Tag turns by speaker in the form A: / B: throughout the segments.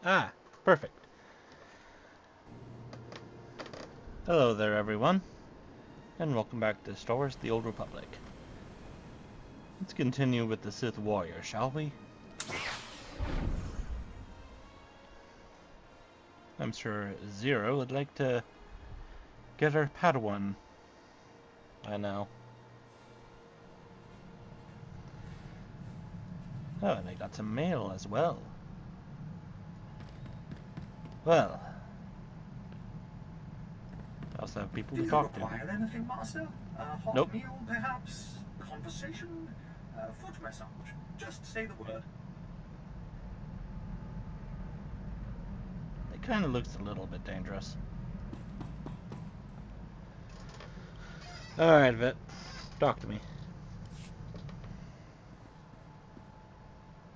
A: Ah, perfect. Hello there, everyone, and welcome back to Star Wars: The Old Republic. Let's continue with the Sith Warrior, shall we? I'm sure Zeera would like to get her Padawan. I know. Oh, and I got some mail as well. Well, I also have people to talk to.
B: Do you require anything, Master? A hot
A: Nope.
B: meal, perhaps? Conversation? Foot massage? Just say the word.
A: It kind of looks a little bit dangerous. Alright, Vit. Talk to me.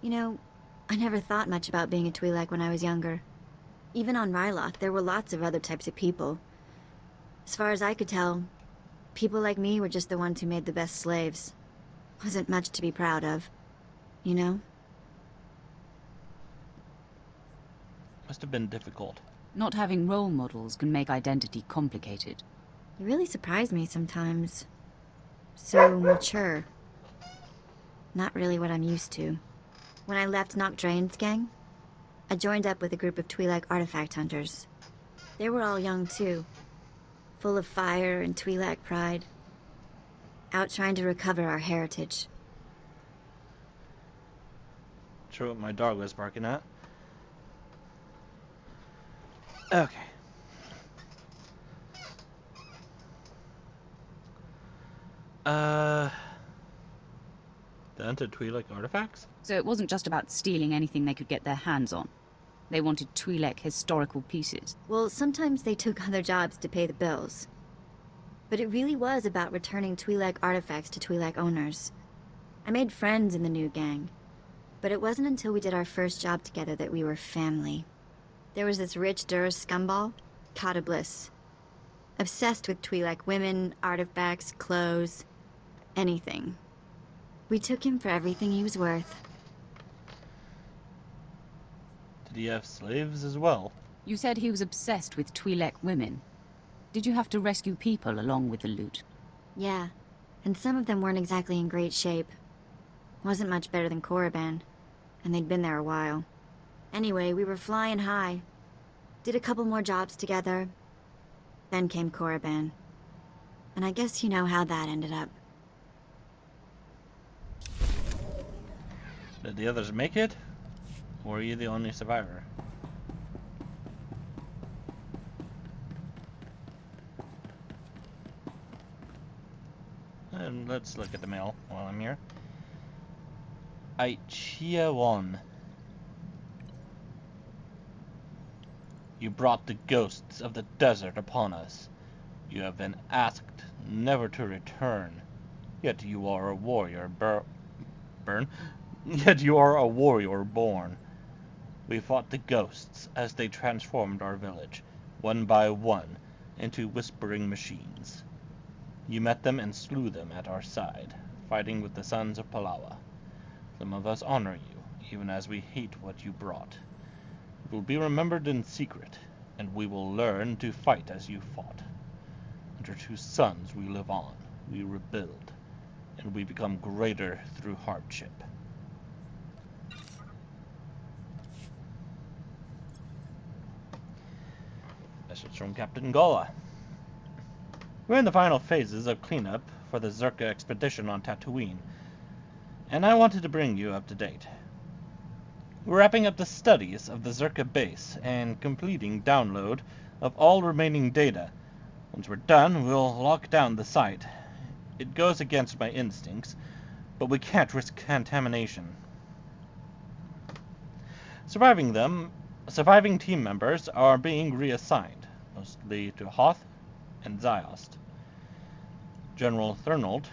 C: You know, I never thought much about being a Twi'lek when I was younger. Even on Ryloth, there were lots of other types of people. As far as I could tell, people like me were just the ones who made the best slaves. Wasn't much to be proud of, you know?
A: Must have been difficult.
D: Not having role models can make identity complicated.
C: You really surprise me sometimes. So mature. Not really what I'm used to. When I left Noct Draen's gang, I joined up with a group of Twi'lek artifact hunters. They were all young too, full of fire and Twi'lek pride, out trying to recover our heritage.
A: Sure what my dog was barking at. Okay. The hunted Twi'lek artifacts?
D: So it wasn't just about stealing anything they could get their hands on. They wanted Twi'lek historical pieces.
C: Well, sometimes they took other jobs to pay the bills. But it really was about returning Twi'lek artifacts to Twi'lek owners. I made friends in the new gang. But it wasn't until we did our first job together that we were family. There was this rich Dur scumball, Kata Bliss. Obsessed with Twi'lek women, artifacts, clothes, anything. We took him for everything he was worth.
A: Did he have slaves as well?
D: You said he was obsessed with Twi'lek women. Did you have to rescue people along with the loot?
C: Yeah, and some of them weren't exactly in great shape. Wasn't much better than Korriban, and they'd been there a while. Anyway, we were flying high. Did a couple more jobs together. Then came Korriban. And I guess you know how that ended up.
A: Did the others make it? Or were you the only survivor? And let's look at the mail while I'm here. Aichia 1. You brought the ghosts of the desert upon us. You have been asked never to return. Yet you are a warrior, Yet you are a warrior born. We fought the ghosts as they transformed our village, one by one, into whispering machines. You met them and slew them at our side, fighting with the sons of Palawa. Some of us honor you, even as we hate what you brought. It will be remembered in secret, and we will learn to fight as you fought. Under two suns we live on, we rebuild, and we become greater through hardship. Message from Captain Gola. We're in the final phases of cleanup for the Zerka expedition on Tatooine, and I wanted to bring you up to date. We're wrapping up the studies of the Zerka base and completing download of all remaining data. Once we're done, we'll lock down the site. It goes against my instincts, but we can't risk contamination. Surviving team members are being reassigned, mostly to Hoth and Ziost. General Threnald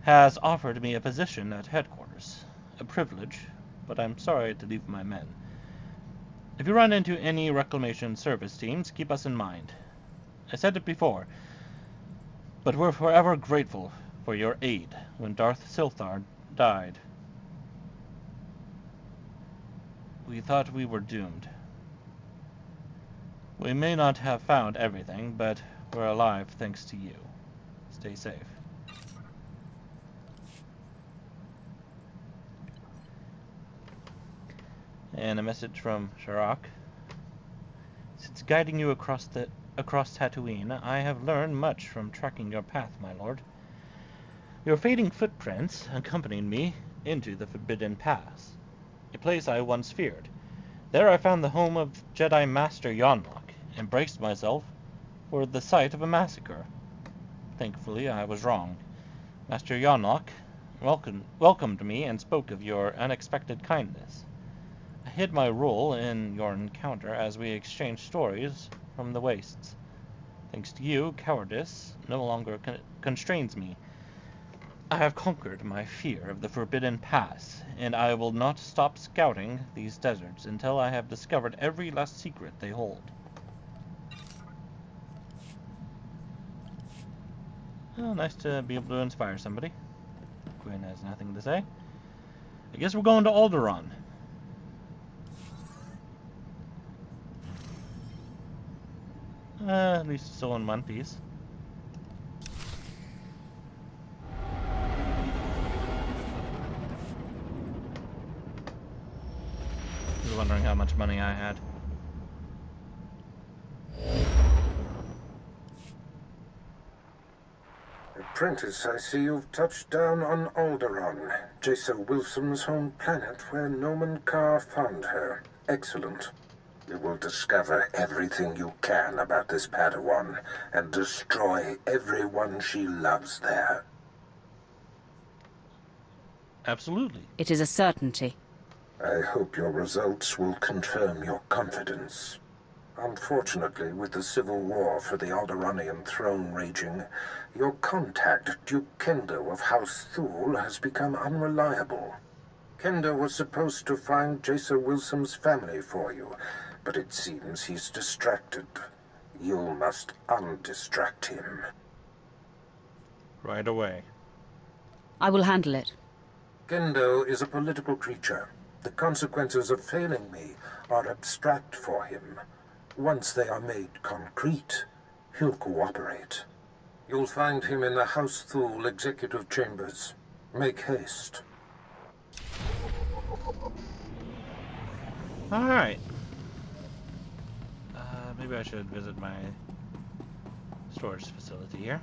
A: has offered me a position at headquarters. A privilege, but I'm sorry to leave my men. If you run into any reclamation service teams, keep us in mind. I said it before, but we're forever grateful for your aid when Darth Silthar died. We thought we were doomed. We may not have found everything, but we're alive thanks to you. Stay safe. And a message from Sharak. Since guiding you across Tatooine, I have learned much from tracking your path, my lord. Your fading footprints accompanied me into the Forbidden Pass, a place I once feared. There I found the home of Jedi Master Yonlok, and braced myself for the sight of a massacre. Thankfully, I was wrong. Master Yonlok welcomed me and spoke of your unexpected kindness. I hid my role in your encounter as we exchanged stories from the wastes. Thanks to you, cowardice no longer constrains me. I have conquered my fear of the Forbidden Pass, and I will not stop scouting these deserts until I have discovered every last secret they hold. Oh, nice to be able to inspire somebody. Quinn has nothing to say. I guess we're going to Alderaan. At least still in one piece. I was wondering how much money I had.
E: Apprentice, I see you've touched down on Alderaan, Jason Wilson's home planet where Noman Carr found her. Excellent. You will discover everything you can about this Padawan and destroy everyone she loves there.
A: Absolutely.
D: It is a certainty.
E: I hope your results will confirm your confidence. Unfortunately, with the civil war for the Alderaanian throne raging, your contact, Duke Kendo of House Thule, has become unreliable. Kendo was supposed to find Jason Wilson's family for you, but it seems he's distracted. You must undistract him.
A: Right away.
D: I will handle it.
E: Kendo is a political creature. The consequences of failing me are abstract for him. Once they are made concrete, he'll cooperate. You'll find him in the House Thule executive chambers. Make haste.
A: Alright. Maybe I should visit my storage facility here.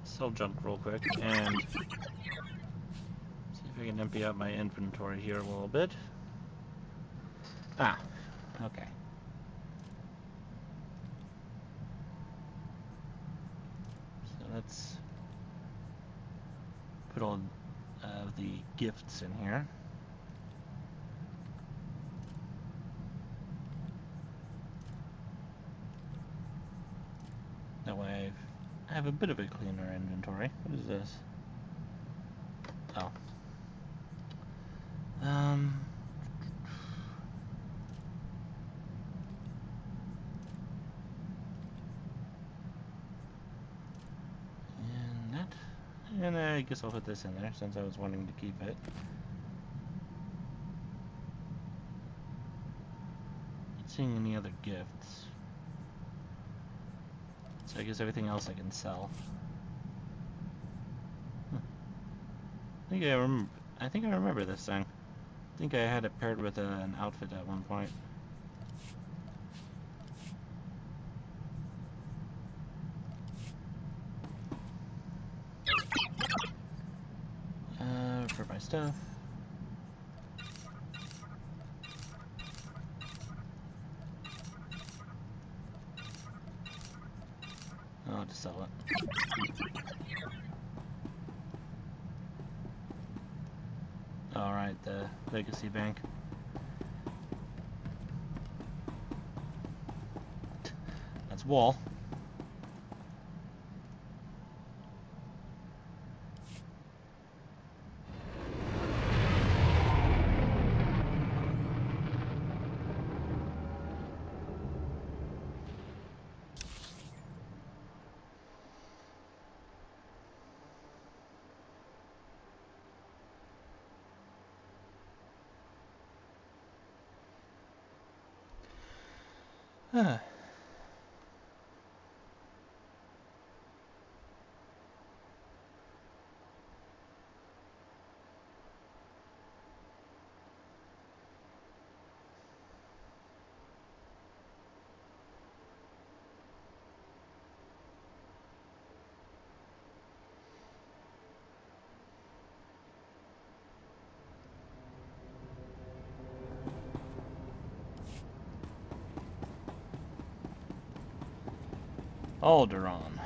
A: Sell junk real quick and see if I can empty out my inventory here a little bit. Ah, okay. So let's put all the gifts in here. That way I have a bit of a cleaner inventory. What is this? Oh. And that. And I guess I'll put this in there since I was wanting to keep it. Not seeing any other gifts. So I guess everything else I can sell. I think I remember this thing. I think I had it paired with an outfit at one point. For my stuff. I'll have to sell it. Alright, the Legacy Bank. That's wall. Alderaan.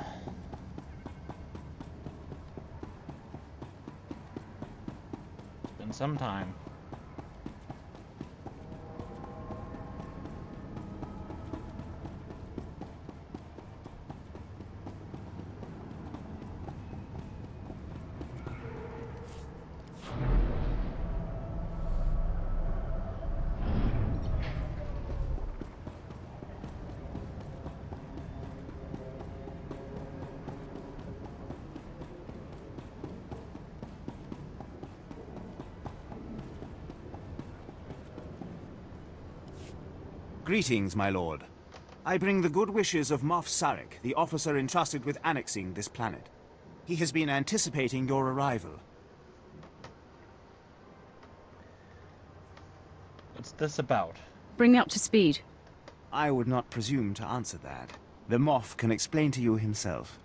A: It's been some time.
F: Greetings, my lord. I bring the good wishes of Moff Sarek, the officer entrusted with annexing this planet. He has been anticipating your arrival.
A: What's this about?
D: Bring me up to speed.
F: I would not presume to answer that. The Moff can explain to you himself.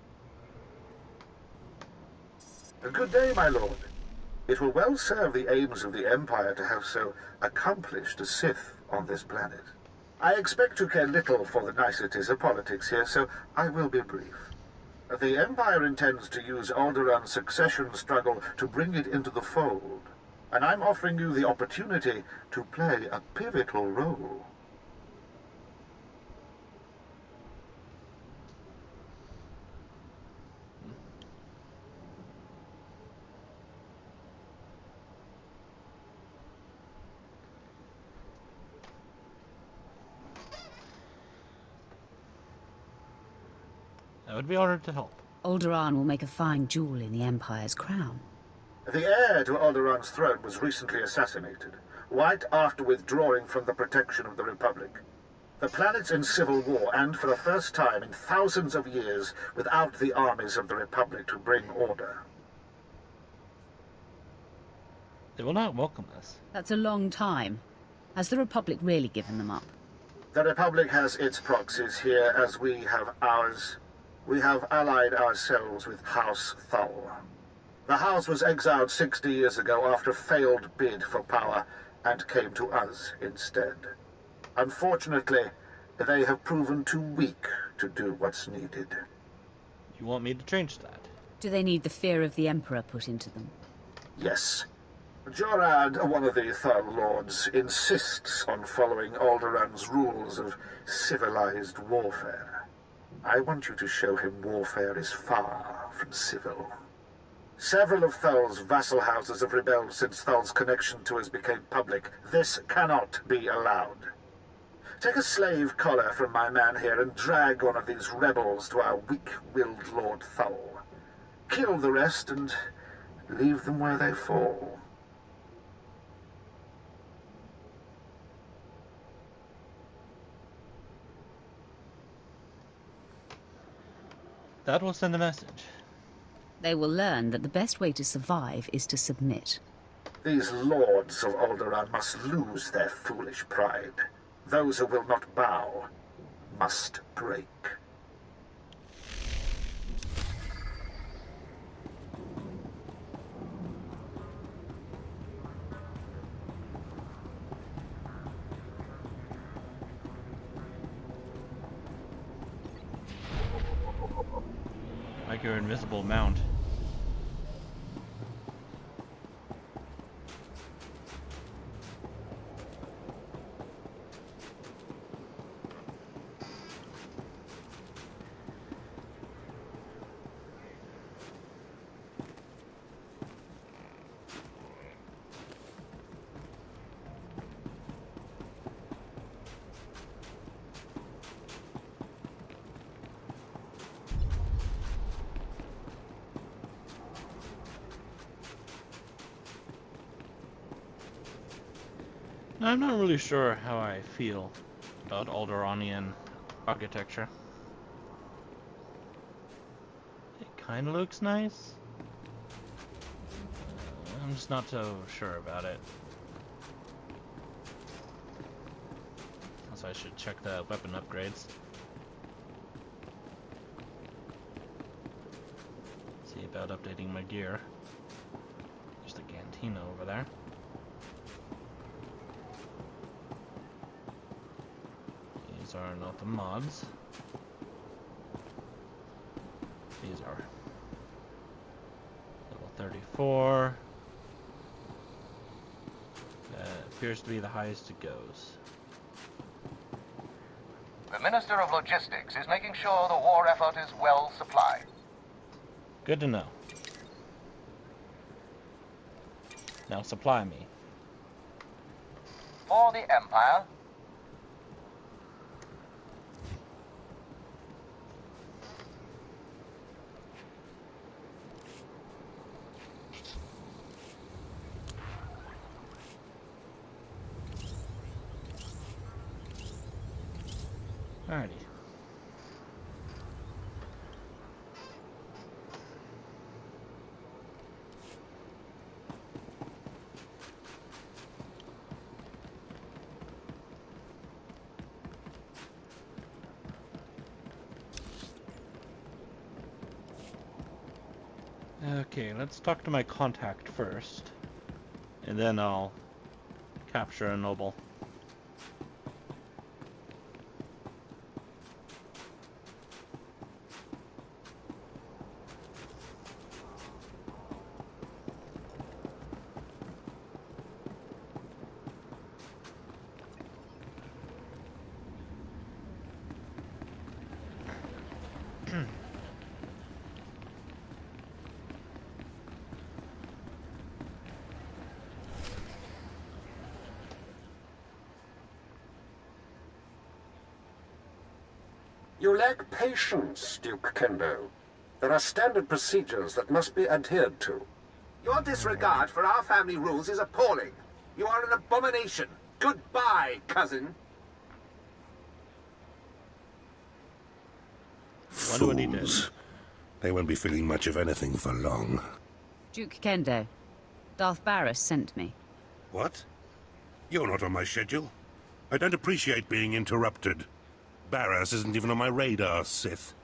E: A good day, my lord. It will well serve the aims of the Empire to have so accomplished a Sith on this planet. I expect to care little for the niceties of politics here, so I will be brief. The Empire intends to use Alderaan's succession struggle to bring it into the fold, and I'm offering you the opportunity to play a pivotal role.
A: I would be honored to help.
D: Alderaan will make a fine jewel in the Empire's crown.
E: The heir to Alderaan's throne was recently assassinated, right after withdrawing from the protection of the Republic. The planet's in civil war, and for the first time in thousands of years, without the armies of the Republic to bring order.
A: They will not welcome us.
D: That's a long time. Has the Republic really given them up?
E: The Republic has its proxies here, as we have ours. We have allied ourselves with House Thal. The House was exiled 60 years ago after a failed bid for power, and came to us instead. Unfortunately, they have proven too weak to do what's needed.
A: You want me to change that?
D: Do they need the fear of the Emperor put into them?
E: Yes. Jorad, one of the Thal Lords, insists on following Alderaan's rules of civilized warfare. I want you to show him warfare is far from civil. Several of Thal's vassal houses have rebelled since Thal's connection to us became public. This cannot be allowed. Take a slave collar from my man here and drag one of these rebels to our weak-willed Lord Thal. Kill the rest and leave them where they fall.
A: That will send a message.
D: They will learn that the best way to survive is to submit.
E: These lords of Alderaan must lose their foolish pride. Those who will not bow must break.
A: Like your invisible mount. I'm not really sure how I feel about Alderaanian architecture. It kind of looks nice. I'm just not so sure about it. Also, I should check the weapon upgrades. See about updating my gear. There's the cantina over there. These are not the mods. These are level 34. Appears to be the highest it goes.
G: The Minister of Logistics is making sure the war effort is well supplied.
A: Good to know. Now supply me.
G: For the Empire,
A: Alrighty. Okay, let's talk to my contact first, and then I'll capture a noble.
E: You lack patience, Duke Kendo. There are standard procedures that must be adhered to.
B: Your disregard for our family rules is appalling. You are an abomination. Goodbye, cousin.
A: Wonder what he did.
H: Fools. They won't be feeling much of anything for long.
D: Duke Kendo, Darth Barris sent me.
H: What? You're not on my schedule. I don't appreciate being interrupted. Barras isn't even on my radar, Sith.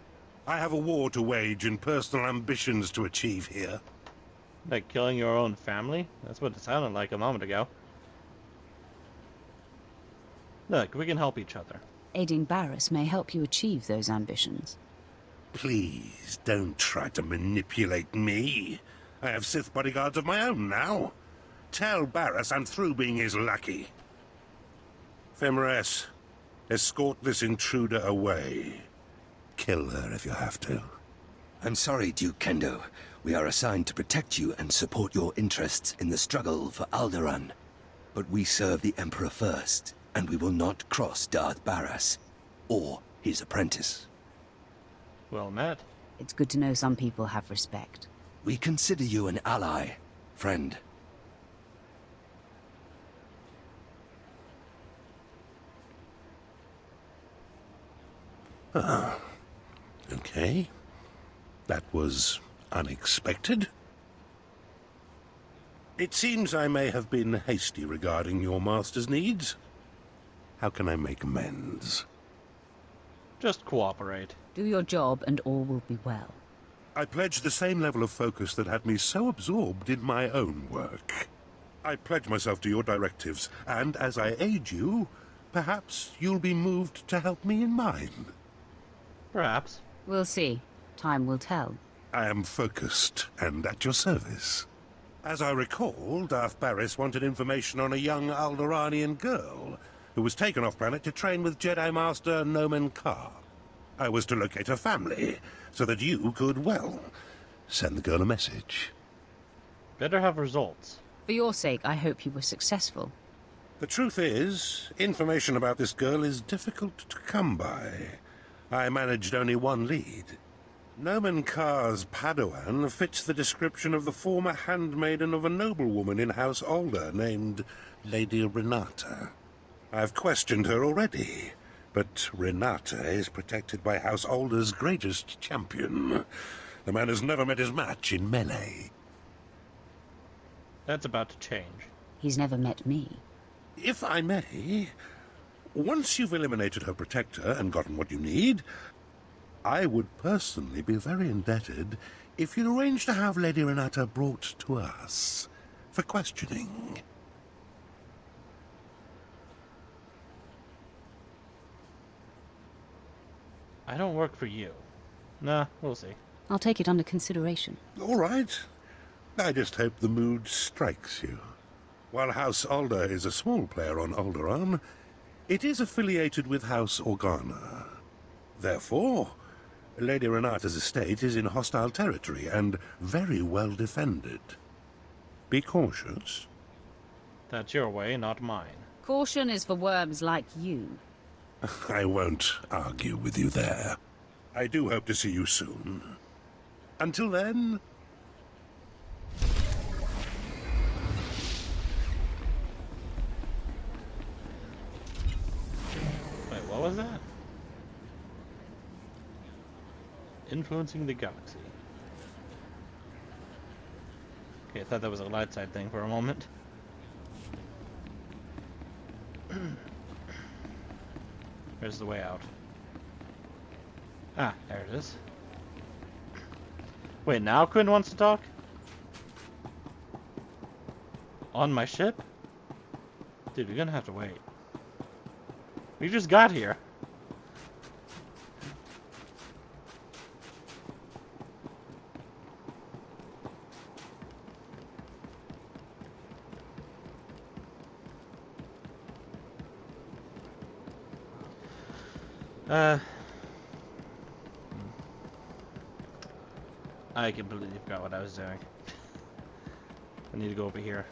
H: I have a war to wage and personal ambitions to achieve here.
A: Like killing your own family? That's what it sounded like a moment ago. Look, we can help each other.
D: Aiding Barris may help you achieve those ambitions.
H: Please, don't try to manipulate me. I have Sith bodyguards of my own now. Tell Barras I'm through being his lackey. Femres, escort this intruder away. Kill her if you have to.
I: I'm sorry, Duke Kendo. We are assigned to protect you and support your interests in the struggle for Alderaan. But we serve the Emperor first, and we will not cross Darth Barras or his apprentice.
A: Well met.
D: It's good to know some people have respect.
I: We consider you an ally, friend.
H: Okay. That was unexpected. It seems I may have been hasty regarding your master's needs. How can I make amends?
A: Just cooperate.
D: Do your job and all will be well.
H: I pledge the same level of focus that had me so absorbed in my own work. I pledge myself to your directives, and as I aid you, perhaps you'll be moved to help me in mine.
A: Perhaps.
D: We'll see. Time will tell.
H: I am focused and at your service. As I recall, Darth Barris wanted information on a young Alderaanian girl who was taken off-planet to train with Jedi Master Nomen Karr. I was to locate her family so that you could, well, send the girl a message.
A: Better have results.
D: For your sake, I hope you were successful.
H: The truth is, information about this girl is difficult to come by. I managed only one lead. Nomen Karr's Padawan fits the description of the former handmaiden of a noblewoman in House Alder named Lady Renata. I've questioned her already, But Renata is protected by House Alder's greatest champion. The man has never met his match in melee.
A: That's about to change.
D: He's never met me.
H: If I may, once you've eliminated her protector and gotten what you need, I would personally be very indebted if you'd arrange to have Lady Renata brought to us for questioning.
A: I don't work for you. Nah, we'll see.
D: I'll take it under consideration.
H: All right. I just hope the mood strikes you. While House Alder is a small player on Alderaan, it is affiliated with House Organa. Therefore, Lady Renata's estate is in hostile territory and very well defended. Be cautious.
A: That's your way, not mine.
D: Caution is for worms like you.
H: I won't argue with you there. I do hope to see you soon. Until then...
A: Wait, what was that? Influencing the galaxy. Okay, I thought that was a light side thing for a moment. Where's the way out? Ah, there it is. Wait, now Quinn wants to talk? On my ship? Dude, you're gonna have to wait. We just got here. I completely forgot what I was doing. I need to go over here.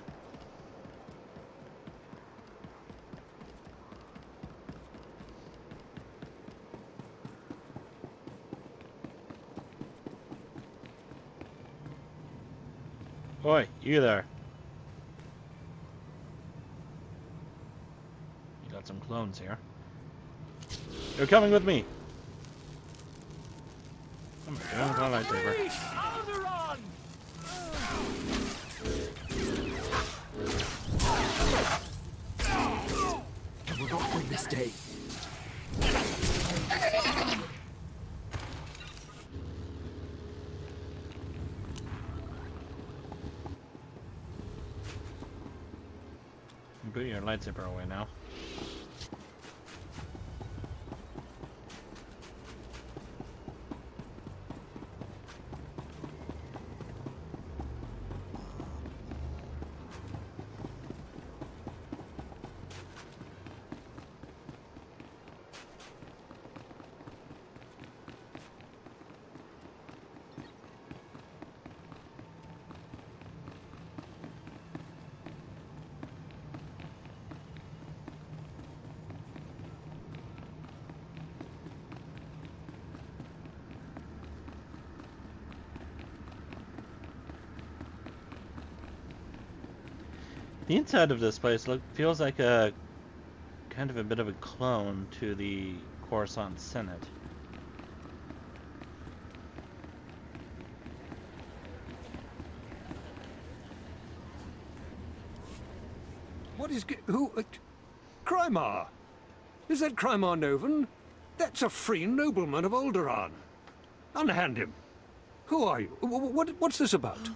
A: Oi, you there. You got some clones here. You're coming with me. I'm doing with my lightsaber.
I: I will not win this day.
A: Put your lightsaber away now. The inside of this place feels like a kind of a bit of a clone to the Coruscant Senate.
J: What is... who... Crymar? Is that Crymar Novan? That's a free nobleman of Alderaan. Unhand him. Who are you? What's this about?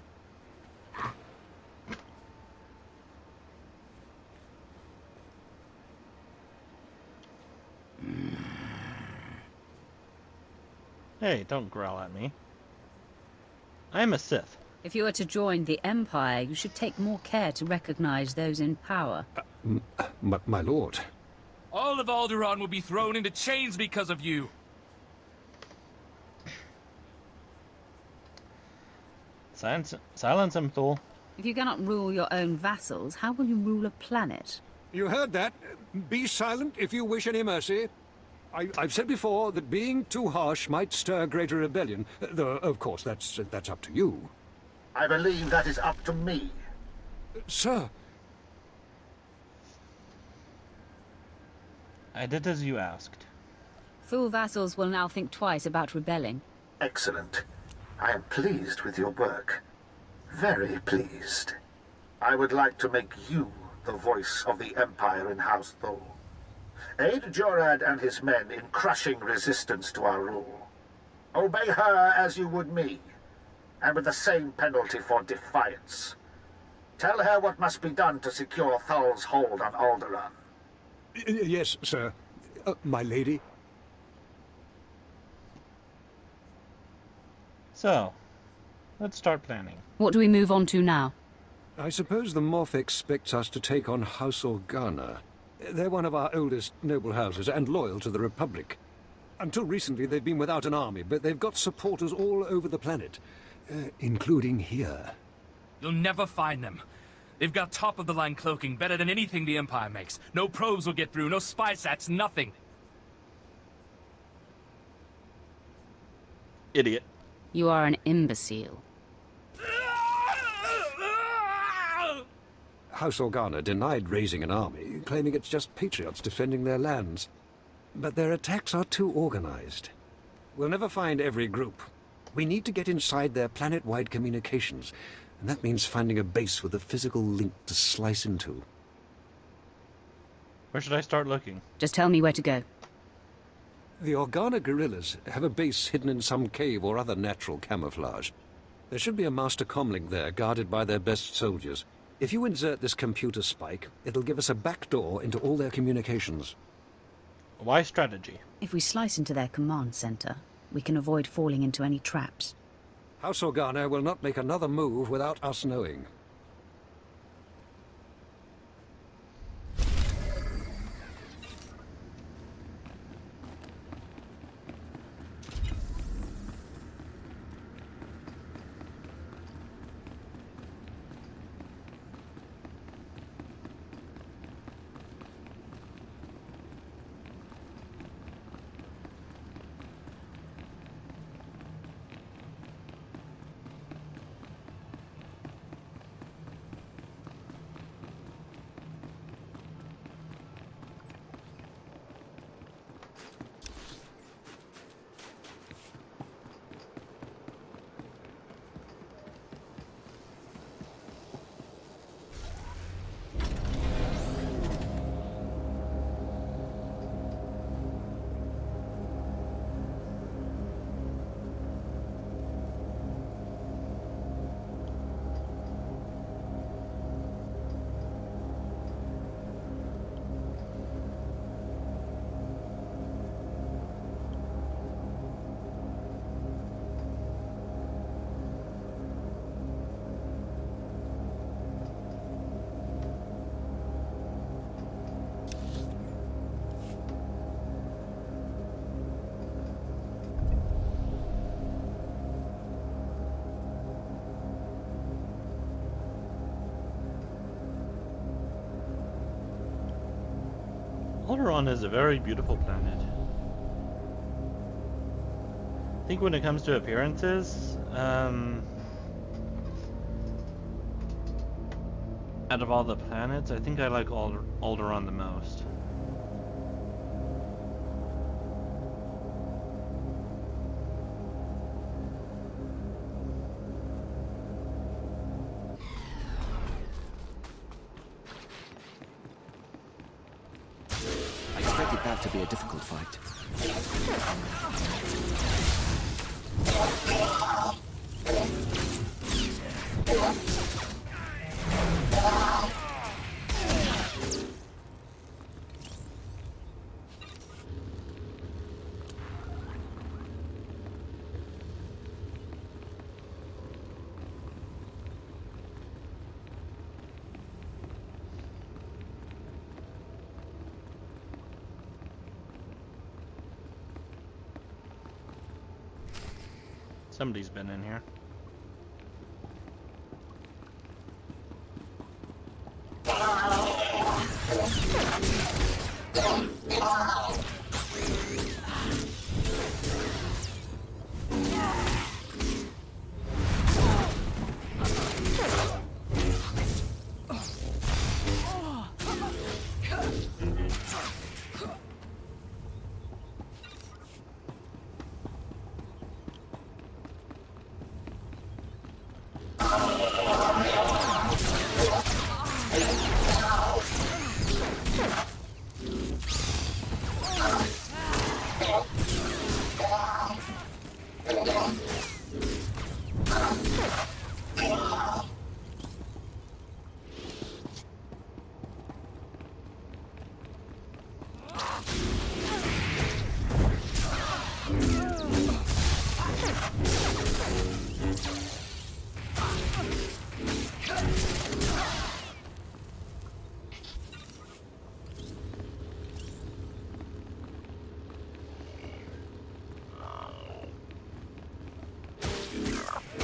A: Hey, don't growl at me. I'm a Sith.
D: If you were to join the Empire, you should take more care to recognize those in power.
J: My lord.
K: All of Alderaan will be thrown into chains because of you.
A: Silence him, Thul.
D: If you cannot rule your own vassals, how will you rule a planet?
J: You heard that. Be silent if you wish any mercy. I've said before that being too harsh might stir greater rebellion, though, of course, that's up to you.
B: I believe that is up to me.
J: Sir.
A: I did as you asked.
D: Thule vassals will now think twice about rebelling.
B: Excellent. I am pleased with your work. Very pleased. I would like to make you the voice of the Empire in House Thule. Aid Jorad and his men in crushing resistance to our rule. Obey her as you would me, and with the same penalty for defiance. Tell her what must be done to secure Thule's hold on Alderaan.
J: Yes, sir. My lady.
A: So, let's start planning.
D: What do we move on to now?
J: I suppose the Moff expects us to take on House Organa. They're one of our oldest noble houses and loyal to the Republic. Until recently, they've been without an army, but they've got supporters all over the planet, including here.
K: You'll never find them. They've got top-of-the-line cloaking, better than anything the Empire makes. No probes will get through, no spy sats, nothing.
A: Idiot.
D: You are an imbecile.
J: House Organa denied raising an army, claiming it's just patriots defending their lands. But their attacks are too organized. We'll never find every group. We need to get inside their planet-wide communications, and that means finding a base with a physical link to slice into.
A: Where should I start looking?
D: Just tell me where to go.
J: The Organa guerrillas have a base hidden in some cave or other natural camouflage. There should be a master comlink there, guarded by their best soldiers. If you insert this computer spike, it'll give us a backdoor into all their communications.
A: Why strategy?
D: If we slice into their command center, we can avoid falling into any traps.
J: House Organa will not make another move without us knowing.
A: Alderaan is a very beautiful planet. I think when it comes to appearances, out of all the planets, I think I like Alderaan the most.
L: That to be a difficult fight.
A: Somebody's been in here.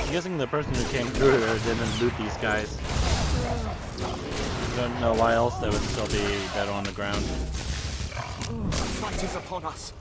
A: I'm guessing the person who came through here didn't loot these guys. Don't know why else they would still be dead on the ground.
F: Fight is upon us.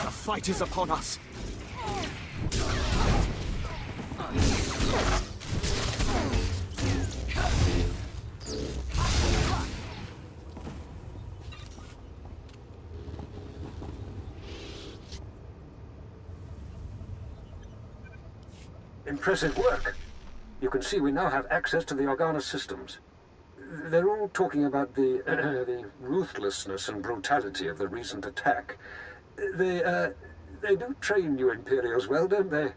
F: The fight is upon us.
E: Impressive work. You can see we now have access to the Organa systems. They're all talking about the the ruthlessness and brutality of the recent attack. They do train you Imperials well, don't they?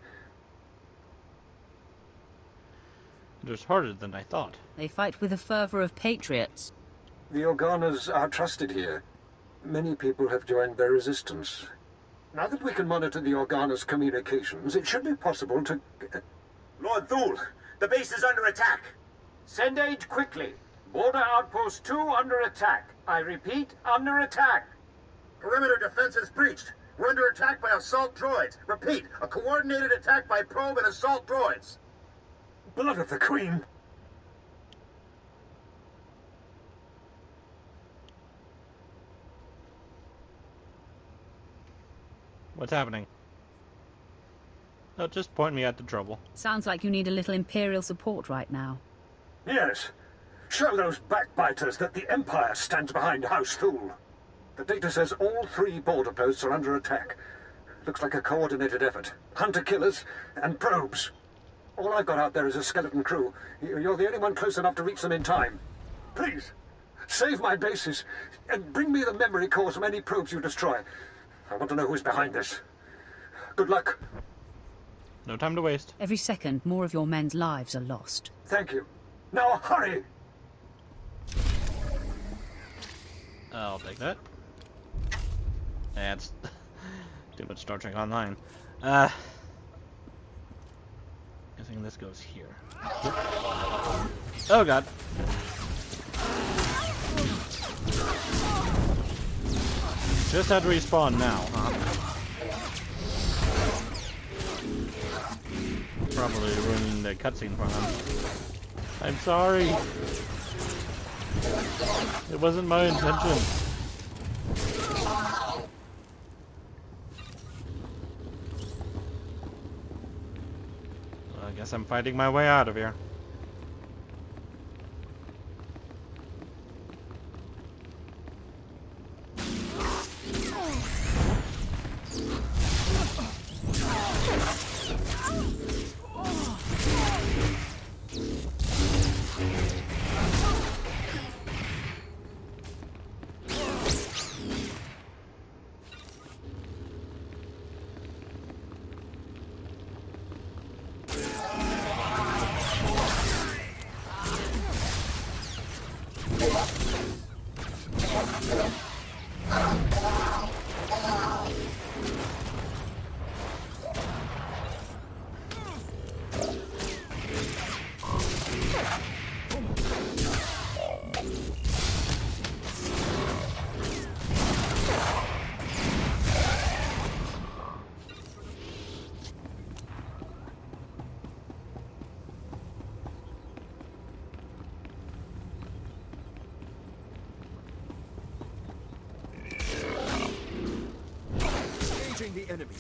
A: It was harder than I thought.
D: They fight with the fervor of patriots.
E: The Organas are trusted here. Many people have joined their resistance. Now that we can monitor the Organas' communications, it should be possible to...
M: Lord Thule, the base is under attack. Send aid quickly. Border Outpost 2 under attack. I repeat, under attack.
B: Perimeter defenses breached. We're under attack by assault droids. Repeat, a coordinated attack by probe and assault droids.
E: Blood of the Queen!
A: What's happening? No, just point me at the trouble.
D: Sounds like you need a little Imperial support right now.
E: Yes. Show those backbiters that the Empire stands behind House Thule. The data says all 3 border posts are under attack. Looks like a coordinated effort. Hunter-killers and probes. All I've got out there is a skeleton crew. You're the only one close enough to reach them in time. Please, save my bases, and bring me the memory cores from any probes you destroy. I want to know who's behind this. Good luck.
A: No time to waste.
D: Every second, more of your men's lives are lost.
E: Thank you. Now hurry!
A: I'll take that. That's too much Star Trek Online. Guessing this goes here. Oh god. Just had to respawn now, huh? Probably ruining the cutscene for them. I'm sorry. It wasn't my intention. Well, I guess I'm fighting my way out of here.
L: enemy.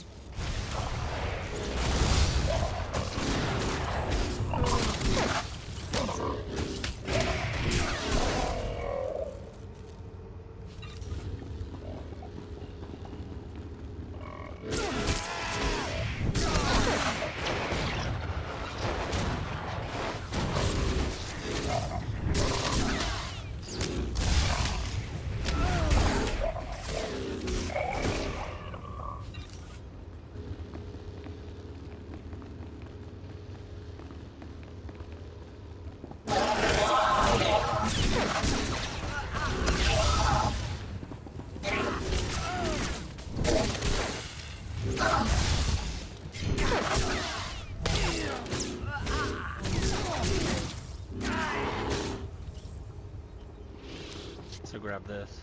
A: So grab this.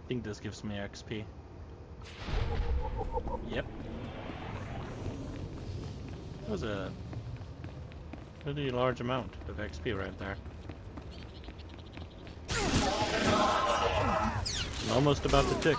A: I think this gives me XP. Yep. That was a pretty large amount of XP right there. Almost about to tick.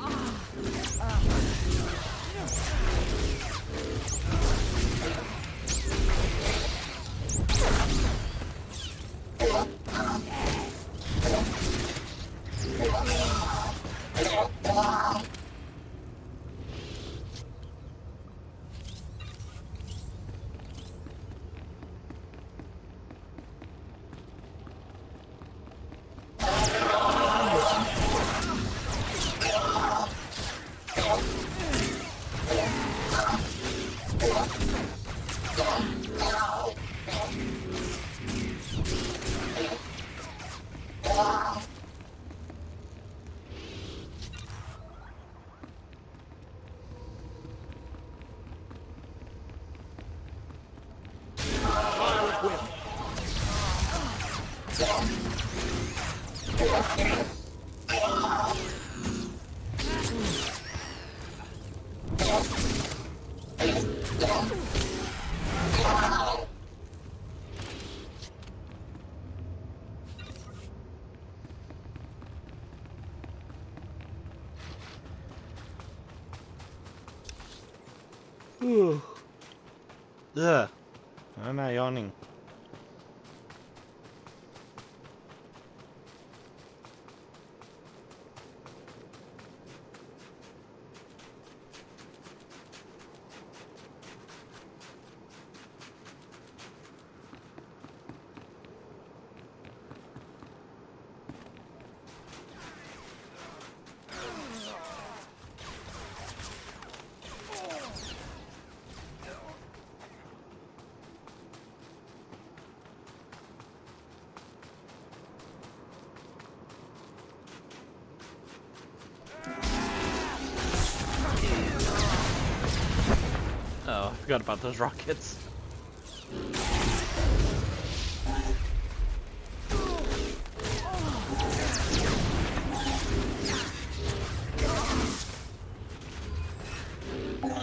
A: Ugh. Why am I yawning? Oh, I forgot about those rockets.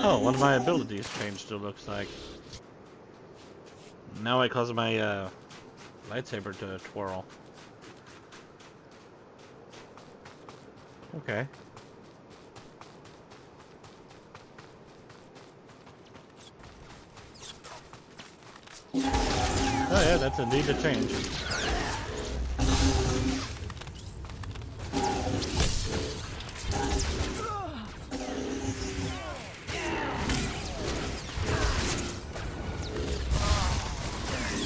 A: Oh, one of my abilities changed, it looks like. Now I cause my lightsaber to twirl. Okay. Oh yeah, that's indeed a change.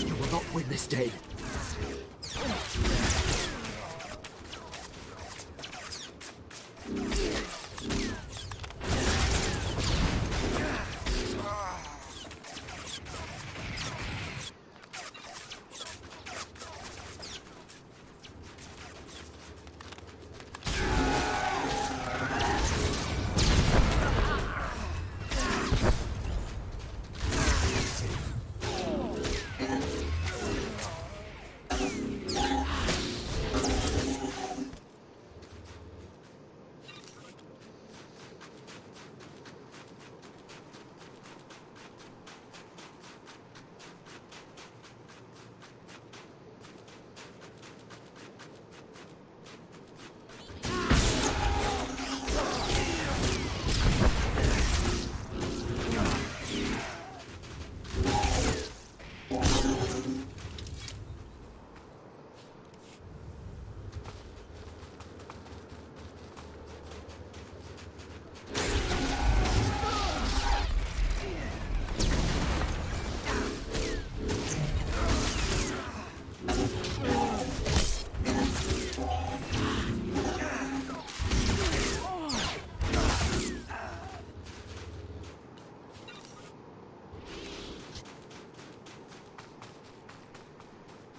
L: You will not win this day.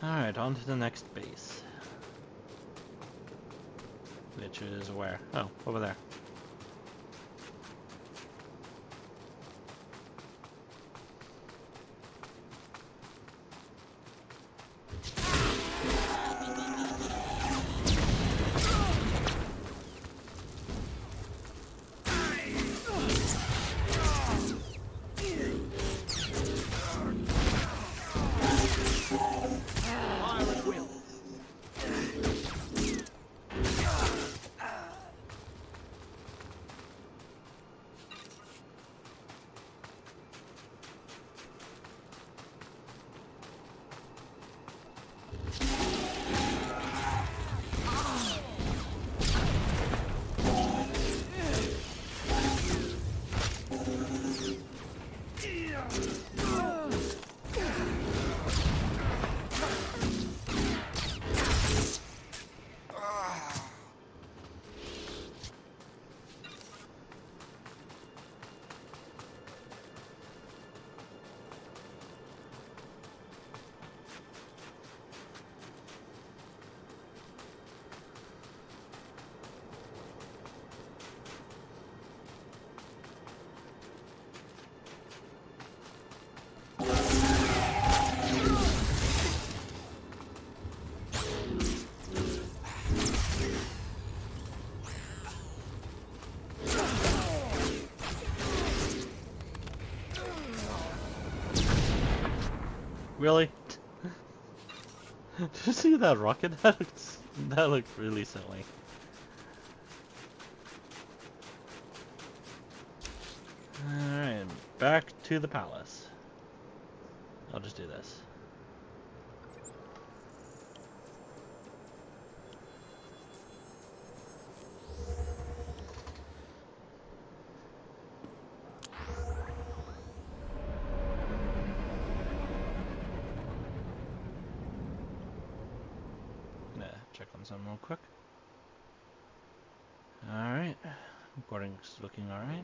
A: Alright, on to the next base. Which is where? Oh, over there. Really? Did you see that rocket? That looked really silly. Alright, back to the palace. I'll just do this. Check on some real quick. Alright, recording's looking alright.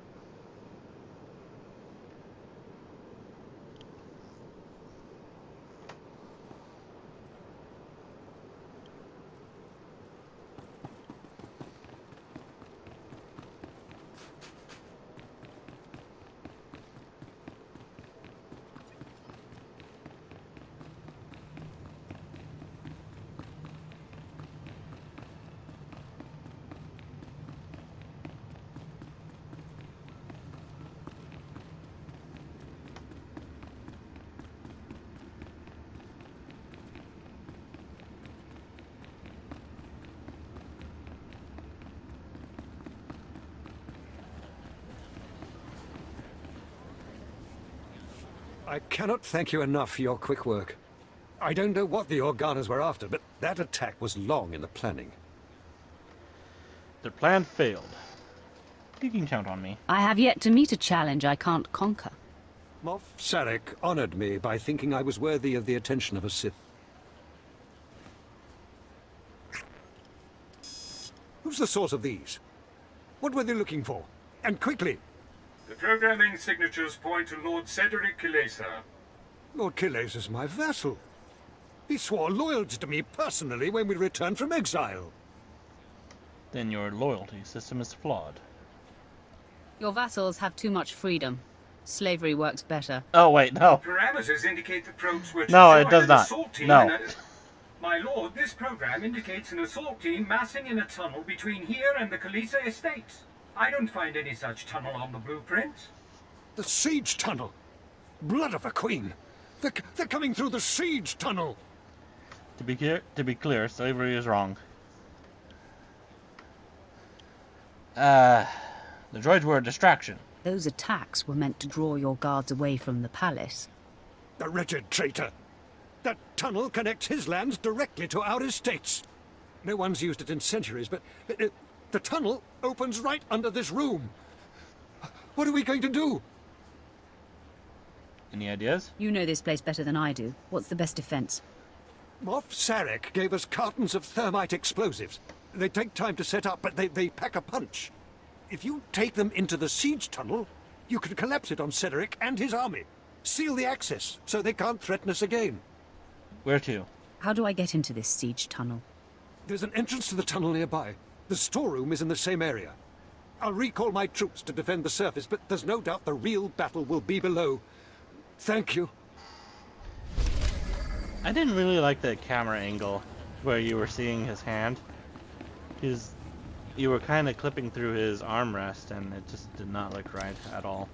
J: I cannot thank you enough for your quick work. I don't know what the Organas were after, but that attack was long in the planning.
A: Their plan failed. You can count on me.
D: I have yet to meet a challenge I can't conquer.
J: Moff Sarek honored me by thinking I was worthy of the attention of a Sith. Who's the source of these? What were they looking for? And quickly!
N: The programming signatures point to Lord Cedric Kilesa.
J: Lord Kilesa is my vassal. He swore loyalty to me personally when we returned from exile.
A: Then your loyalty system is flawed.
D: Your vassals have too much freedom. Slavery works better.
A: Oh wait, no.
N: Parameters indicate the probes were to
A: No, it
N: join
A: does
N: an
A: not.
N: assault team
A: No.
N: My lord, this program indicates an assault team massing in a tunnel between here and the Kilesa estates. I don't find any such tunnel on the blueprints.
J: The siege tunnel! Blood of a queen! They're coming through the siege tunnel!
A: To be clear, slavery is wrong. The droids were a distraction.
D: Those attacks were meant to draw your guards away from the palace.
J: The wretched traitor! That tunnel connects his lands directly to our estates. No one's used it in centuries, but the tunnel opens right under this room. What are we going to do?
A: Any ideas?
D: You know this place better than I do. What's the best defense?
J: Moff Sarek gave us cartons of thermite explosives. They take time to set up, but they pack a punch. If you take them into the siege tunnel, you can collapse it on Cedric and his army. Seal the access, so they can't threaten us again.
A: Where to?
D: How do I get into this siege tunnel?
J: There's an entrance to the tunnel nearby. The storeroom is in the same area. I'll recall my troops to defend the surface, but there's no doubt the real battle will be below. Thank you.
A: I didn't really like the camera angle where you were seeing his hand. You were kind of clipping through his armrest, and it just did not look right at all.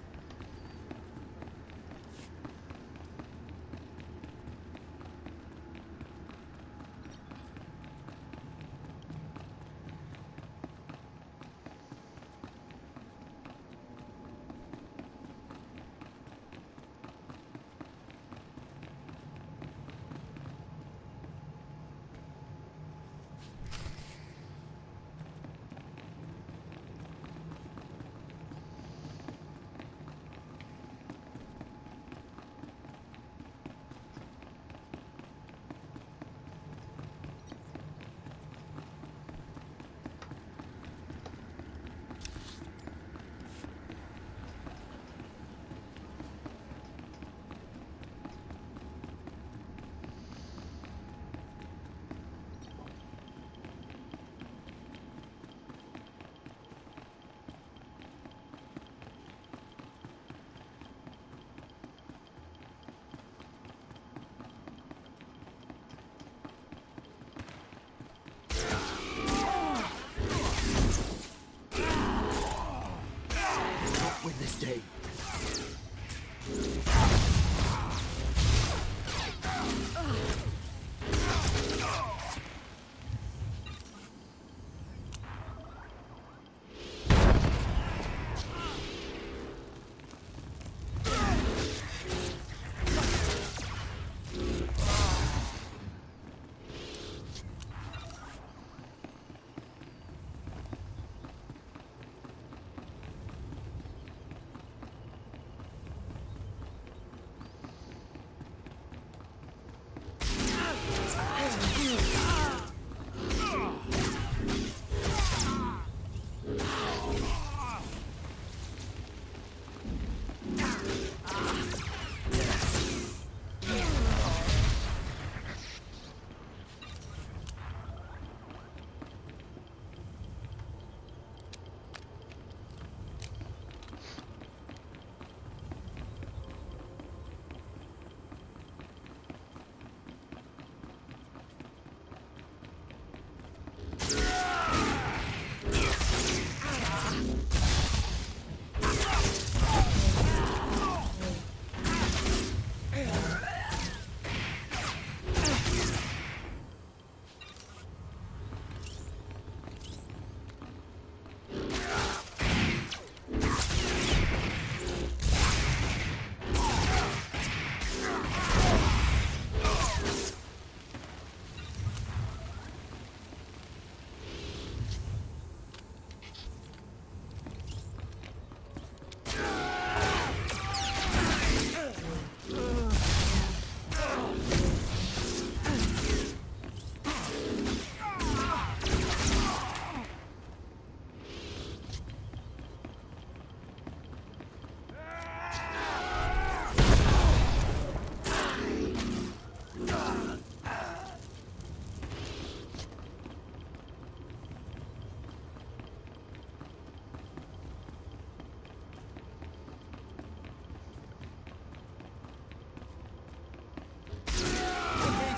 L: Win this day.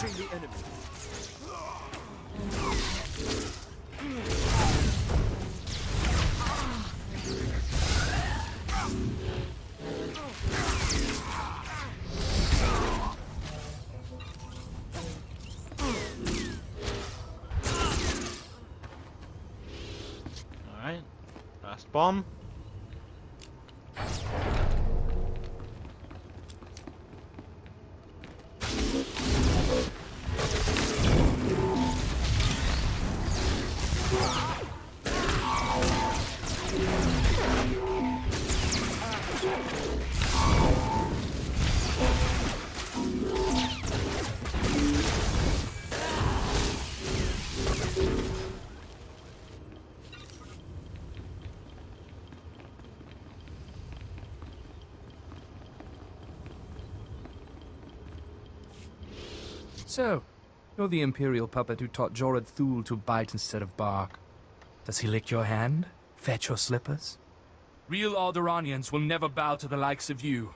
L: The enemy.
A: All right, last bomb.
K: So, You're the Imperial puppet who taught Jorad Thul to bite instead of bark. Does he lick your hand? Fetch your slippers? Real Alderaanians will never bow to the likes of you.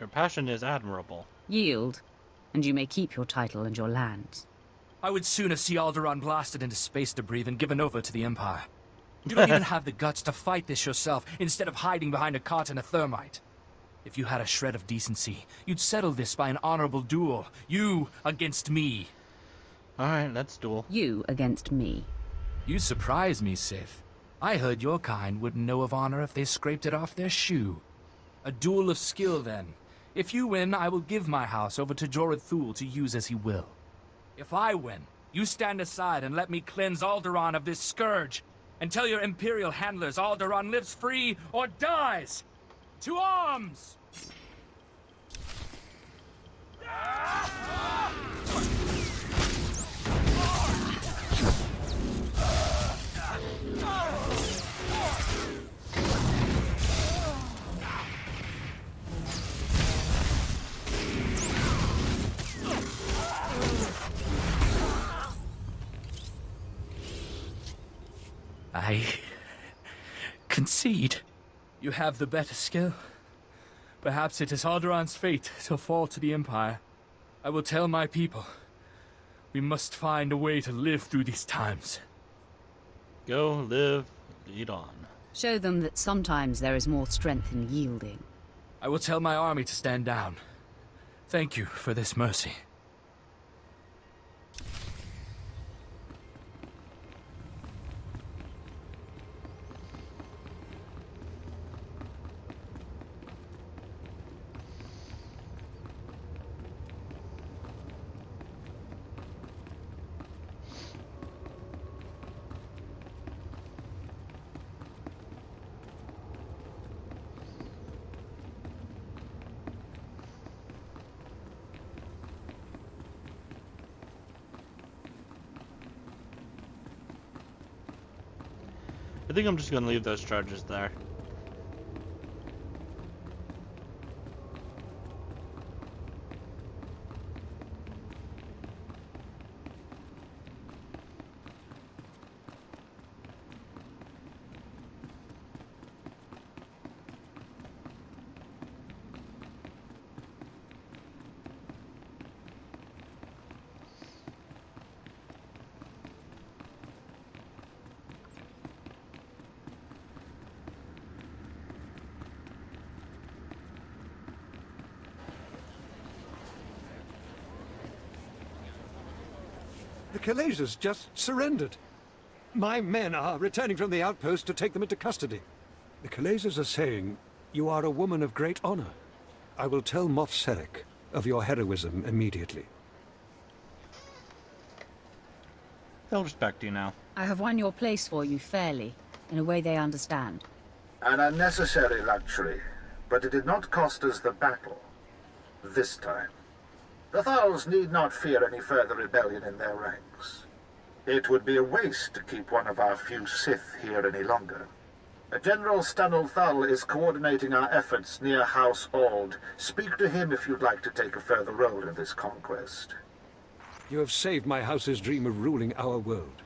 A: Your passion is admirable.
D: Yield, and you may keep your title and your lands.
K: I would sooner see Alderaan blasted into space debris than given over to the Empire. You don't even have the guts to fight this yourself, instead of hiding behind a cart and a thermite. If you had a shred of decency, you'd settle this by an honorable duel. You against me.
A: Alright, let's duel.
D: You against me.
K: You surprise me, Sith. I heard your kind wouldn't know of honor if they scraped it off their shoe. A duel of skill, then. If you win, I will give my house over to Jorad Thul to use as he will. If I win, you stand aside and let me cleanse Alderaan of this scourge, and tell your Imperial handlers Alderaan lives free or dies! To arms! I concede. You have the better skill. Perhaps it is Alderaan's fate to fall to the Empire. I will tell my people. We must find a way to live through these times.
A: Go, live, lead on.
D: Show them that sometimes there is more strength in yielding.
K: I will tell my army to stand down. Thank you for this mercy.
A: I think I'm just going to leave those charges there.
J: The Kalazars just surrendered. My men are returning from the outpost to take them into custody. The Kalazars are saying you are a woman of great honor. I will tell Moff Sarek of your heroism immediately.
A: They'll respect you now.
D: I have won your place for you fairly, in a way they understand.
B: An unnecessary luxury, but it did not cost us the battle. This time. The Thals need not fear any further rebellion in their ranks. It would be a waste to keep one of our few Sith here any longer. General Stanul Thal is coordinating our efforts near House Ald. Speak to him if you'd like to take a further role in this conquest.
J: You have saved my house's dream of ruling our world,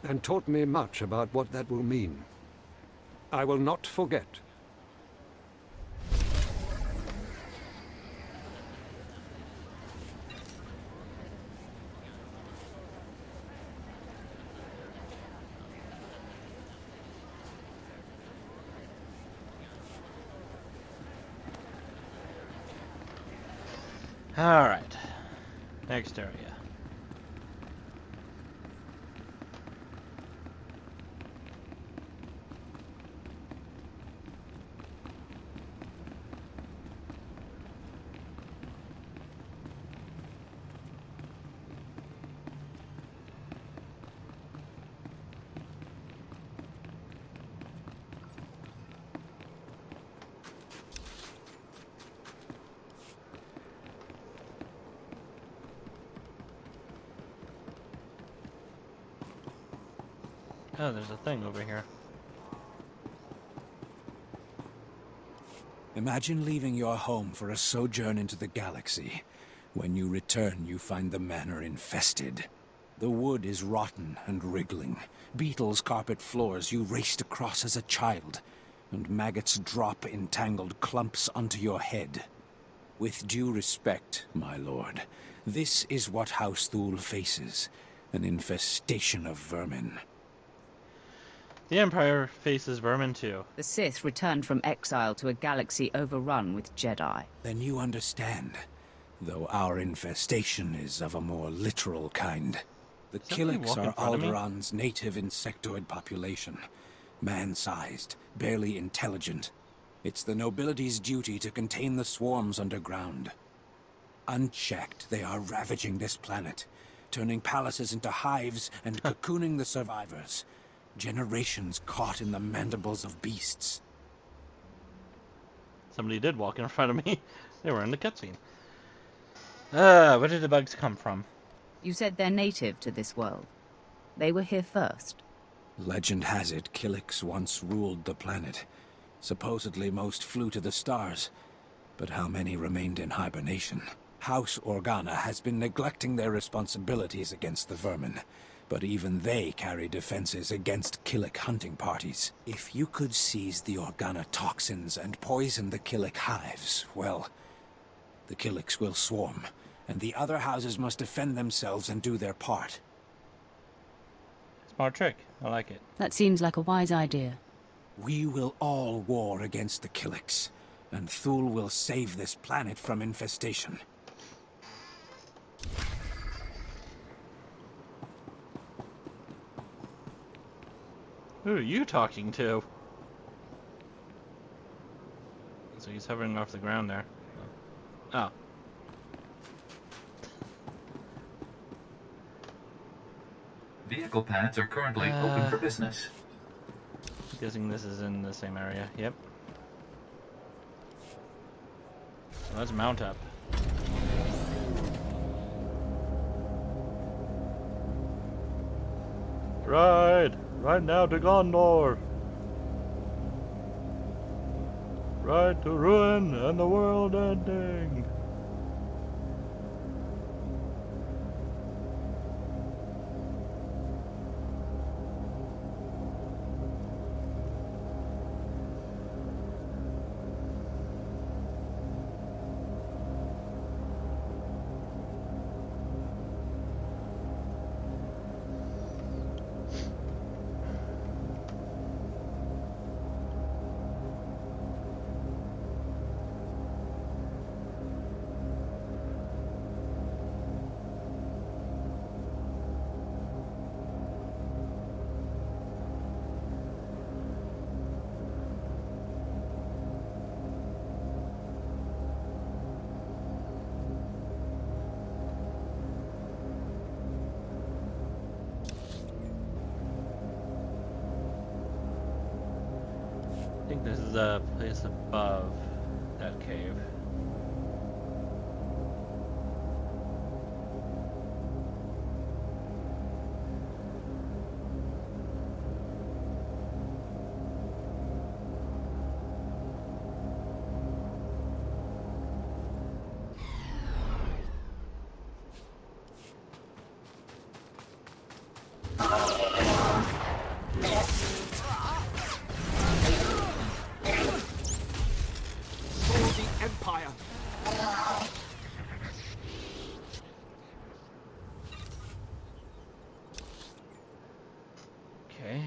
J: and taught me much about what that will mean. I will not forget.
A: Alright. Next area. Oh, there's a thing over here.
O: Imagine leaving your home for a sojourn into the galaxy. When you return, you find the manor infested. The wood is rotten and wriggling. Beetles carpet floors you raced across as a child, and maggots drop in tangled clumps onto your head. With due respect, my lord, this is what House Thule faces. An infestation of vermin.
A: The Empire faces vermin too.
D: The Sith returned from exile to a galaxy overrun with Jedi.
O: Then you understand. Though our infestation is of a more literal kind. The Killiks are Alderaan's native insectoid population. Man-sized, barely intelligent. It's the nobility's duty to contain the swarms underground. Unchecked, they are ravaging this planet, turning palaces into hives and cocooning the survivors. Generations caught in the mandibles of beasts.
A: Somebody did walk in front of me. They were in the cutscene. Where did the bugs come from?
D: You said they're native to this world. They were here first.
O: Legend has it Killiks once ruled the planet. Supposedly most flew to the stars. But how many remained in hibernation? House Organa has been neglecting their responsibilities against the vermin. But even they carry defenses against Killik hunting parties. If you could seize the Organa toxins and poison the Killik hives, well, the Killiks will swarm, and the other houses must defend themselves and do their part.
A: Smart trick. I like it.
D: That seems like a wise idea.
O: We will all war against the Killiks, and Thule will save this planet from infestation.
A: Who are you talking to? So he's hovering off the ground there. Oh.
P: Vehicle pads are currently open for business.
A: I'm guessing this is in the same area. Yep. So let's mount up. Ride! Ride now to Gondor! Ride to ruin and the world ending! I think this is a place above that cave. Okay.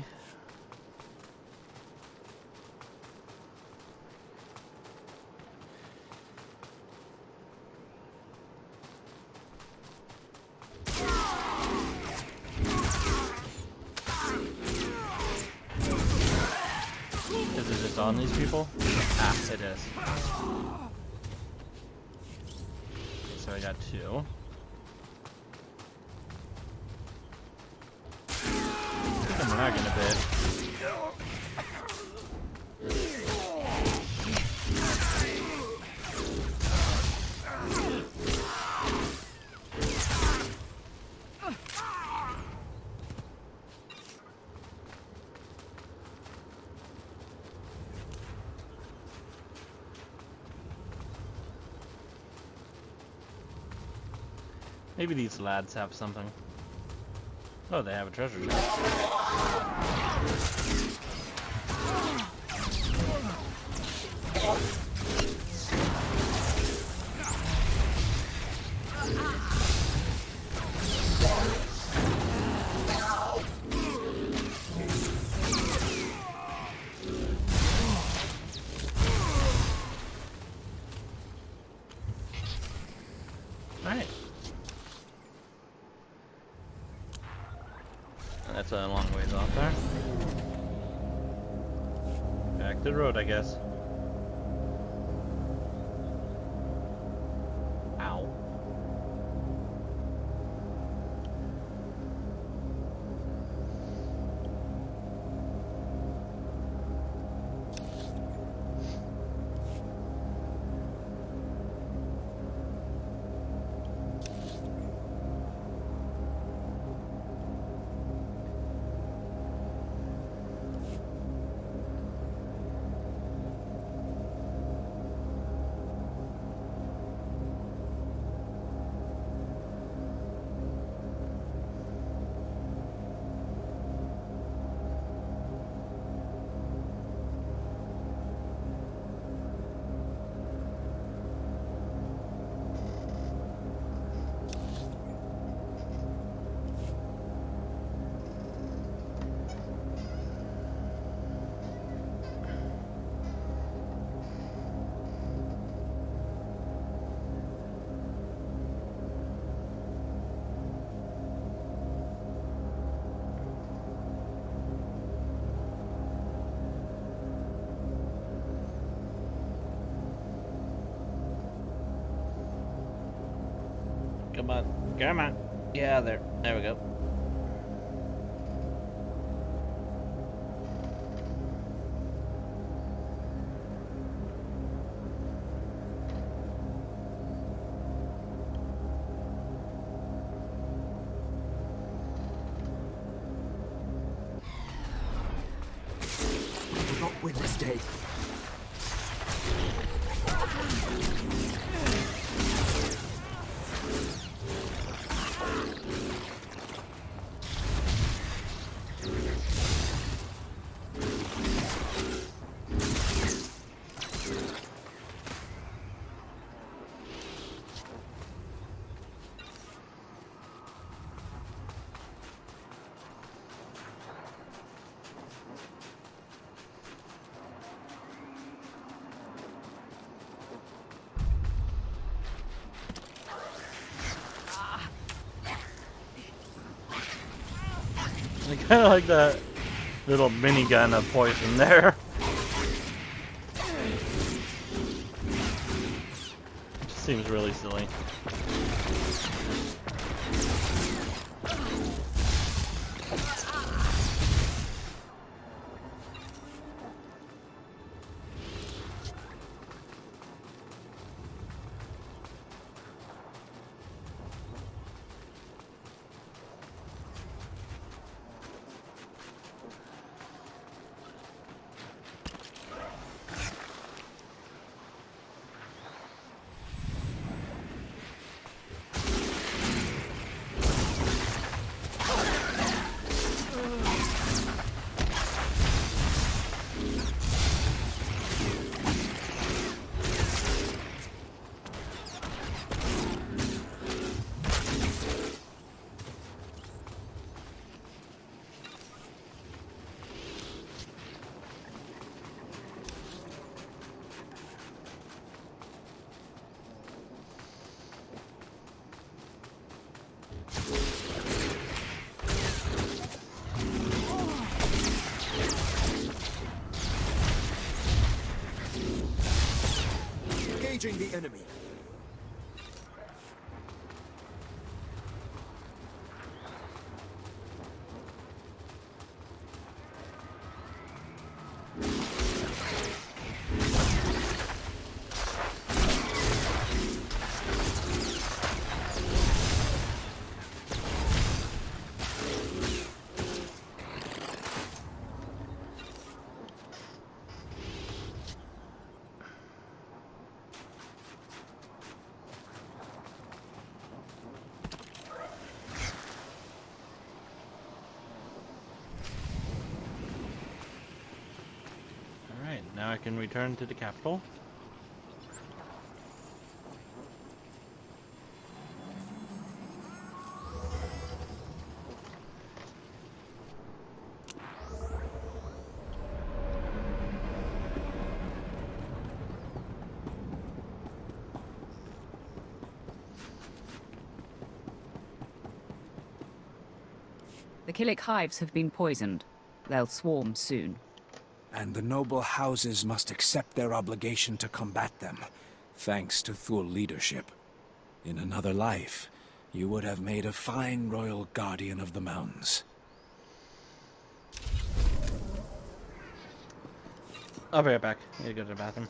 A: Is it just on these people? Ah, it is. So I got two. I'm lagging a bit. Maybe these lads have something. Oh, they have a treasure chest. Alright. That's a long ways off there. Back to the road, I guess. Ow. Come on. Come on. Yeah, there. There we go.
L: We will not win this day.
A: I kind of like that little minigun of poison there. It just seems really silly.
L: Engaging the enemy.
A: can return to the capital.
D: The Killick hives have been poisoned. They'll swarm soon.
O: And the noble houses must accept their obligation to combat them, thanks to Thule leadership. In another life, you would have made a fine royal guardian of the mountains.
A: I'll be right back. I need to go to the bathroom.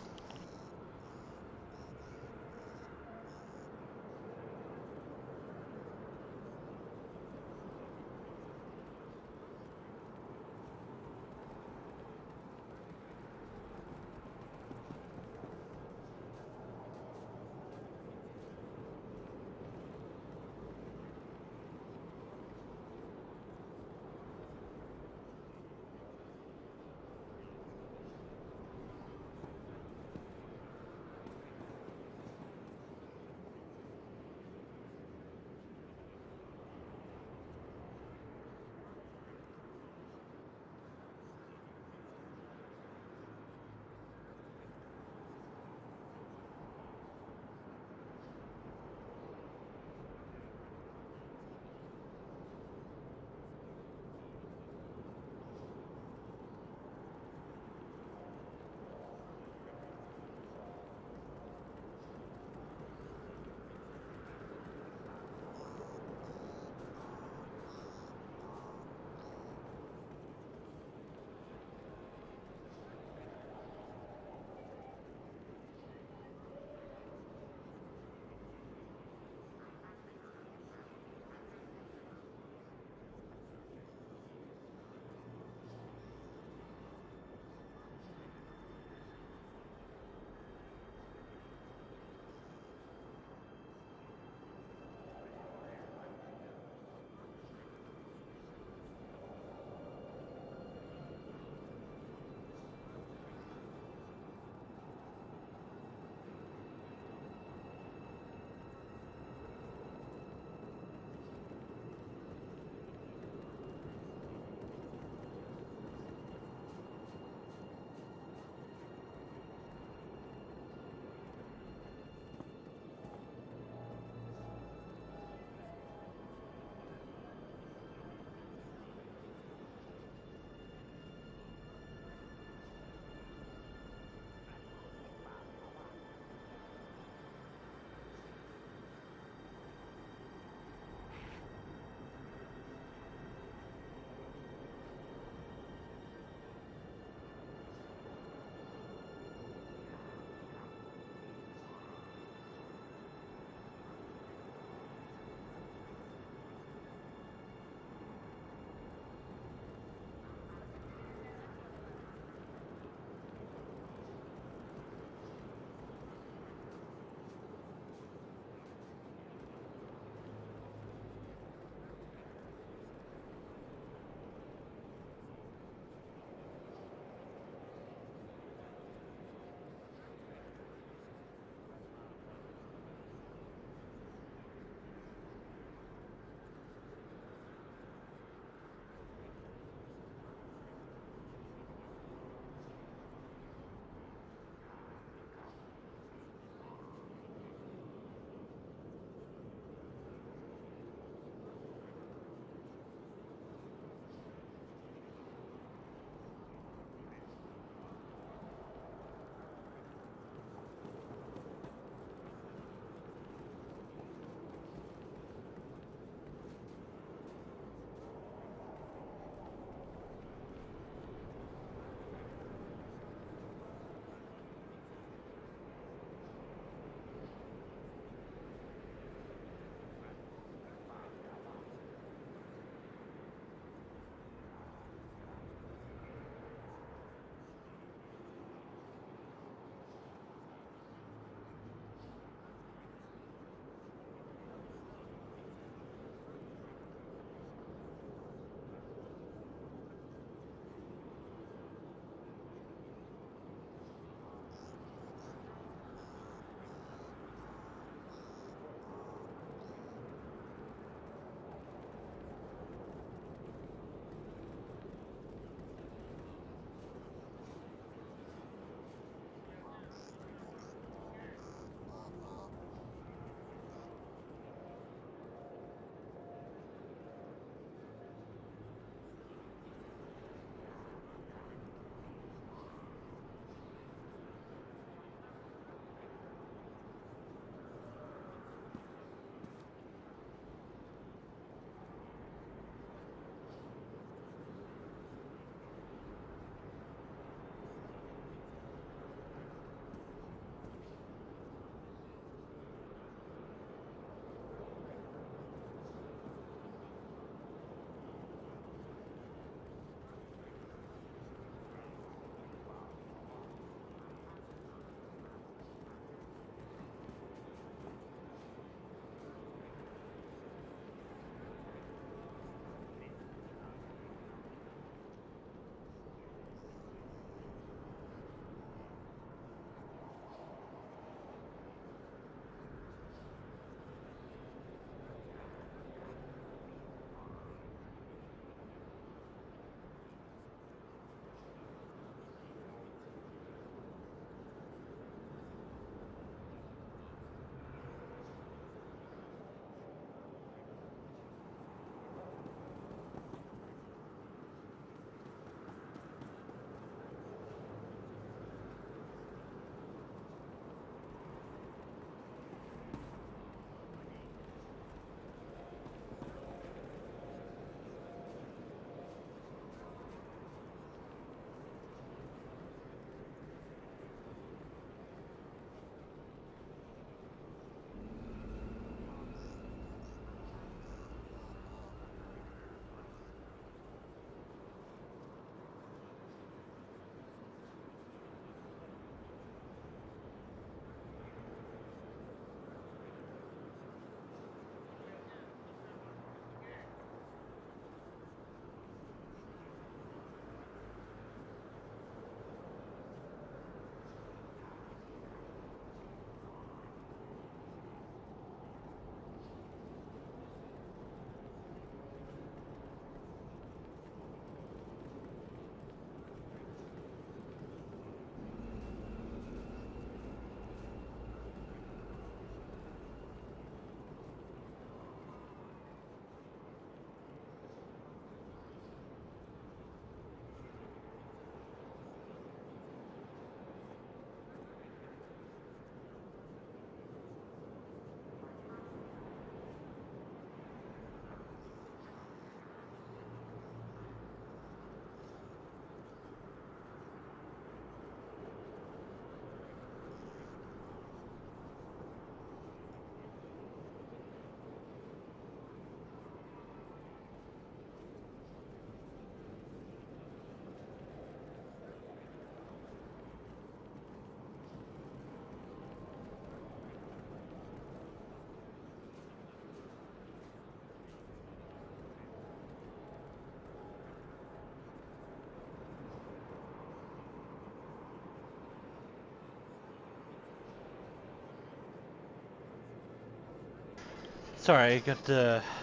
A: Sorry, I got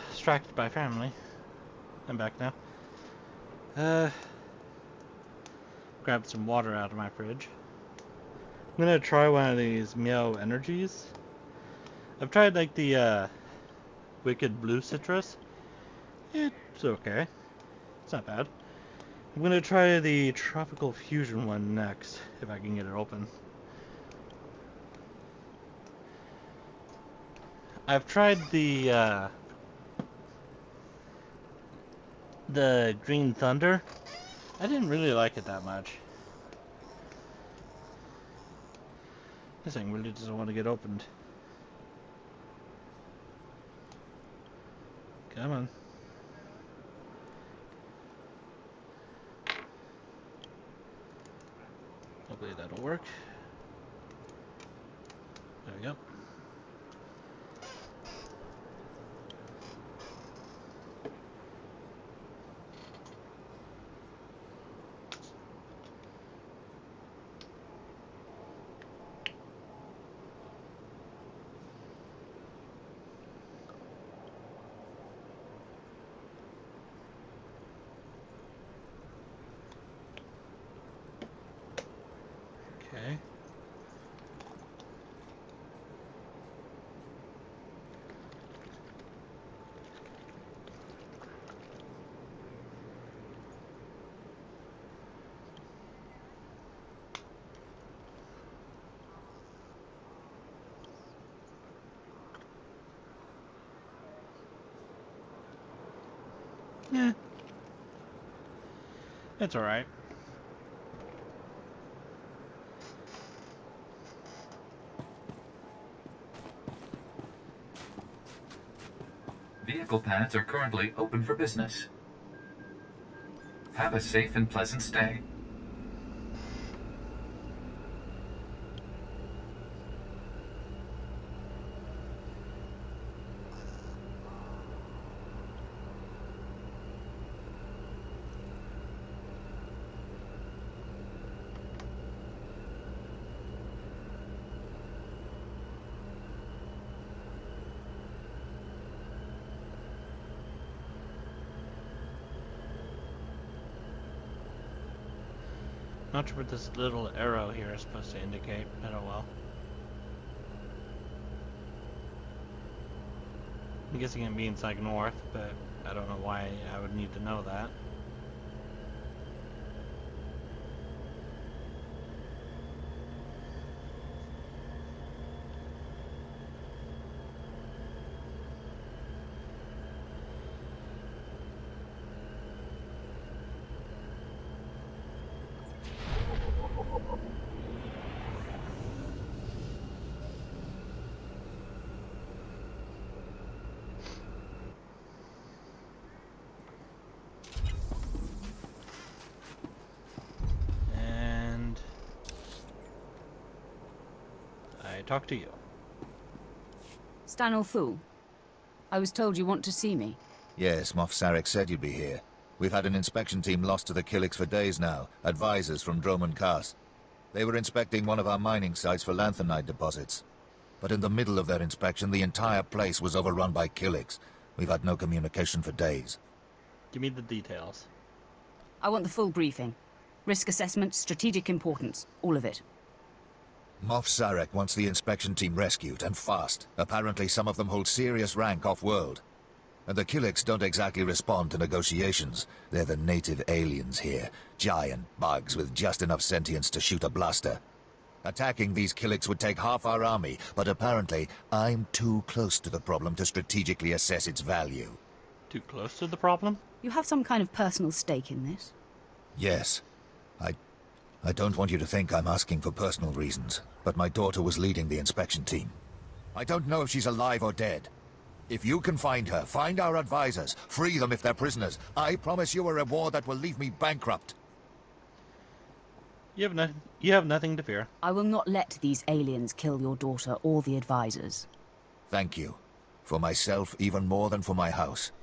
A: distracted by family. I'm back now. Grab some water out of my fridge. I'm gonna try one of these Meow Energies. I've tried like the Wicked Blue Citrus. It's okay. It's not bad. I'm gonna try the Tropical Fusion one next, if I can get it open. I've tried the Green Thunder. I didn't really like it that much. This thing really doesn't want to get opened. Come on. Hopefully that'll work. There we go. Okay. Yeah. It's alright.
P: Vehicle pads are currently open for business. Have a safe and pleasant stay.
A: Not sure what this little arrow here is supposed to indicate, but oh well. I'm guessing it means like north, but I don't know why I would need to know that. Talk to you.
D: Stanor Fu, I was told you want to see me.
Q: Yes, Moff Sarek said you'd be here. We've had an inspection team lost to the Killiks for days now, advisors from Droman Khas. They were inspecting one of our mining sites for lanthanide deposits. But in the middle of their inspection, the entire place was overrun by Killiks. We've had no communication for days.
A: Give me the details.
D: I want the full briefing. Risk assessment, strategic importance, all of it.
Q: Moff Sarek wants the inspection team rescued, and fast. Apparently some of them hold serious rank off-world. And the Killiks don't exactly respond to negotiations. They're the native aliens here. Giant bugs with just enough sentience to shoot a blaster. Attacking these Killiks would take half our army, but apparently I'm too close to the problem to strategically assess its value.
A: Too close to the problem?
D: You have some kind of personal stake in this?
Q: Yes. I don't want you to think I'm asking for personal reasons, but my daughter was leading the inspection team. I don't know if she's alive or dead. If you can find her, find our advisors, free them if they're prisoners. I promise you a reward that will leave me bankrupt.
A: You have nothing to fear.
D: I will not let these aliens kill your daughter or the advisors.
Q: Thank you. For myself, even more than for my house.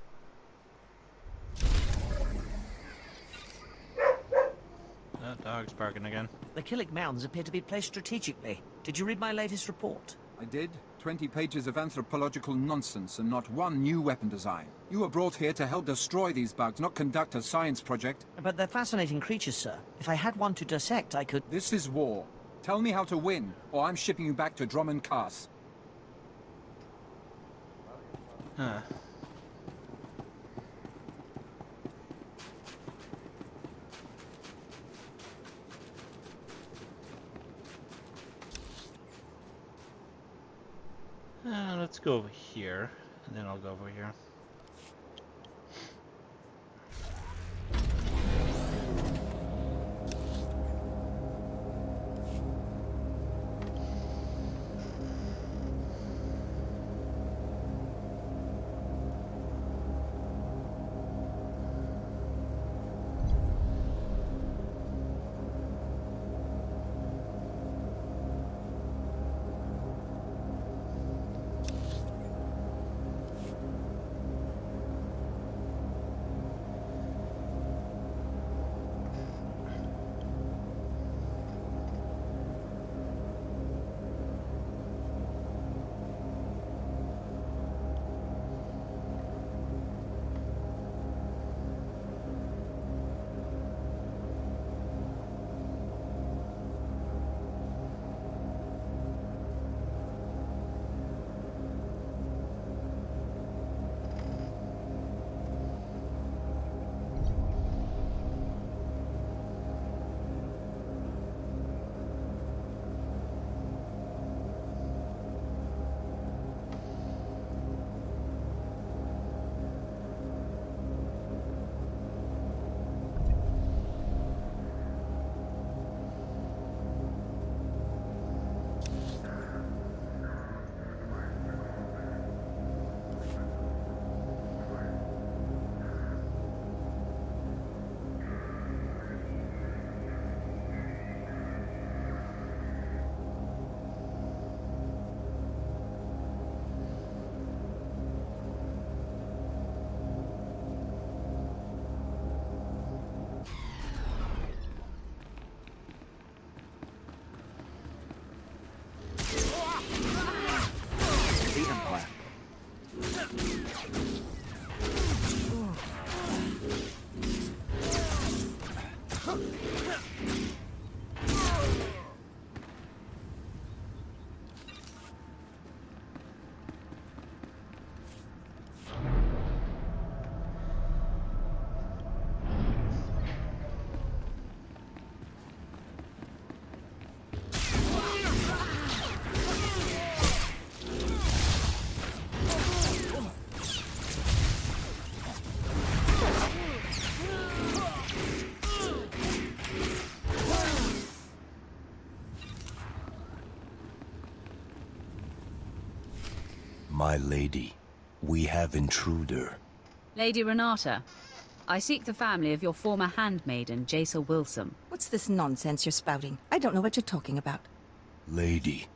A: That dog's barking again.
R: The Killik Mounds appear to be placed strategically. Did you read my latest report?
O: I did.
L: 20 pages of anthropological nonsense and not one new weapon design. You were brought here to help destroy these bugs, not conduct a science project.
R: But they're fascinating creatures, sir. If I had one to dissect, I could...
L: This is war. Tell me how to win, or I'm shipping you back to Drummond Cass.
A: Huh. Let's go over here, and then I'll go over here.
I: My lady, we have intruder.
D: Lady Renata, I seek the family of your former handmaiden, Zeera Wilson.
S: What's this nonsense you're spouting? I don't know what you're talking about.
I: Lady,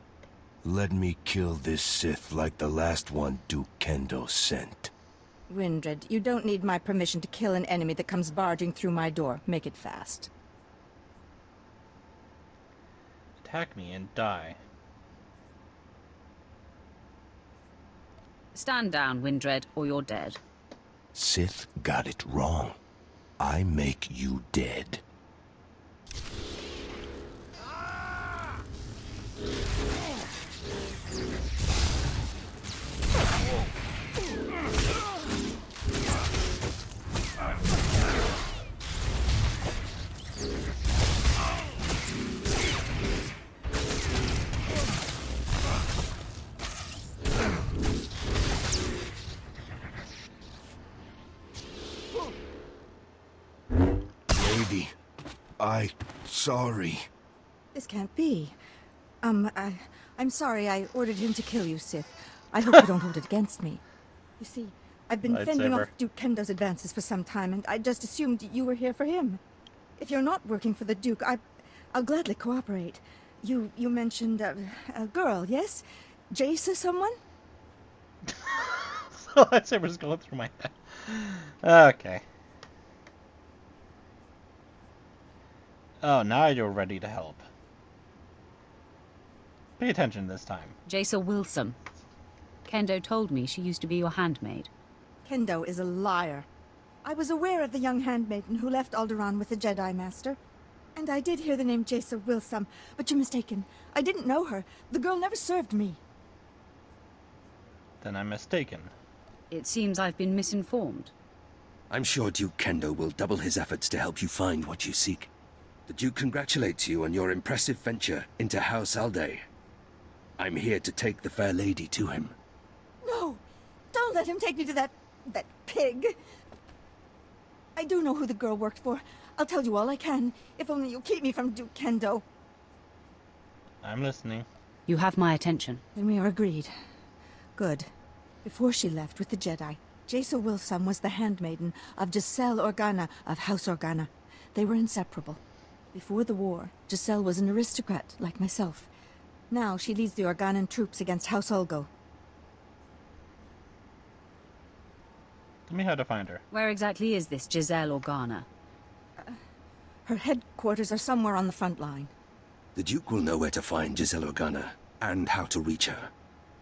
I: let me kill this Sith like the last one Duke Kendo sent.
S: Windred, you don't need my permission to kill an enemy that comes barging through my door. Make it fast.
A: Attack me and die.
D: Stand down, Windred, or you're dead.
I: Sith got it wrong. I make you dead. Lady, sorry.
S: This can't be. I'm sorry I ordered him to kill you, Sith. I hope you don't hold it against me. You see, I've been fending off Duke Kendo's advances for some time, and I just assumed you were here for him. If you're not working for the Duke, I'll gladly cooperate. You mentioned a girl, yes? Zeera someone?
A: So lightsaber's going through my head. Okay. Oh, now you're ready to help. Pay attention this time.
D: Zeera Wilson. Kendo told me she used to be your handmaid.
S: Kendo is a liar. I was aware of the young handmaiden who left Alderaan with the Jedi Master. And I did hear the name Jaisa Wilsum, but you're mistaken. I didn't know her. The girl never served me.
A: Then I'm mistaken.
D: It seems I've been misinformed.
I: I'm sure Duke Kendo will double his efforts to help you find what you seek. The Duke congratulates you on your impressive venture into House Alday. I'm here to take the fair lady to him.
S: No! Don't let him take me to that pig! I do know who the girl worked for. I'll tell you all I can, if only you'll keep me from Duke Kendo.
A: I'm listening.
D: You have my attention.
S: Then we are agreed. Good. Before she left with the Jedi, Jaisa Wilsum was the handmaiden of Giselle Organa of House Organa. They were inseparable. Before the war, Giselle was an aristocrat, like myself. Now she leads the Organan troops against House Ulgo.
A: Tell me how to find her.
D: Where exactly is this Giselle Organa?
S: Her headquarters are somewhere on the front line.
I: The Duke will know where to find Giselle Organa, and how to reach her.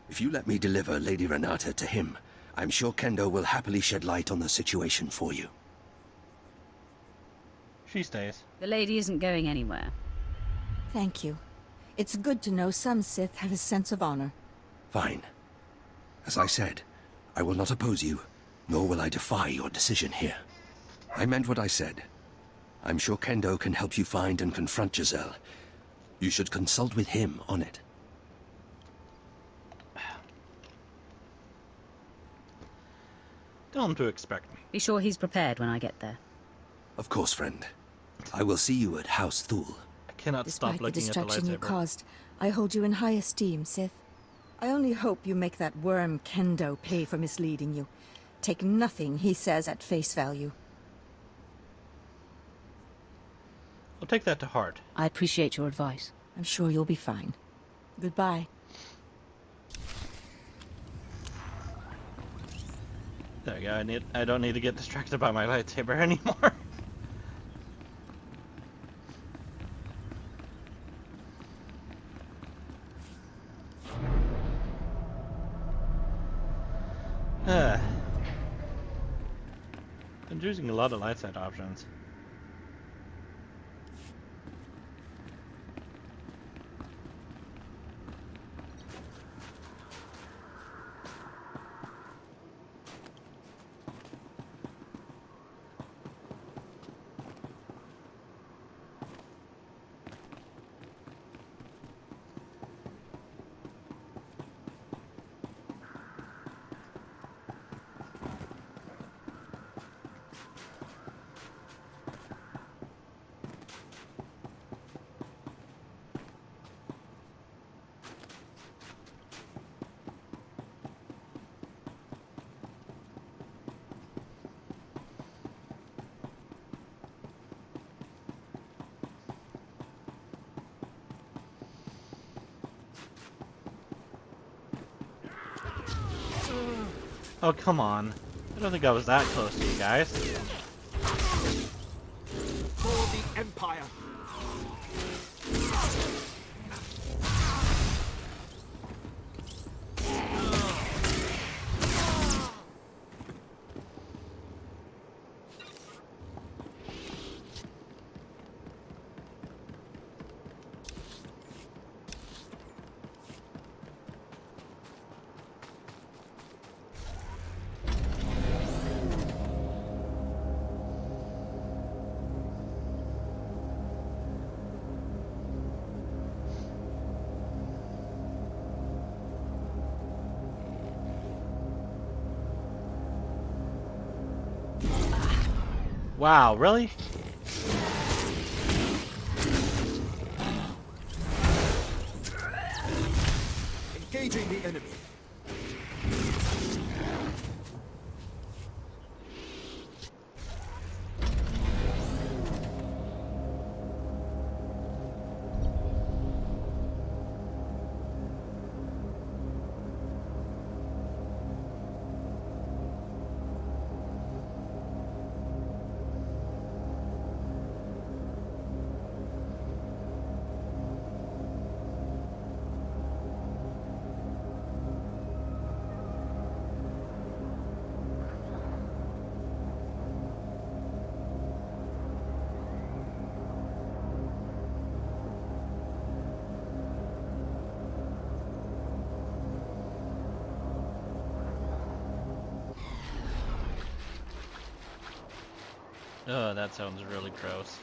I: If you let me deliver Lady Renata to him, I'm sure Kendo will happily shed light on the situation for you.
A: She stays.
D: The lady isn't going anywhere.
S: Thank you. It's good to know some Sith have a sense of honor.
I: Fine. As I said, I will not oppose you, nor will I defy your decision here. I meant what I said. I'm sure Kendo can help you find and confront Giselle. You should consult with him on it.
A: Tell him to expect me.
D: Be sure he's prepared when I get there.
I: Of course, friend. I will see you at House Thule.
A: I cannot stop looking at the
S: Despite the distraction you
A: lightsaber.
S: caused, I hold you in high esteem, Sith. I only hope you make that worm Kendo pay for misleading you. Take nothing he says at face value.
A: I'll take that to heart.
D: I appreciate your advice.
S: I'm sure you'll be fine. Goodbye.
A: There we go. I don't need to get distracted by my lightsaber anymore. I'm using a lot of light side options. Oh, come on. I don't think I was that close to you guys.
F: For the Empire!
A: Wow, really?
F: Engaging the enemy.
A: Oh, that sounds really gross.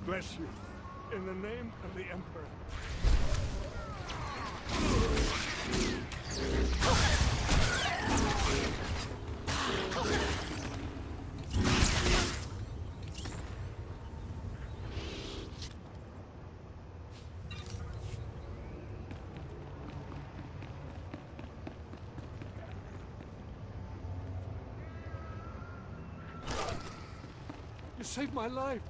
J: Bless you, in the name of the Emperor. You saved my life.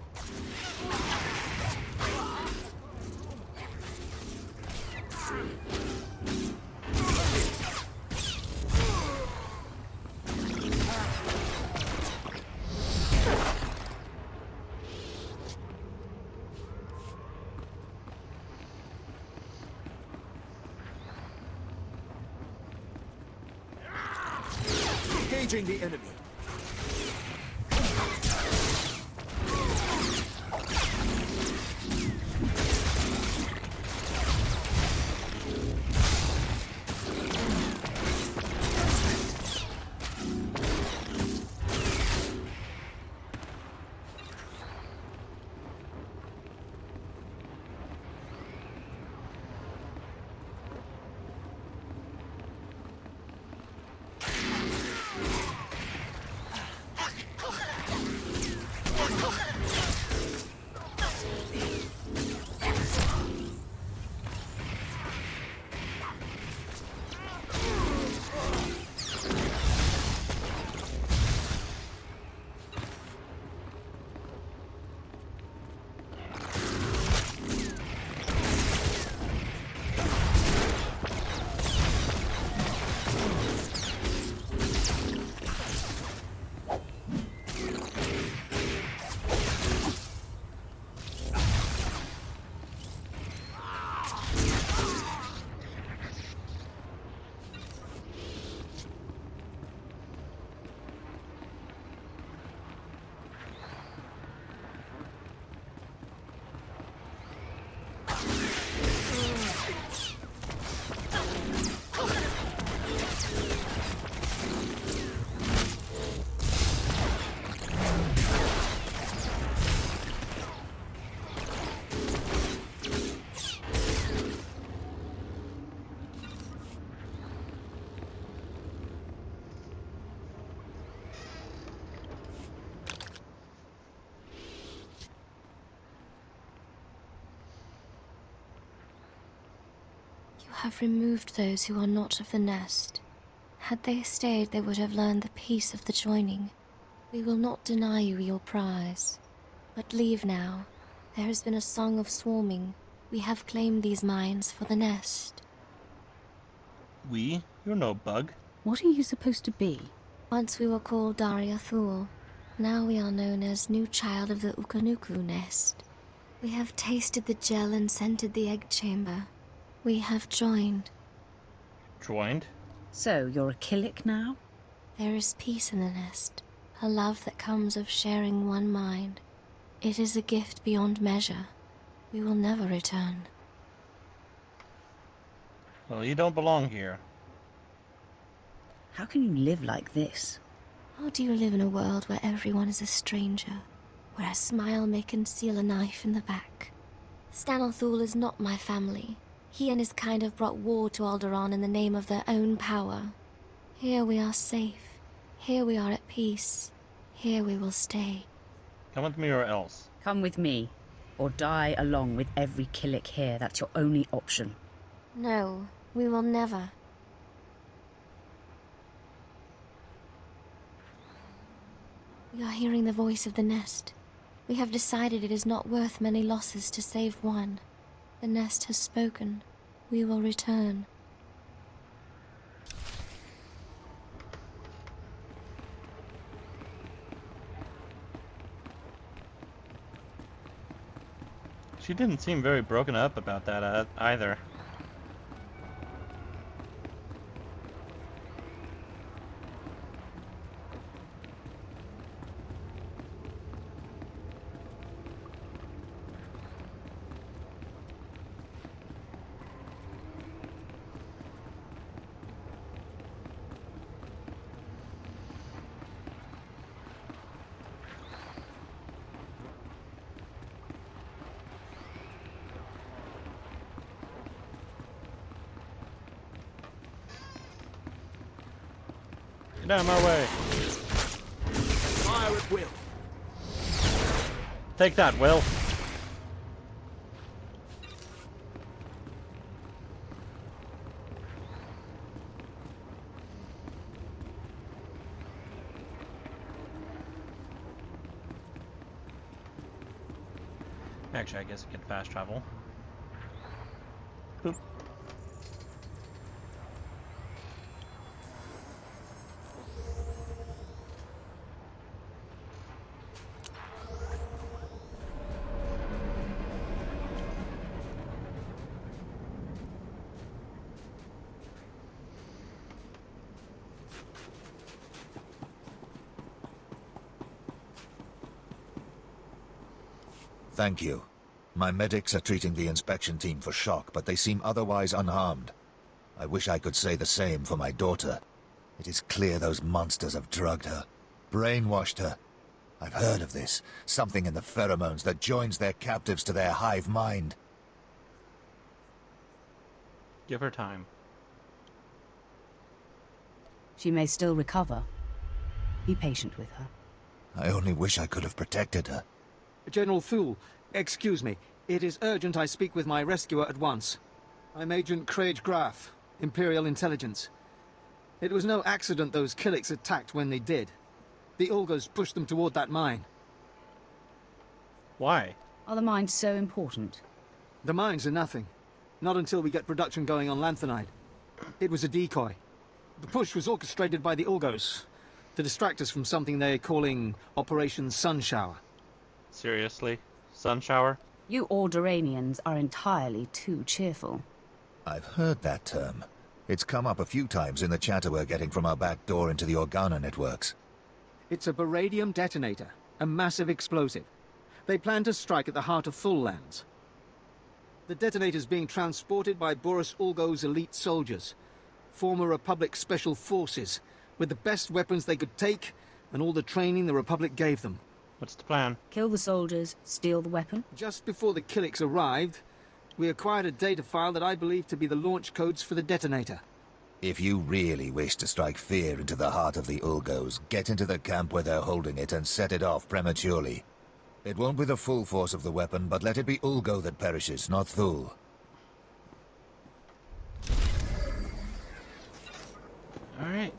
F: Engaging the enemy.
T: Have removed those who are not of the nest. Had they stayed, they would have learned the peace of the joining. We will not deny you your prize. But leave now. There has been a song of swarming. We have claimed these mines for the nest.
A: We? You're no bug.
D: What are you supposed to be?
T: Once we were called Daria Thul. Now we are known as New Child of the Ukanuku Nest. We have tasted the gel and scented the egg chamber. We have joined.
A: Joined?
D: So, you're a Killik now?
T: There is peace in the nest, a love that comes of sharing one mind. It is a gift beyond measure. We will never return.
A: Well, you don't belong here.
D: How can you live like this?
T: How do you live in a world where everyone is a stranger, where a smile may conceal a knife in the back? Stanithul is not my family. He and his kind have brought war to Alderaan in the name of their own power. Here we are safe. Here we are at peace. Here we will stay.
A: Come with me or else.
D: Come with me, or die along with every Killik here. That's your only option.
T: No, we will never. We are hearing the voice of the nest. We have decided it is not worth many losses to save one. The nest has spoken. We will return.
A: She didn't seem very broken up about that either. Get out of my way.
F: Fire at will.
A: Take that, Will. Actually, I guess I can fast travel. Boop.
Q: Thank you. My medics are treating the inspection team for shock, but they seem otherwise unharmed. I wish I could say the same for my daughter. It is clear those monsters have drugged her, brainwashed her. I've heard of this. Something in the pheromones that joins their captives to their hive mind.
A: Give her time.
D: She may still recover. Be patient with her.
Q: I only wish I could have protected her.
L: General Thule, excuse me. It is urgent I speak with my rescuer at once. I'm Agent Craig Graff, Imperial Intelligence. It was no accident those Killiks attacked when they did. The Ulgos pushed them toward that mine.
A: Why?
D: Are the mines so important?
L: The mines are nothing. Not until we get production going on Lanthanide. It was a decoy. The push was orchestrated by the Ulgos to distract us from something they're calling Operation Sunshower.
A: Seriously? Sun shower?
D: You Alderaanians are entirely too cheerful.
Q: I've heard that term. It's come up a few times in the chatter we're getting from our back door into the Organa networks.
L: It's a beradium detonator, a massive explosive. They plan to strike at the heart of Thule lands. The detonator's being transported by Boris Ulgo's elite soldiers, former Republic Special Forces, with the best weapons they could take and all the training the Republic gave them.
A: What's the plan?
D: Kill the soldiers, steal the weapon?
L: Just before the Killiks arrived, we acquired a data file that I believe to be the launch codes for the detonator.
Q: If you really wish to strike fear into the heart of the Ulgos, get into the camp where they're holding it and set it off prematurely. It won't be the full force of the weapon, but let it be Ulgo that perishes, not Thule.
A: Alright.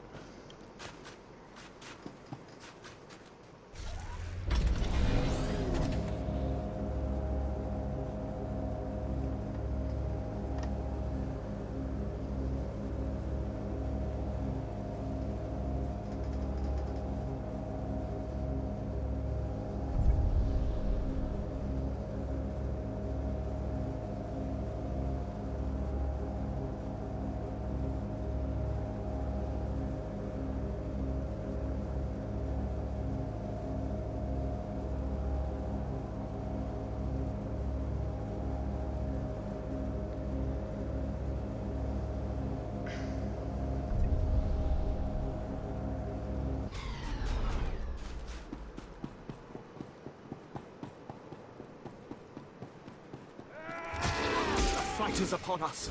F: fighters upon us.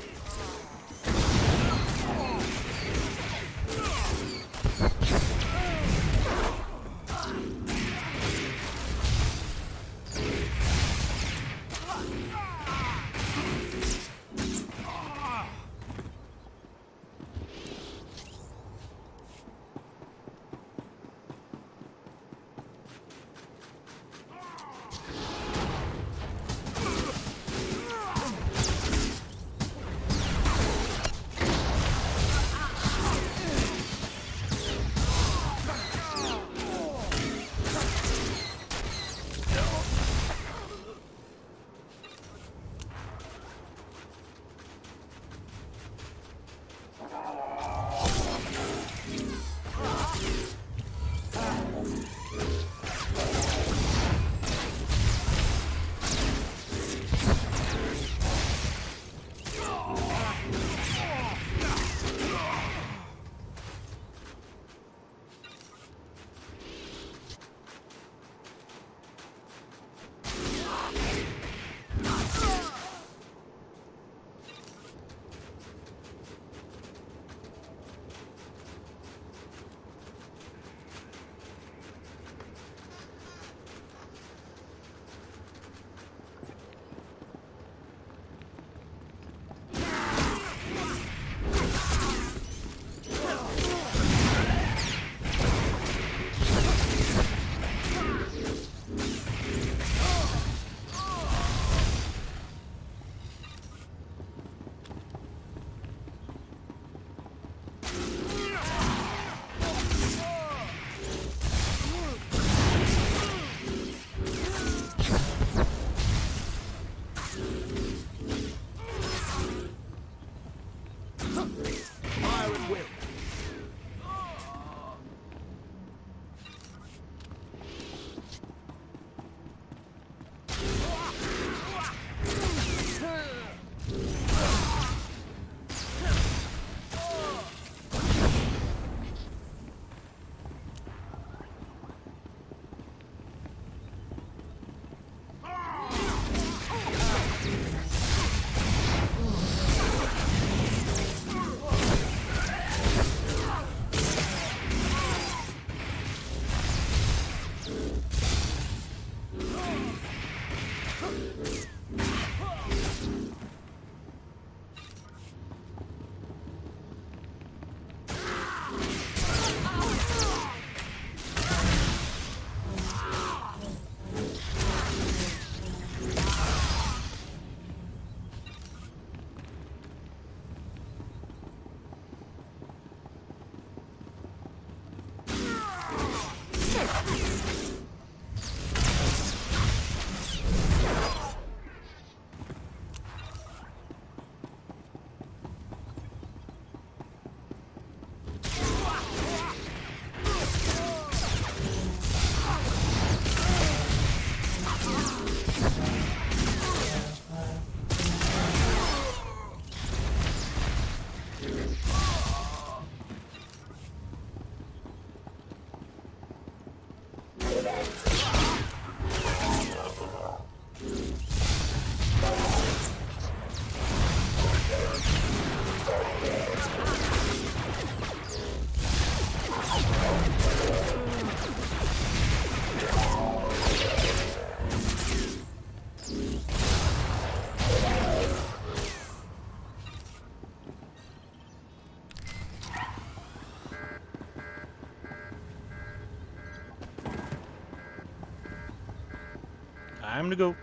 A: Time to go.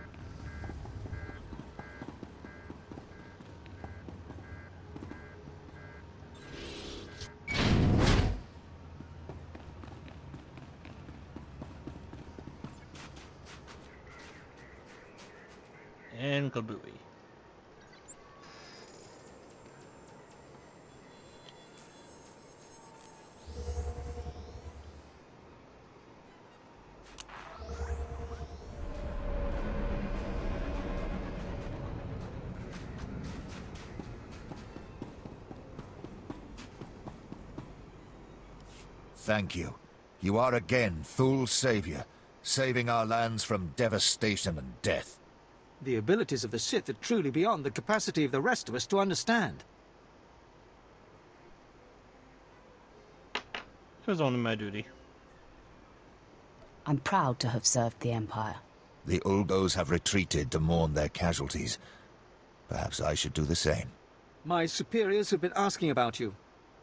A: And kabooey.
Q: Thank you. You are again Thul's savior, saving our lands from devastation and death.
L: The abilities of the Sith are truly beyond the capacity of the rest of us to understand.
A: It was only my duty.
D: I'm proud to have served the Empire.
Q: The Ulgos have retreated to mourn their casualties. Perhaps I should do the same.
L: My superiors have been asking about you.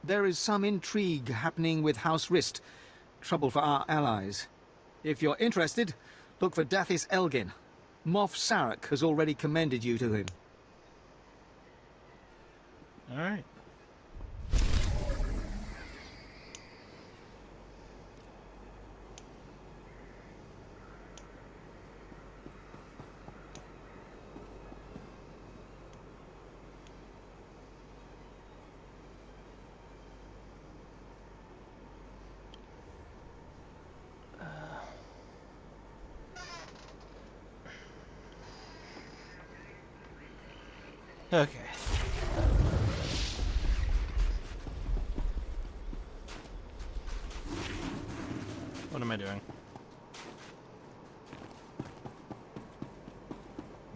L: There is some intrigue happening with House Rist. Trouble for our allies. If you're interested, look for Dathis Elgin. Moff Sarek has already commended you to him.
A: All right. Okay. What am I doing?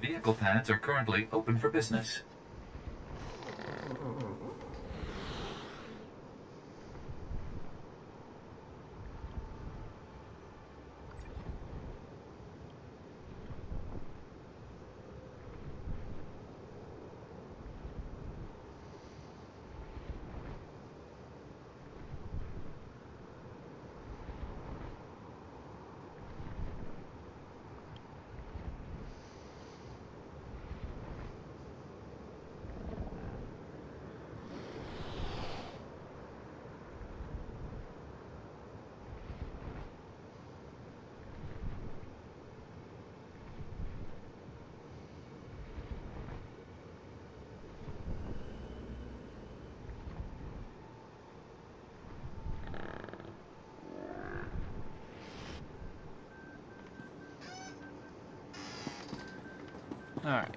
P: Vehicle pads are currently open for business.
A: All right.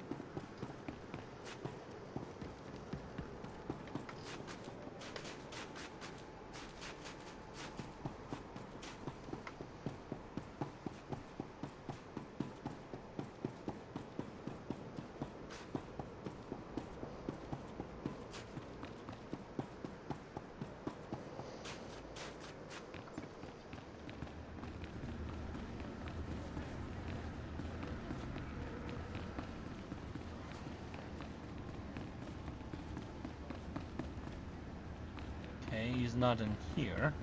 A: Okay, he's not in here.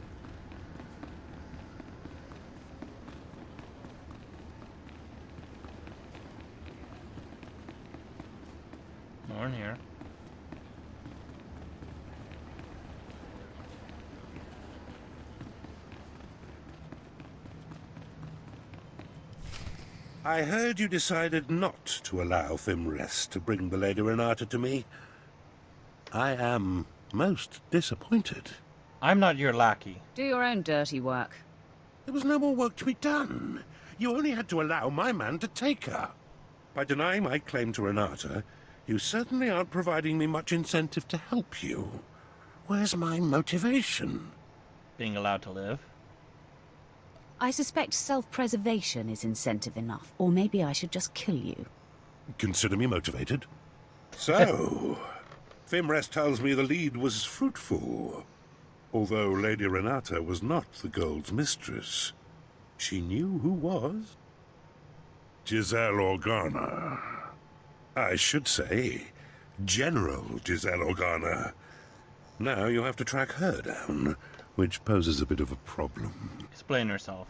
A: Nor in here.
H: I heard you decided not to allow Fimrest to bring the Lady Renata to me. I am most disappointed.
A: I'm not your lackey.
D: Do your own dirty work.
H: There was no more work to be done. You only had to allow my man to take her. By denying my claim to Renata, you certainly aren't providing me much incentive to help you. Where's my motivation?
A: Being allowed to live.
D: I suspect self-preservation is incentive enough, or maybe I should just kill you.
H: Consider me motivated. So, Fimrest tells me the lead was fruitful. Although Lady Renata was not the Gold's mistress, she knew who was. Giselle Organa. I should say, General Giselle Organa. Now you have to track her down, which poses a bit of a problem.
A: Explain yourself.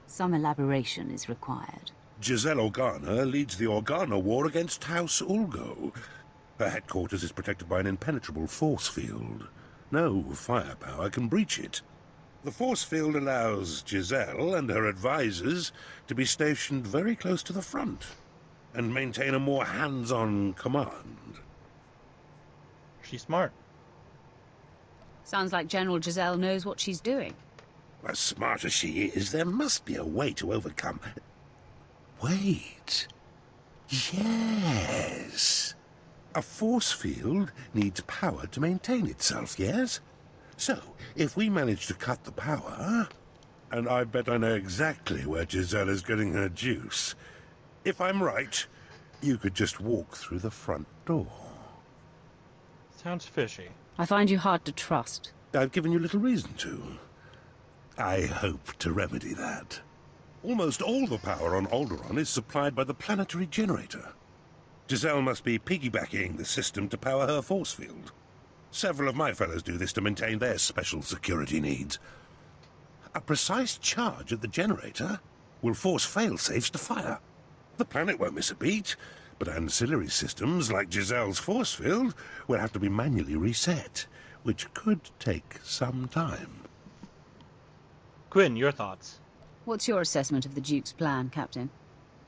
D: Some elaboration is required.
H: Giselle Organa leads the Organa War against House Ulgo. Her headquarters is protected by an impenetrable force field. No firepower can breach it. The force field allows Giselle and her advisors to be stationed very close to the front and maintain a more hands-on command.
A: She's smart.
D: Sounds like General Giselle knows what she's doing.
H: As smart as she is, there must be a way to overcome... Wait. Yes. A force field needs power to maintain itself, yes? So, if we manage to cut the power... And I bet I know exactly where Giselle is getting her juice. If I'm right, you could just walk through the front door.
A: Sounds fishy.
D: I find you hard to trust.
H: I've given you little reason to. I hope to remedy that. Almost all the power on Alderaan is supplied by the planetary generator. Giselle must be piggybacking the system to power her force field. Several of my fellows do this to maintain their special security needs. A precise charge at the generator will force fail-safes to fire. The planet won't miss a beat, but ancillary systems like Giselle's force field will have to be manually reset, which could take some time.
A: Quinn, your thoughts?
D: What's your assessment of the Duke's plan, Captain?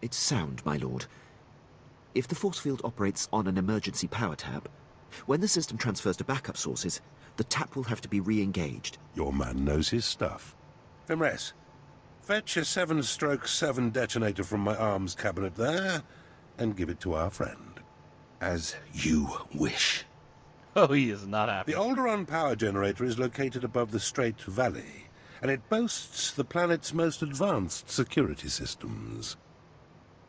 U: It's sound, my lord. If the force field operates on an emergency power tap, when the system transfers to backup sources, the tap will have to be re-engaged.
H: Your man knows his stuff. Fimres, fetch a 7/7 detonator from my arms cabinet there, and give it to our friend.
I: As you wish.
A: Oh, he is not happy.
H: The Alderaan power generator is located above the Strait Valley, and it boasts the planet's most advanced security systems.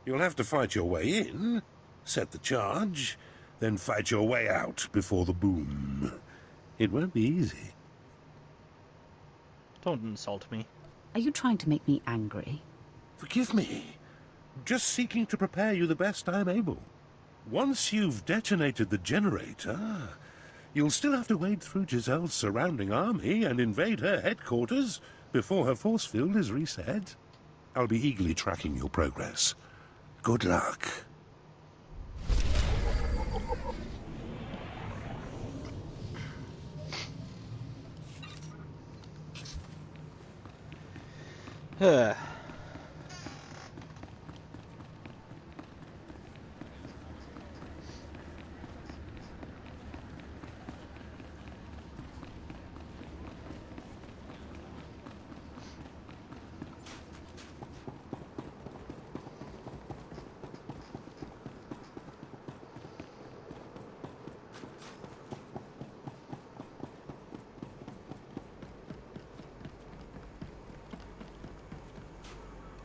H: You'll have to fight your way in, set the charge, then fight your way out before the boom. It won't be easy.
A: Don't insult me.
D: Are you trying to make me angry?
H: Forgive me. Just seeking to prepare you the best I'm able. Once you've detonated the generator, you'll still have to wade through Giselle's surrounding army and invade her headquarters before her force field is reset. I'll be eagerly tracking your progress. Good luck.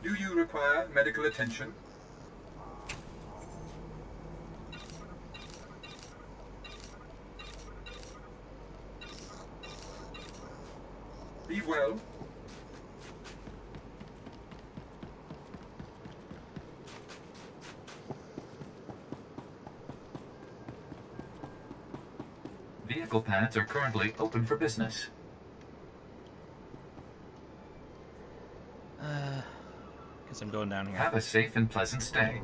V: Do you require medical attention? Be well.
P: Vehicle pads are currently open for business.
A: Guess I'm going down here.
P: Have a safe and pleasant stay.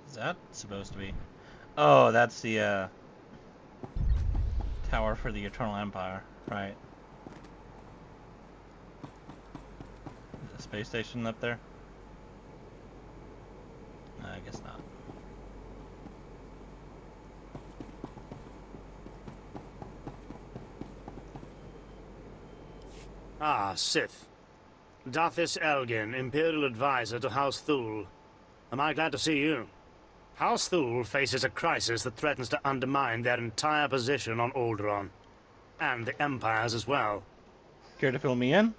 A: Is that supposed to be? Oh, that's the tower for the Eternal Empire, right? a space station up there? I guess not.
C: Ah, Sith. Darthis Elgin, Imperial Advisor to House Thule. Am I glad to see you? House Thule faces a crisis that threatens to undermine their entire position on Alderaan. And the Empire's as well.
A: Care to fill me in?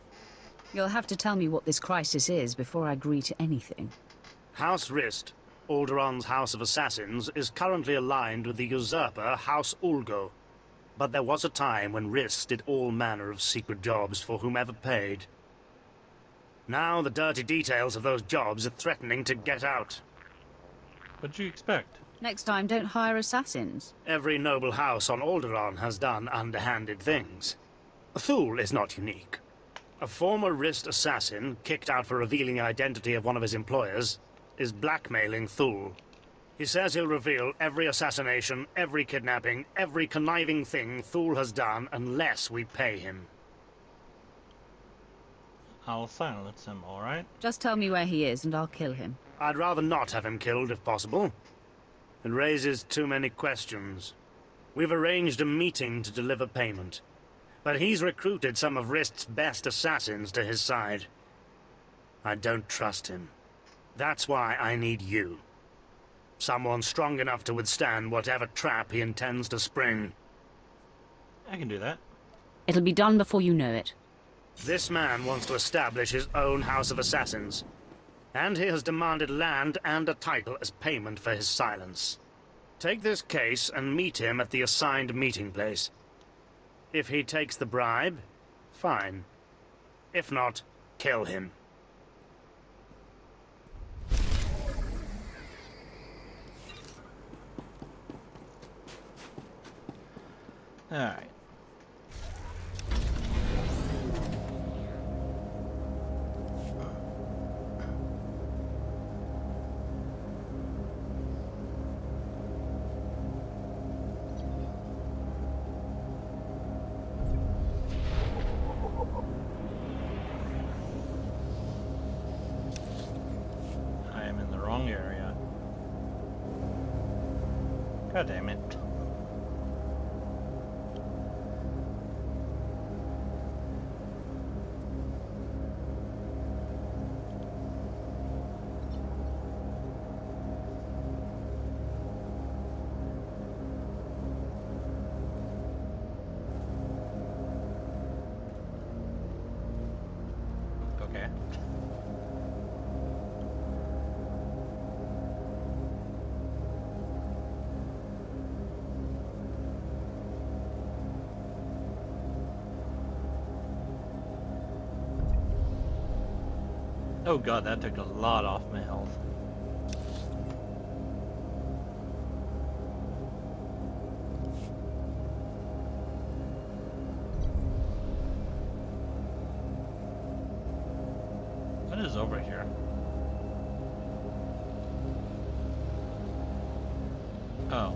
D: You'll have to tell me what this crisis is before I agree to anything.
C: House Rist, Alderaan's House of Assassins, is currently aligned with the usurper House Ulgo. But there was a time when Rist did all manner of secret jobs for whomever paid. Now the dirty details of those jobs are threatening to get out.
A: What'd you expect?
D: Next time, don't hire assassins.
C: Every noble house on Alderaan has done underhanded things. Thule is not unique. A former Rist assassin, kicked out for revealing the identity of one of his employers, is blackmailing Thule. He says he'll reveal every assassination, every kidnapping, every conniving thing Thule has done unless we pay him.
A: I'll silence him, alright?
D: Just tell me where he is and I'll kill him.
C: I'd rather not have him killed if possible. It raises too many questions. We've arranged a meeting to deliver payment. But he's recruited some of Rist's best assassins to his side. I don't trust him. That's why I need you. Someone strong enough to withstand whatever trap he intends to spring.
A: I can do that.
D: It'll be done before you know it.
C: This man wants to establish his own House of Assassins. And he has demanded land and a title as payment for his silence. Take this case and meet him at the assigned meeting place. If he takes the bribe, fine. If not, kill him.
A: Alright. I am in the wrong area. God damn it. Okay. Oh god, that took a lot off my health. What is over here? Oh.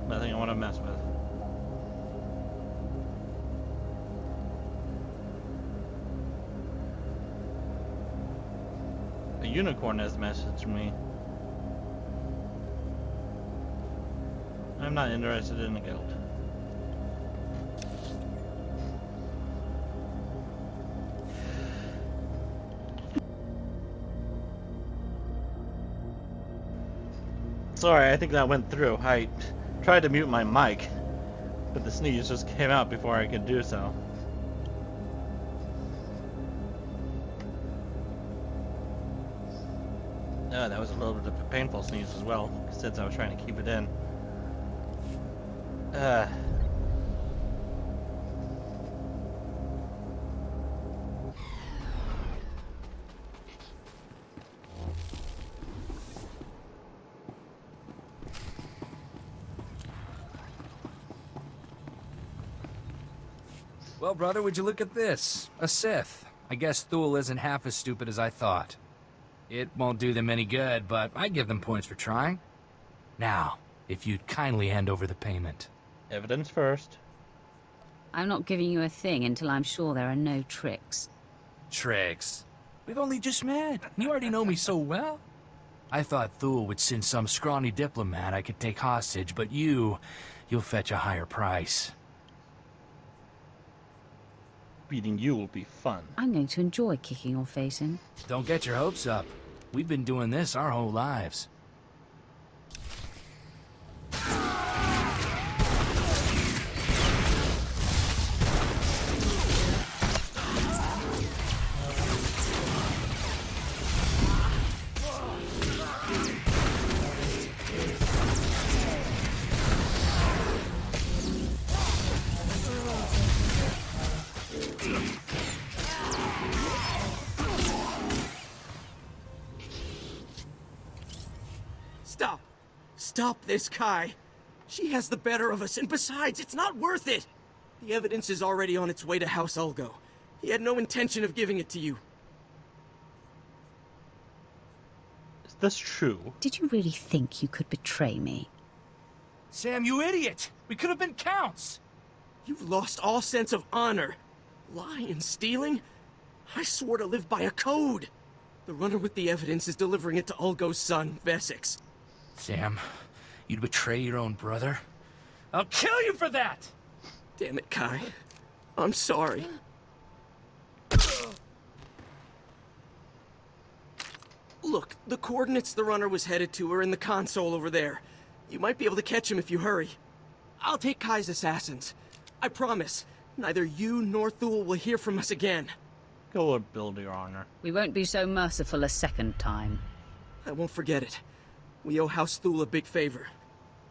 A: Nothing I want to mess with. A unicorn has messaged me. I'm not interested in a guild. Sorry, I think that went through. I tried to mute my mic, but the sneeze just came out before I could do so. That was a little bit of a painful sneeze as well, since I was trying to keep it in.
K: Well, brother, would you look at this? A Sith. I guess Thule isn't half as stupid as I thought. It won't do them any good, but I give them points for trying. Now, if you'd kindly hand over the payment.
A: Evidence first.
D: I'm not giving you a thing until I'm sure there are no tricks.
K: Tricks? We've only just met. You already know me so well. I thought Thule would send some scrawny diplomat I could take hostage, but you'll fetch a higher price.
A: Beating you will be fun.
D: I'm going to enjoy kicking your face in.
K: Don't get your hopes up. We've been doing this our whole lives.
G: Stop this, Kai. She has the better of us, and besides, it's not worth it. The evidence is already on its way to House Ulgo. He had no intention of giving it to you.
A: Is this true?
D: Did you really think you could betray me?
K: Sam, you idiot! We could have been counts!
G: You've lost all sense of honor. Lying and stealing? I swore to live by a code. The runner with the evidence is delivering it to Ulgo's son, Vesix.
K: Sam, you'd betray your own brother? I'll kill you for that!
G: Damn it, Kai. I'm sorry. Look, the coordinates the runner was headed to are in the console over there. You might be able to catch him if you hurry. I'll take Kai's assassins. I promise, neither you nor Thule will hear from us again.
A: Go and build your honor.
D: We won't be so merciful a second time.
G: I won't forget it. We owe House Thule a big favor.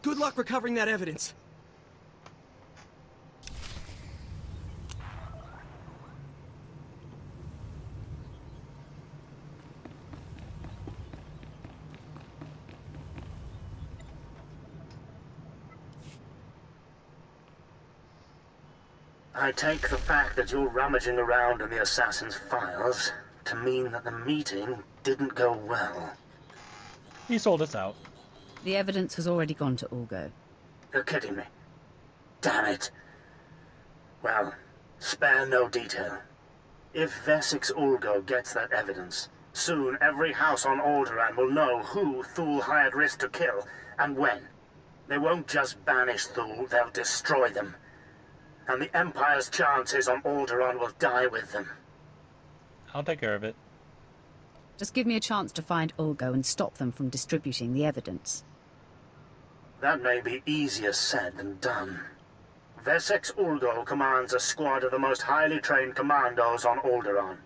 G: Good luck recovering that evidence.
B: I take the fact that you're rummaging around in the assassin's files to mean that the meeting didn't go well.
A: He sold us out.
D: The evidence has already gone to Ulgo.
B: You're kidding me. Damn it. Well, spare no detail. If Vesix Ulgo gets that evidence, soon every house on Alderaan will know who Thule hired Risk to kill, and when. They won't just banish Thule, they'll destroy them. And the Empire's chances on Alderaan will die with them.
A: I'll take care of it.
D: Just give me a chance to find Ulgo and stop them from distributing the evidence.
B: That may be easier said than done. Vesix Ulgo commands a squad of the most highly trained commandos on Alderaan.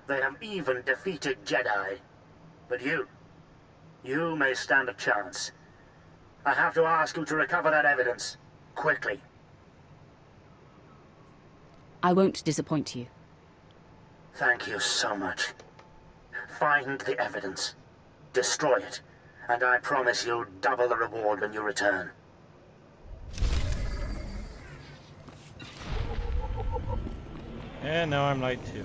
B: They have even defeated Jedi. But you may stand a chance. I have to ask you to recover that evidence, quickly.
D: I won't disappoint you.
B: Thank you so much. Find the evidence, destroy it, and I promise you'll double the reward when you return.
A: And now I'm night 2.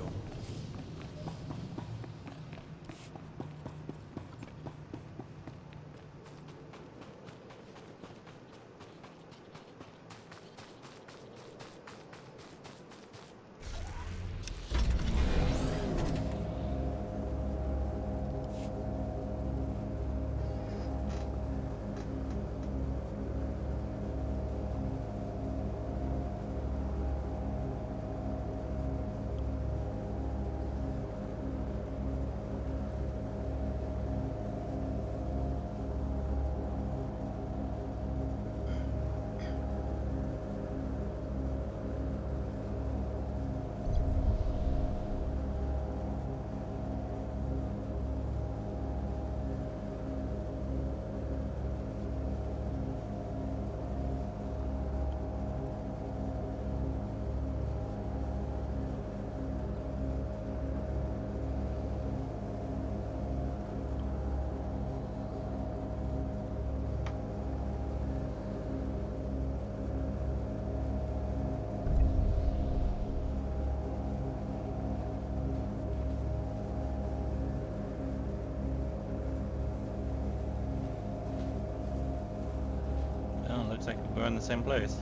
A: Looks like we're in the same place.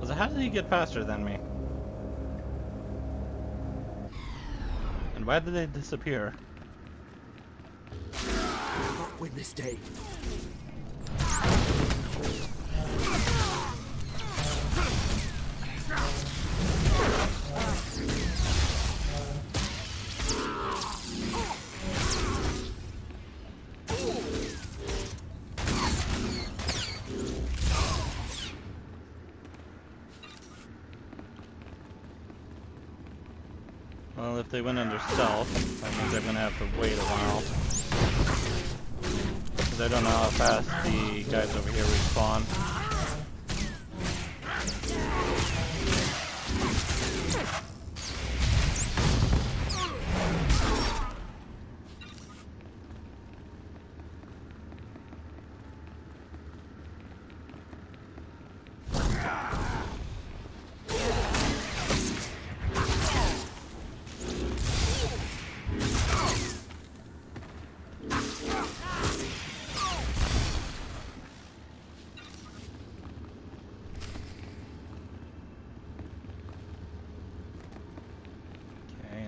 A: So how did he get faster than me? And why did they disappear?
G: Not win this day.
A: Well, if they went under stealth, that means they're gonna have to wait a while. Because I don't know how fast the guys over here respawn.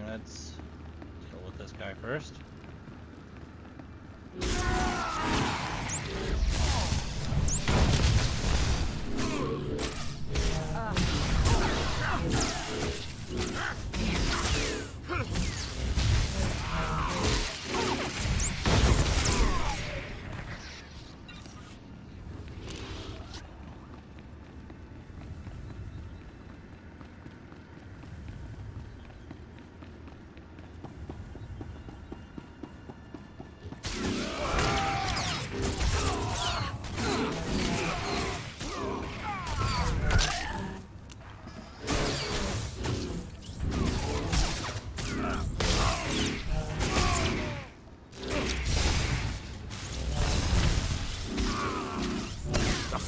A: Let's deal with this guy first.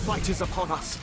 F: Fight is upon us.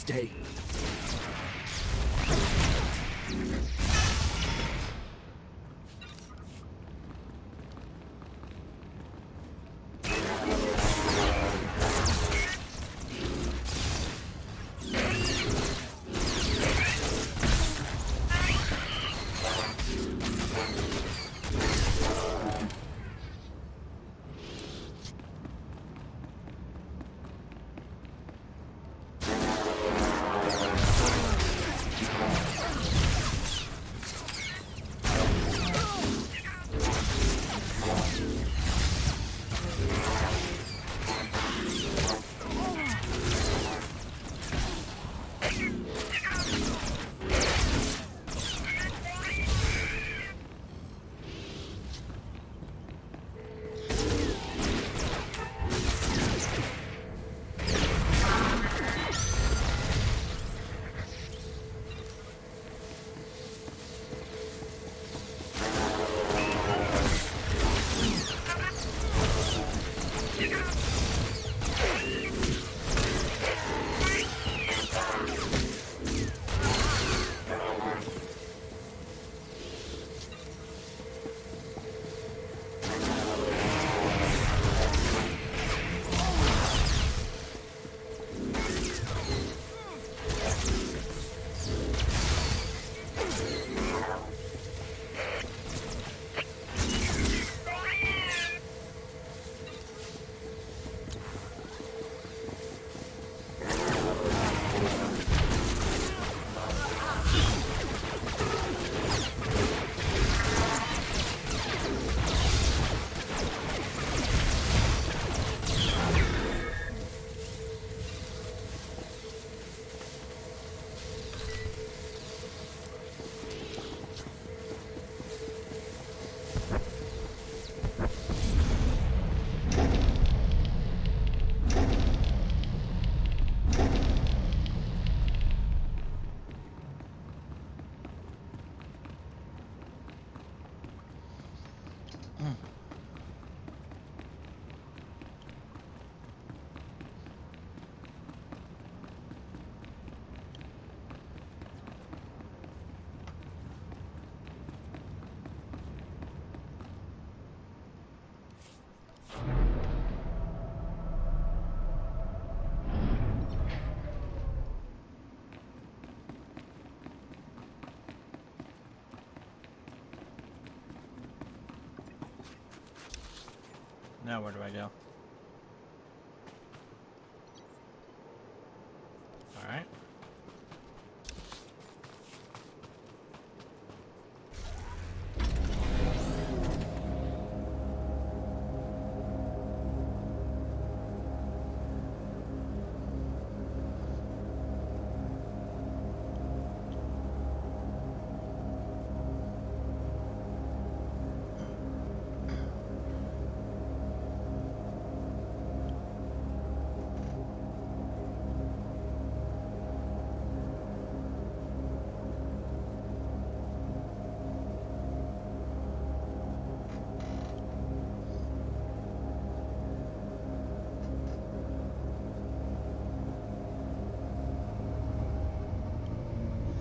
O: day.
A: Now where do I go? Alright.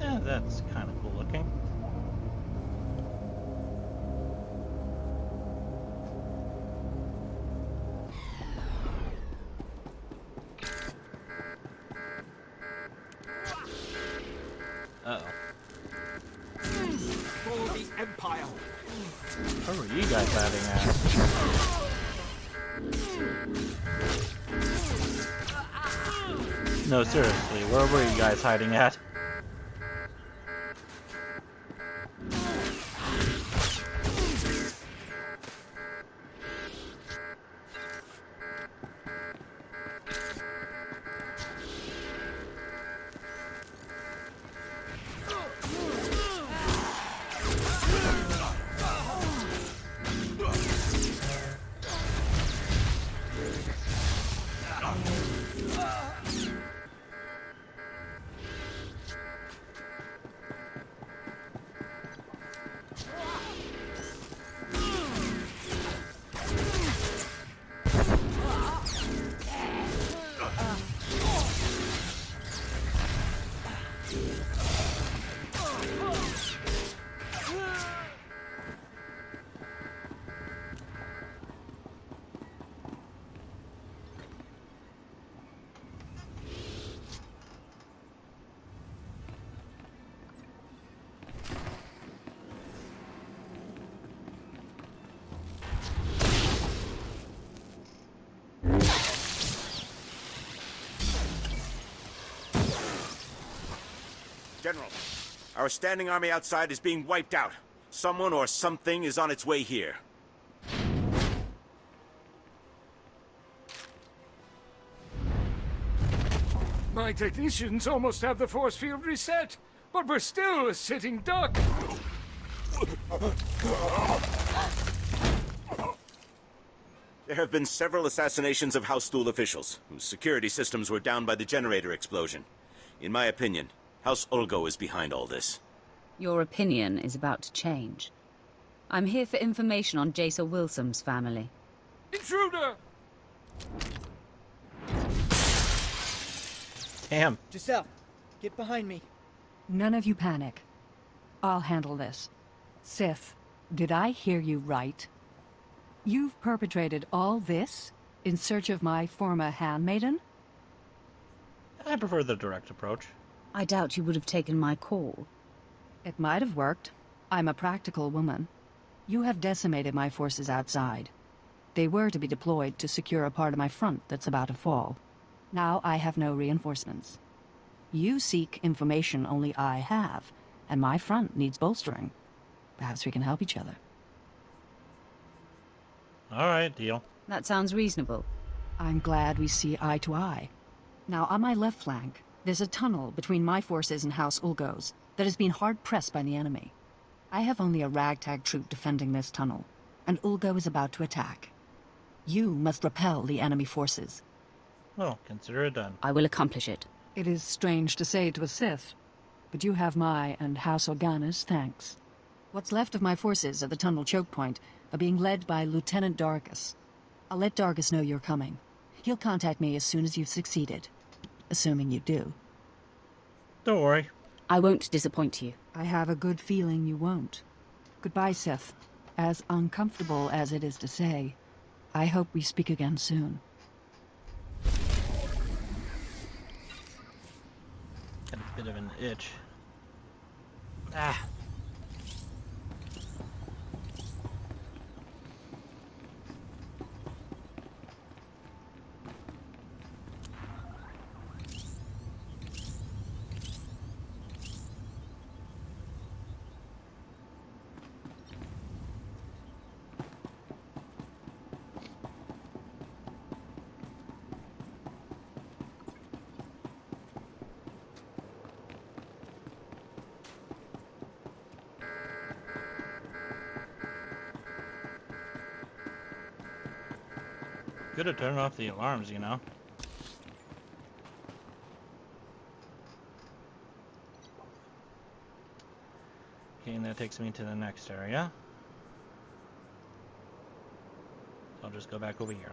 A: Yeah, that's kind of cool looking. Uh-oh.
F: For the Empire.
A: Where were you guys hiding at? No, seriously, where were you guys hiding at?
E: General, our standing army outside is being wiped out. Someone or something is on its way here.
J: My technicians almost have the force field reset, but we're still a sitting duck.
E: There have been several assassinations of House Thule officials, whose security systems were down by the generator explosion. In my opinion, House Ulgo is behind all this.
D: Your opinion is about to change. I'm here for information on Jason Wilson's family.
J: Intruder!
A: Damn.
M: Giselle, get behind me.
W: None of you panic. I'll handle this. Sif, did I hear you right? You've perpetrated all this in search of my former handmaiden?
A: I prefer the direct approach.
D: I doubt you would have taken my call.
W: It might have worked. I'm a practical woman. You have decimated my forces outside. They were to be deployed to secure a part of my front that's about to fall. Now I have no reinforcements. You seek information only I have, and my front needs bolstering. Perhaps we can help each other.
A: All right, deal.
D: That sounds reasonable.
W: I'm glad we see eye to eye. Now, on my left flank, there's a tunnel between my forces and House Ulgo's that has been hard-pressed by the enemy. I have only a ragtag troop defending this tunnel, and Ulgo is about to attack. You must repel the enemy forces.
A: Well, consider it done.
D: I will accomplish it.
W: It is strange to say to a Sith, but you have my and House Organa's thanks. What's left of my forces at the tunnel choke point are being led by Lieutenant Dargus. I'll let Dargus know you're coming. He'll contact me as soon as you've succeeded. Assuming you do.
A: Don't worry.
D: I won't disappoint you.
W: I have a good feeling you won't. Goodbye, Sith. As uncomfortable as it is to say, I hope we speak again soon.
A: Got a bit of an itch. Ah. Good to turn off the alarms, you know. Okay, and that takes me to the next area. So I'll just go back over here.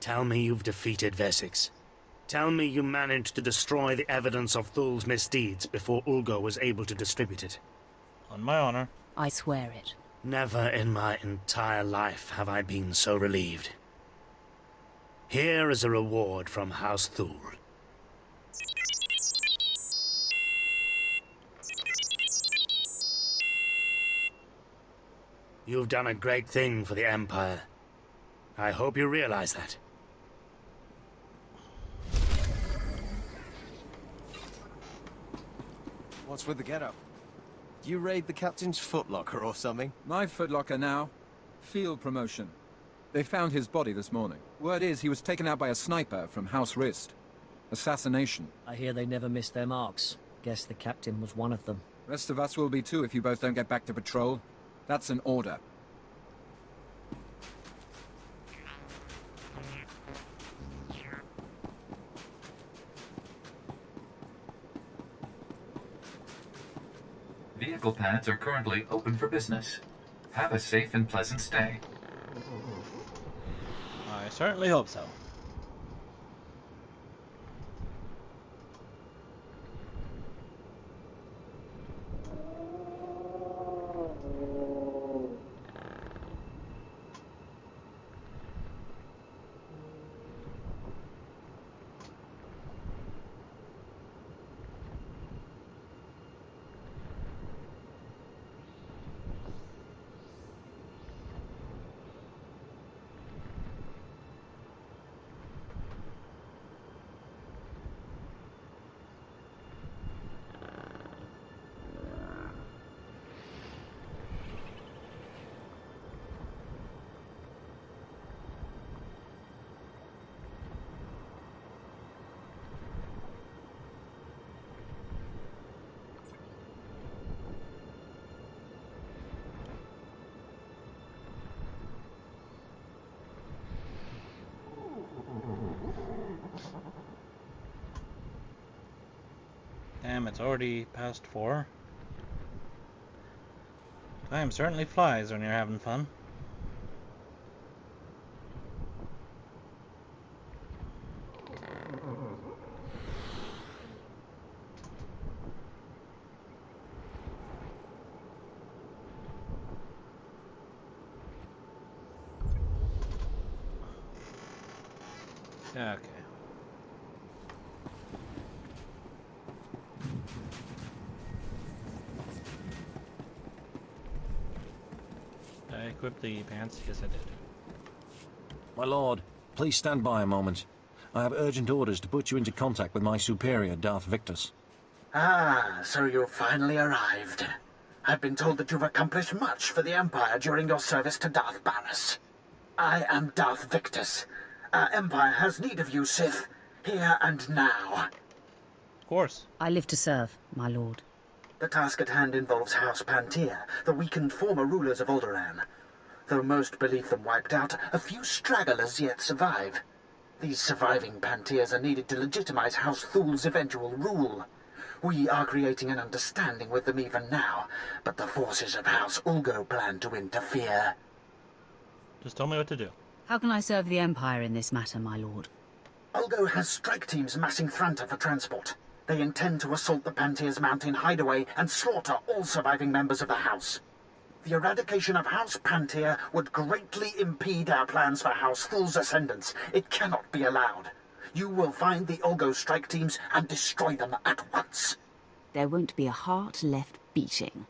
C: Tell me you've defeated Wessex. Tell me you managed to destroy the evidence of Thule's misdeeds before Ulgo was able to distribute it.
A: On my honor.
D: I swear it.
C: Never in my entire life have I been so relieved. Here is a reward from House Thule. You've done a great thing for the Empire. I hope you realize that.
X: What's with the getup? Do you raid the captain's footlocker or something?
Y: My footlocker now. Field promotion. They found his body this morning. Word is he was taken out by a sniper from House Rist. Assassination.
R: I hear they never miss their marks. Guess the captain was one of them.
Y: Rest of us will be too if you both don't get back to patrol. That's an order.
P: Vehicle pads are currently open for business. Have a safe and pleasant stay.
A: I certainly hope so. Damn, it's already past 4. Time certainly flies when you're having fun. Okay. Did I equip the pants? Yes, I did.
L: My lord, please stand by a moment. I have urgent orders to put you into contact with my superior, Darth Victus.
B: Ah, so you've finally arrived. I've been told that you've accomplished much for the Empire during your service to Darth Barris. I am Darth Victus. Our Empire has need of you, Sith, here and now.
A: Of course.
D: I live to serve, my lord.
B: The task at hand involves House Pantia, the weakened former rulers of Alderaan. Though most believe them wiped out, a few stragglers yet survive. These surviving Pantiers are needed to legitimize House Thul's eventual rule. We are creating an understanding with them even now, but the forces of House Ulgo plan to interfere.
A: Just tell me what to do.
D: How can I serve the Empire in this matter, my lord?
B: Ulgo has strike teams massing Thranta for transport. They intend to assault the Pantier's mountain hideaway and slaughter all surviving members of the House. The eradication of House Pantier would greatly impede our plans for House Thul's ascendance. It cannot be allowed. You will find the Ulgo strike teams and destroy them at once.
D: There won't be a heart left beating.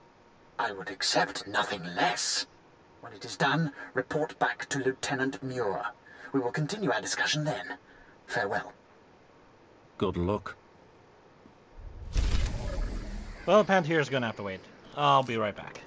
B: I would accept nothing less. When it is done, report back to Lieutenant Muir. We will continue our discussion then. Farewell.
L: Good luck.
A: Well, Pantier's gonna have to wait. I'll be right back.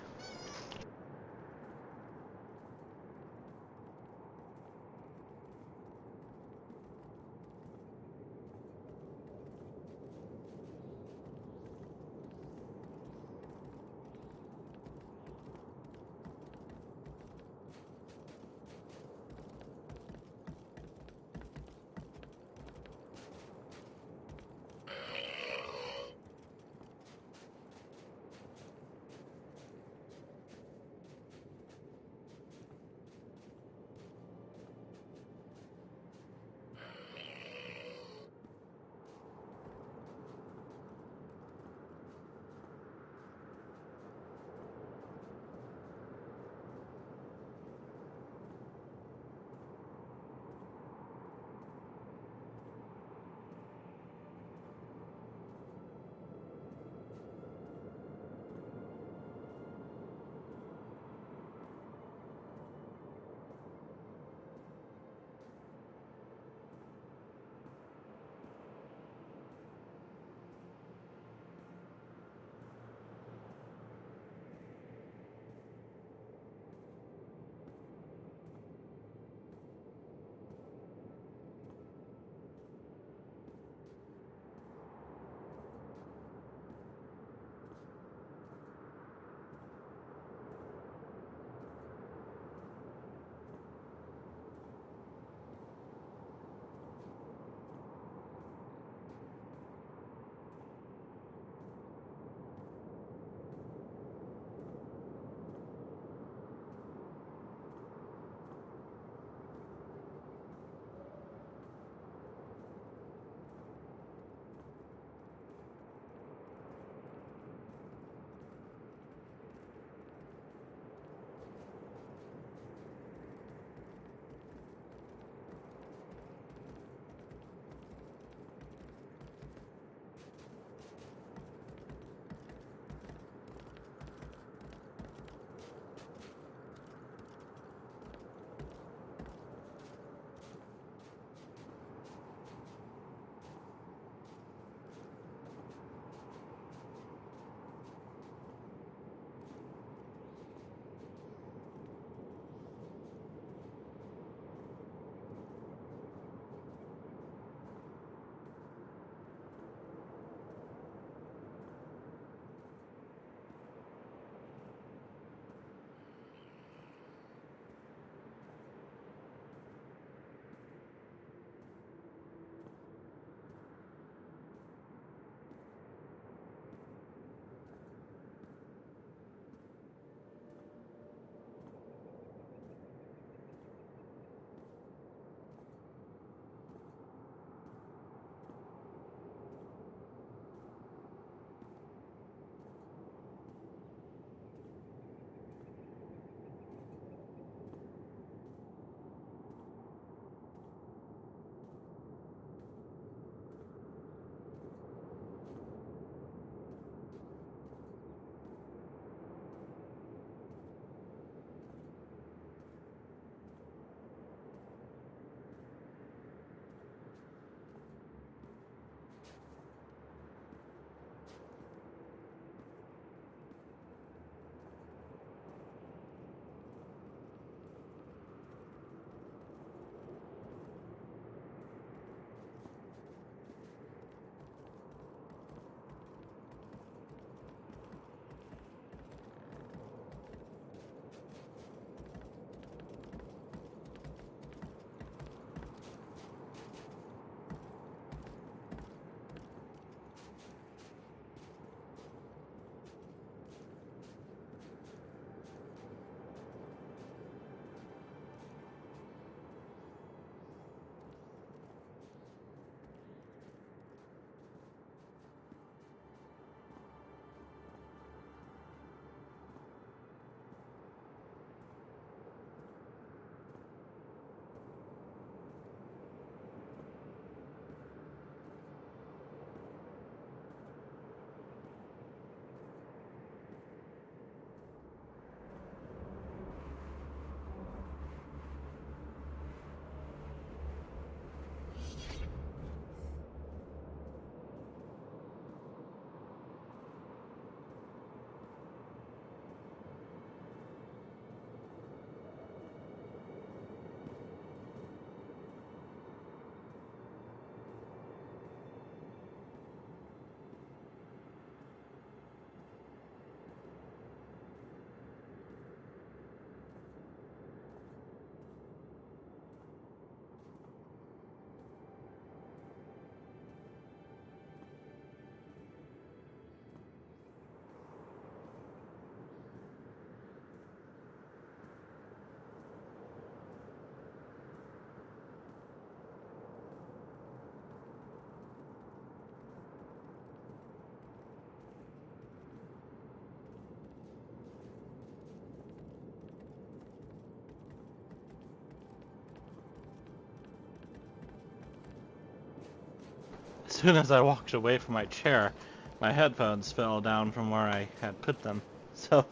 A: soon as I walked away from my chair, my headphones fell down from where I had put them. So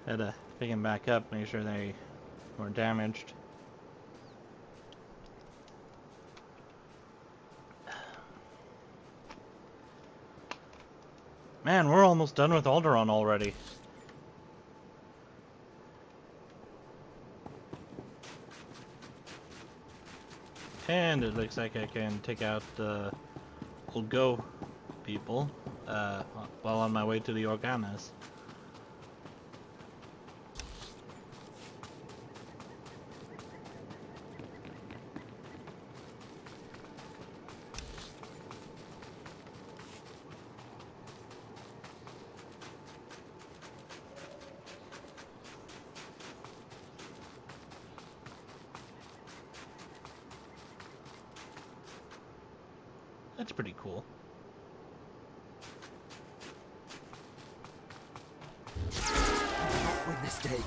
A: I had to pick them back up, make sure they were damaged. Man, we're almost done with Alderaan already. And it looks like I can take out the Ulgo people while on my way to the Organas. That's pretty cool.
N: Not win this day.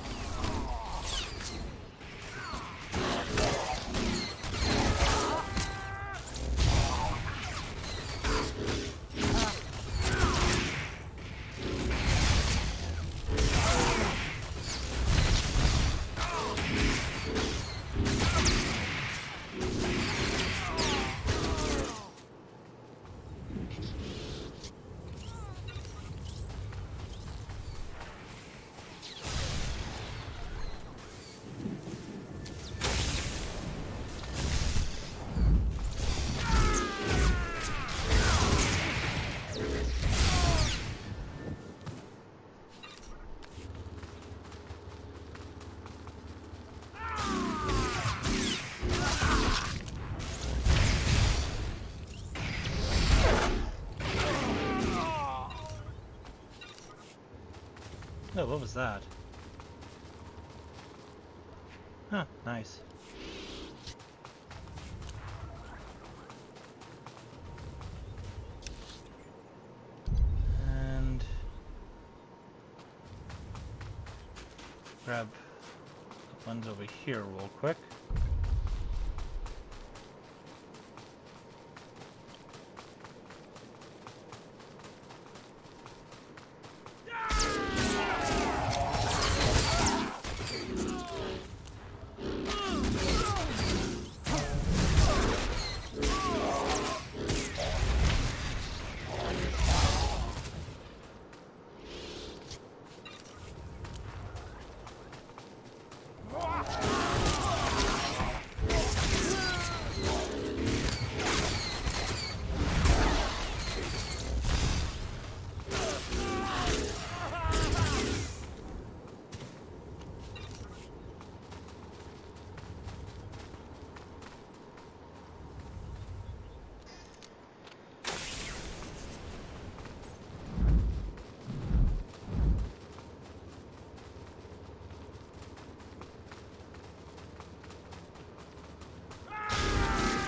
A: Oh, what was that? Huh, nice. And grab the ones over here real quick.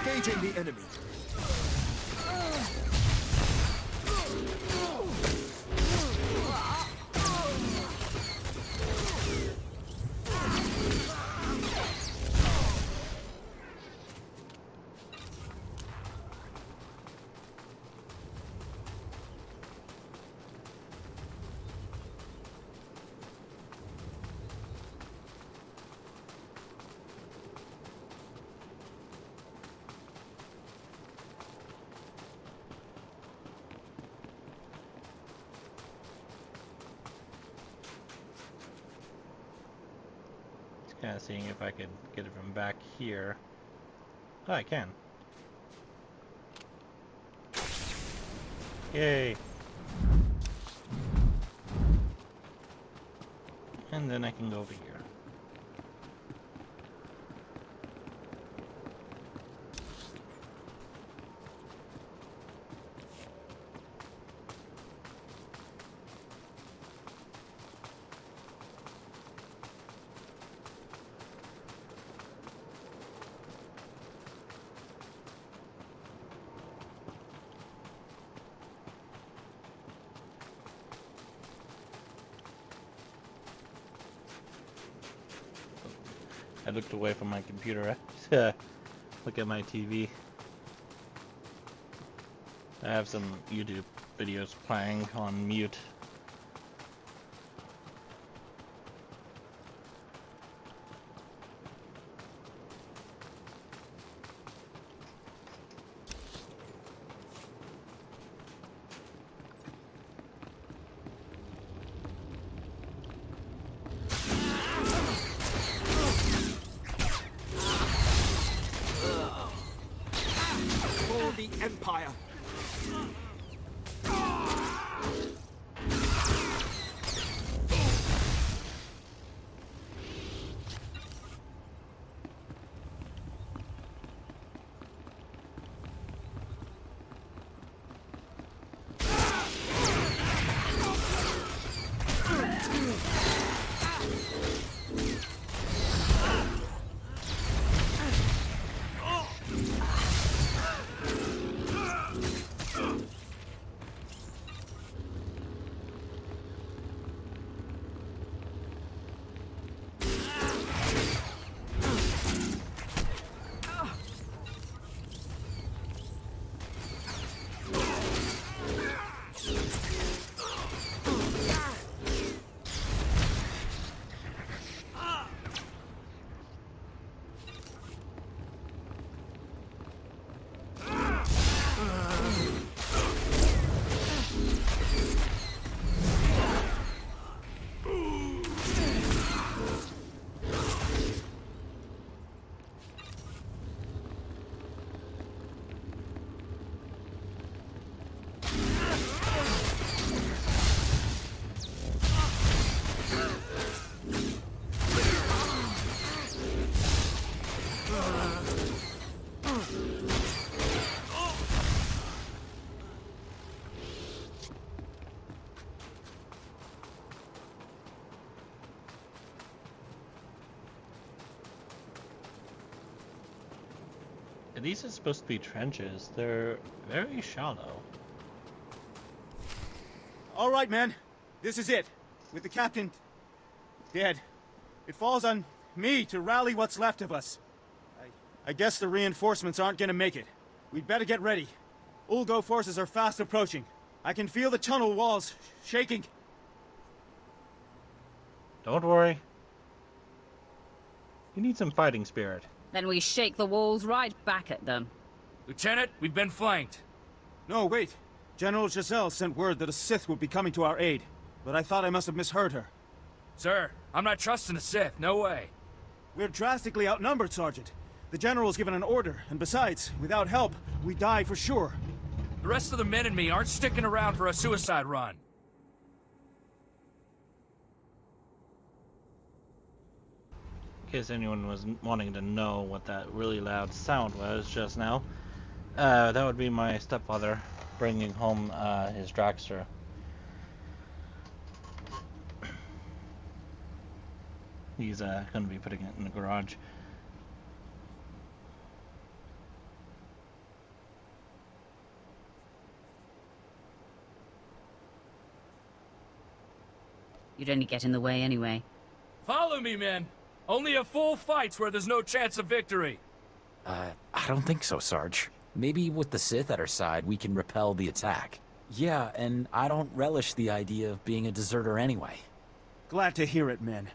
N: Engaging the enemy.
A: Kind of seeing if I could get it from back here. Oh, I can. Yay! And then I can go over here. I looked away from my computer to look at my TV. I have some YouTube videos playing on mute.
F: For the Empire!
A: These are supposed to be trenches. They're very shallow.
F: All right, men. This is it. With the captain dead, it falls on me to rally what's left of us. I guess the reinforcements aren't gonna make it. We'd better get ready. Ulgo forces are fast approaching. I can feel the tunnel walls shaking.
A: Don't worry. You need some fighting spirit.
D: Then we shake the walls right back at them.
K: Lieutenant, we've been flanked.
F: No, wait. General Giselle sent word that a Sith would be coming to our aid, but I thought I must have misheard her.
K: Sir, I'm not trusting a Sith, no way.
F: We're drastically outnumbered, Sergeant. The General's given an order, and besides, without help, we die for sure.
K: The rest of the men and me aren't sticking around for a suicide run.
A: In case anyone was wanting to know what that really loud sound was just now, that would be my stepfather bringing home his dragster. He's going to be putting it in the garage.
D: You'd only get in the way anyway.
K: Follow me, men. Only a full fight's where there's no chance of victory.
I: I don't think so, Sarge. Maybe with the Sith at our side, we can repel the attack. Yeah, and I don't relish the idea of being a deserter anyway.
F: Glad to hear it, men.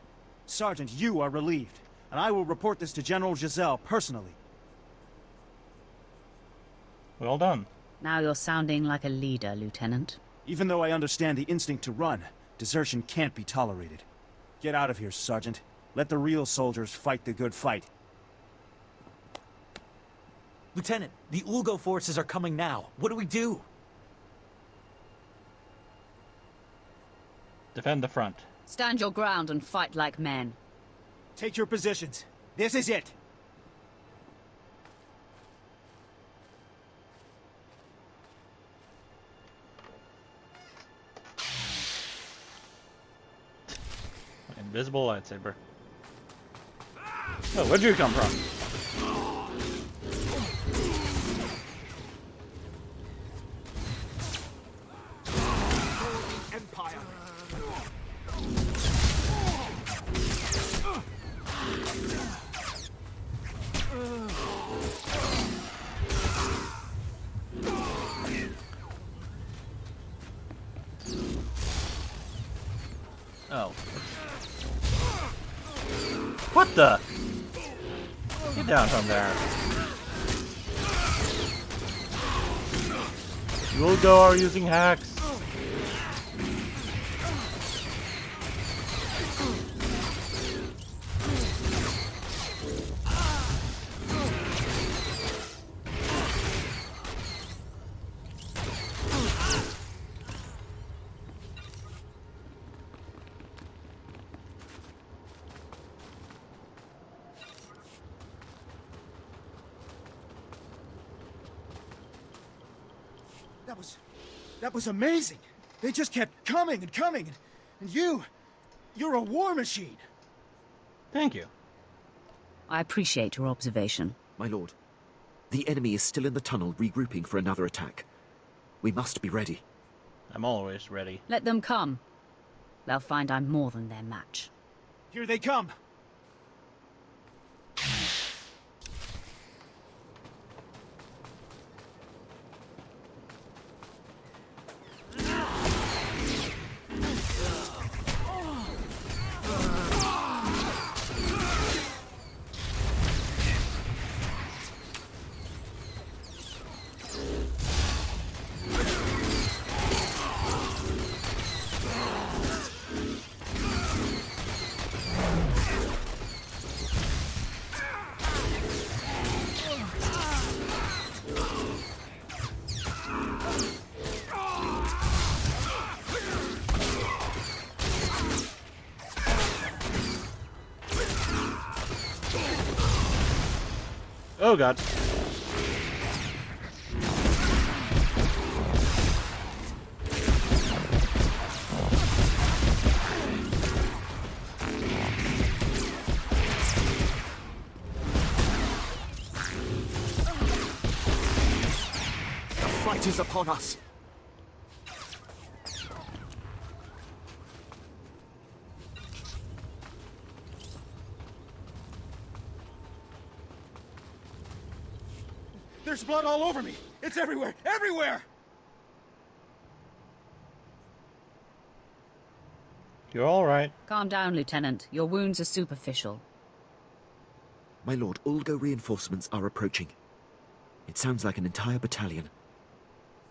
F: Sergeant, you are relieved, and I will report this to General Giselle personally.
A: Well done.
D: Now you're sounding like a leader, Lieutenant.
F: Even though I understand the instinct to run, desertion can't be tolerated. Get out of here, Sergeant. Let the real soldiers fight the good fight.
I: Lieutenant, the Ulgo forces are coming now. What do we do?
A: Defend the front.
D: Stand your ground and fight like men.
F: Take your positions. This is it.
A: Invisible lightsaber. Oh, where'd you come from?
F: Empire.
A: Oh. What the? Get down from there. Ulgo are using hacks.
F: That was amazing. They just kept coming and coming, and you're a war machine.
A: Thank you.
D: I appreciate your observation.
H: My lord, the enemy is still in the tunnel regrouping for another attack. We must be ready.
A: I'm always ready.
D: Let them come. They'll find I'm more than their match.
F: Here they come.
A: Oh god.
H: The fight is upon us.
F: There's blood all over me. It's everywhere. Everywhere!
A: You're all right.
D: Calm down, Lieutenant. Your wounds are superficial.
H: My lord, Ulgo reinforcements are approaching. It sounds like an entire battalion.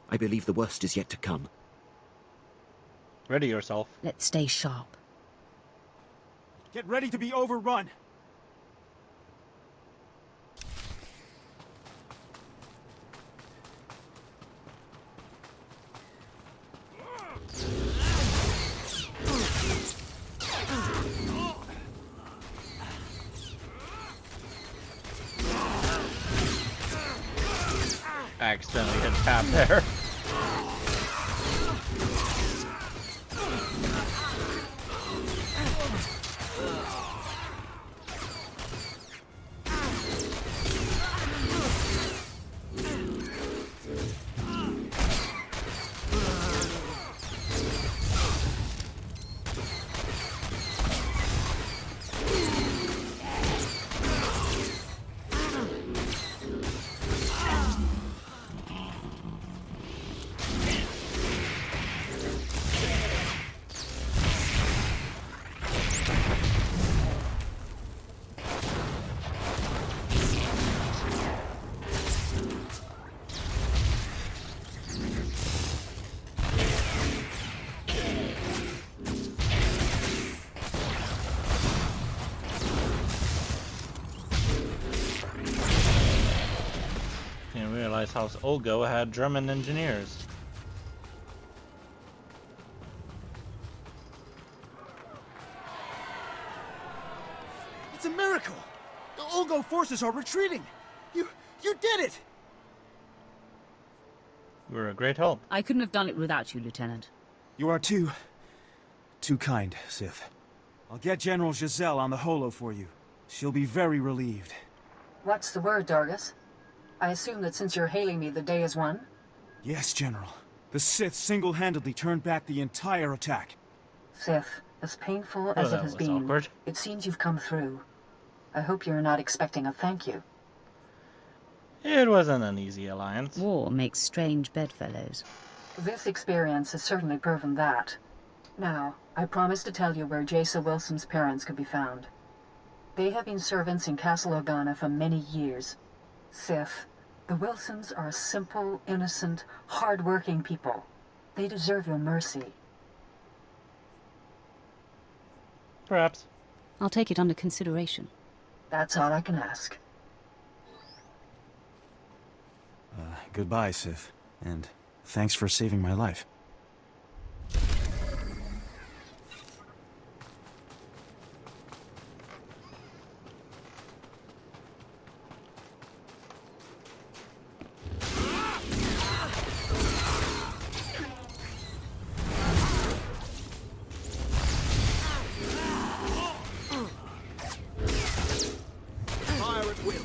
H: I believe the worst is yet to come.
A: Ready yourself.
D: Let's stay sharp.
F: Get ready to be overrun.
A: Accidentally hit tap there. House Ulgo had German engineers.
F: It's a miracle! The Ulgo forces are retreating! You did it!
A: You were a great help.
D: I couldn't have done it without you, Lieutenant.
F: You are too kind, Sith. I'll get General Giselle on the holo for you. She'll be very relieved.
W: What's the word, Dargus? I assume that since you're hailing me, the day is won?
F: Yes, General. The Sith single-handedly turned back the entire attack.
W: Sith, as painful as it has been,
A: awkward.
W: It seems you've come through. I hope you're not expecting a thank you.
A: It wasn't an easy alliance.
D: War makes strange bedfellows.
W: This experience has certainly proven that. Now, I promised to tell you where Jaisa Wilson's parents could be found. They have been servants in Castle Organa for many years. Sif, the Wilsons are a simple, innocent, hard-working people. They deserve your mercy.
A: Perhaps.
D: I'll take it under consideration.
W: That's all I can ask.
Q: Goodbye, Sif. And thanks for saving my life.
N: Fire at will.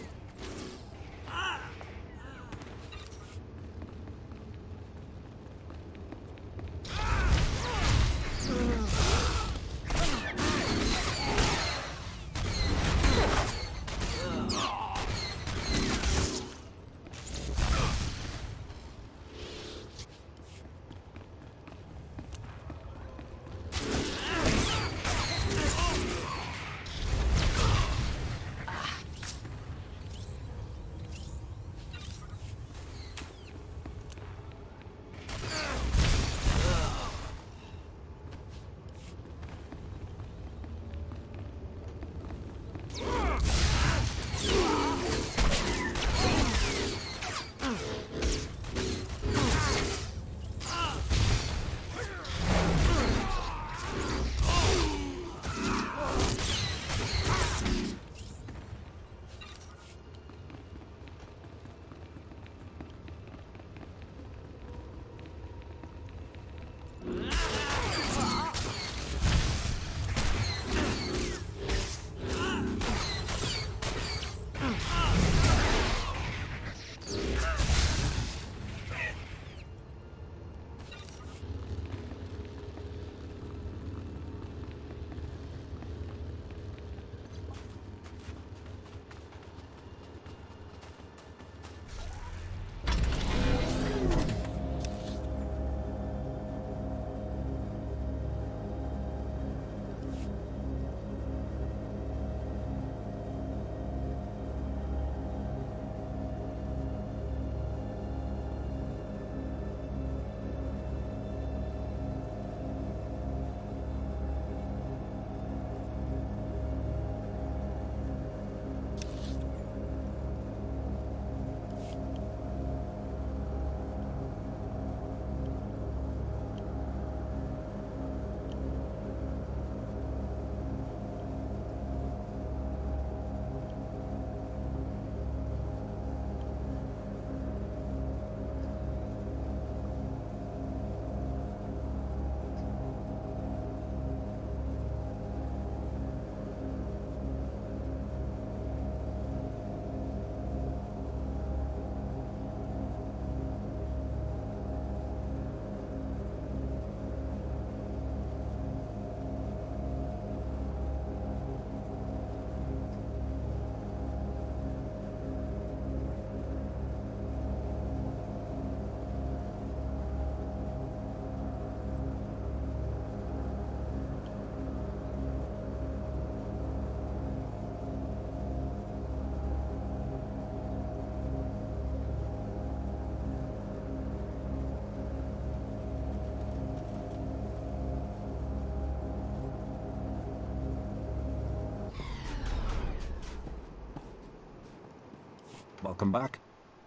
L: Welcome back.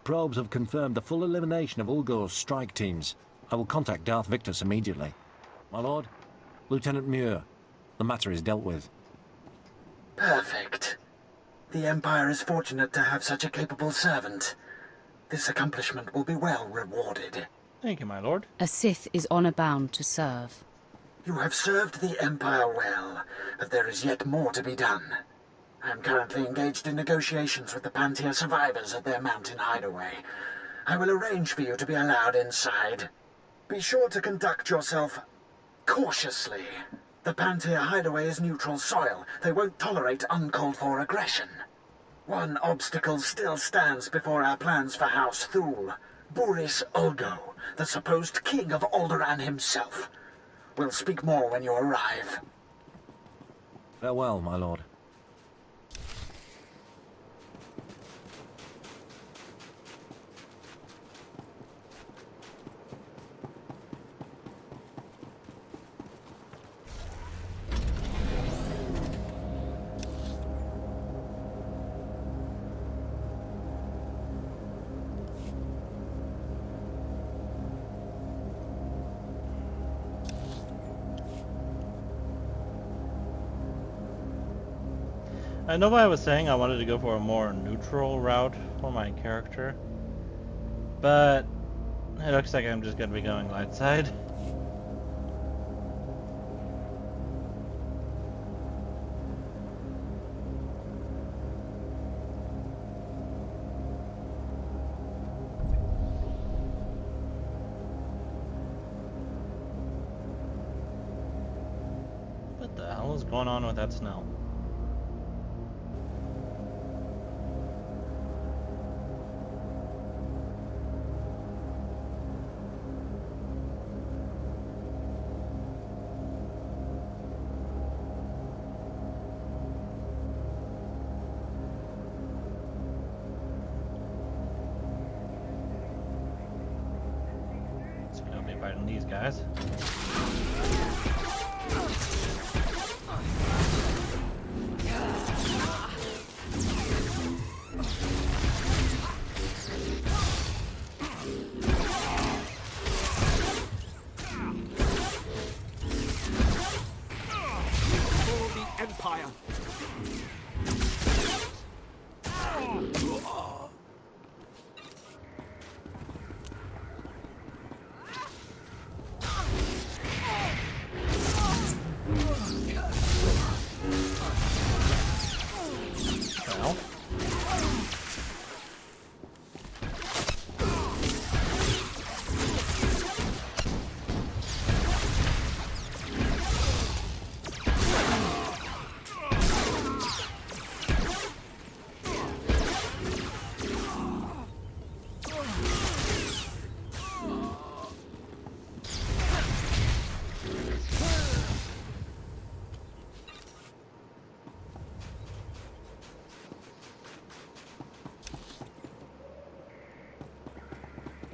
L: Probes have confirmed the full elimination of Ulgor's strike teams. I will contact Darth Victus immediately. My lord, Lieutenant Muir, the matter is dealt with.
B: Perfect. The Empire is fortunate to have such a capable servant. This accomplishment will be well rewarded.
A: Thank you, my lord.
D: A Sith is honor bound to serve.
B: You have served the Empire well, but there is yet more to be done. I am currently engaged in negotiations with the Pantia survivors at their mountain hideaway. I will arrange for you to be allowed inside. Be sure to conduct yourself cautiously. The Pantia hideaway is neutral soil. They won't tolerate uncalled-for aggression. One obstacle still stands before our plans for House Thule. Boris Ulgo, the supposed king of Alderaan himself. We'll speak more when you arrive.
L: Farewell, my lord.
A: I know I was saying I wanted to go for a more neutral route for my character, but it looks like I'm just going to be going light side. What the hell is going on with that snow? Fighting these guys.
N: For the Empire.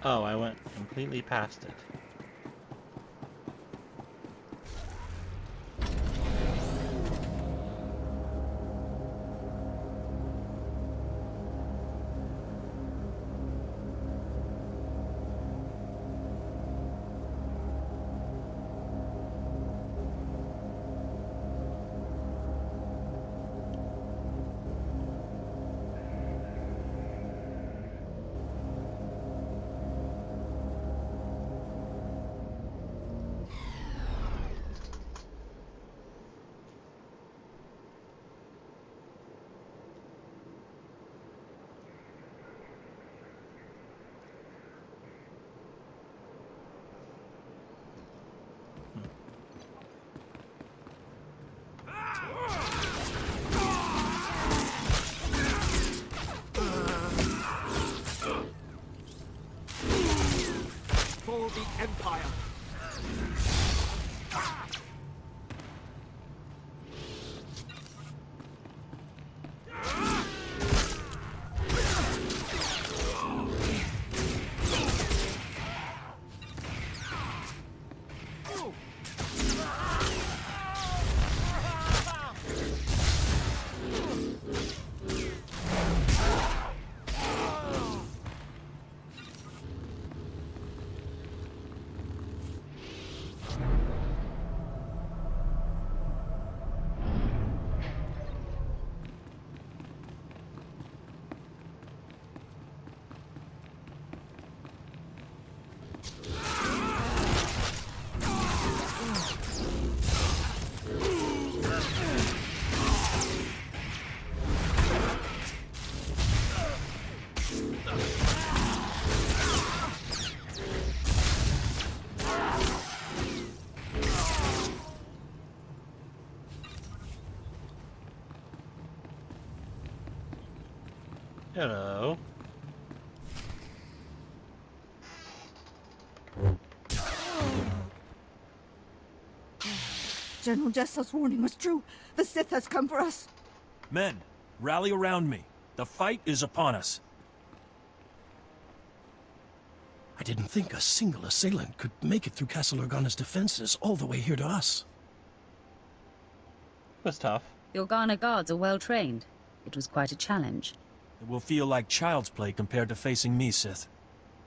A: Oh, I went completely past it.
N: For the Empire.
A: Hello.
G: General Jessel's warning was true. The Sith has come for us.
S: Men, rally around me. The fight is upon us.
T: I didn't think a single assailant could make it through Castle Organa's defenses all the way here to us.
A: It was tough.
D: The Organa guards are well trained. It was quite a challenge.
S: It will feel like child's play compared to facing me, Sith.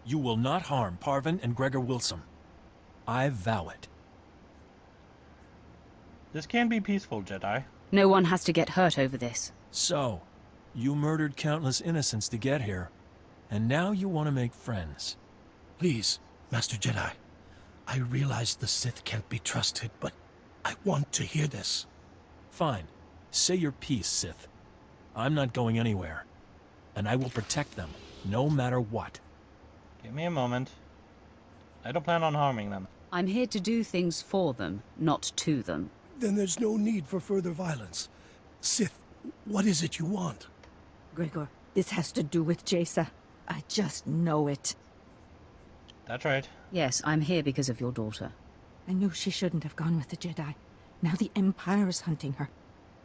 S: You will not harm Parvin and Gregor Wilson. I vow it.
A: This can be peaceful, Jedi.
D: No one has to get hurt over this.
S: So, you murdered countless innocents to get here, and now you want to make friends.
T: Please, Master Jedi. I realize the Sith can't be trusted, but I want to hear this.
S: Fine. Say your piece, Sith. I'm not going anywhere. And I will protect them, no matter what.
A: Give me a moment. I don't plan on harming them.
D: I'm here to do things for them, not to them.
T: Then there's no need for further violence. Sith, what is it you want?
G: Gregor, this has to do with Jaisa. I just know it.
A: That's right.
D: Yes, I'm here because of your daughter.
G: I knew she shouldn't have gone with the Jedi. Now the Empire is hunting her.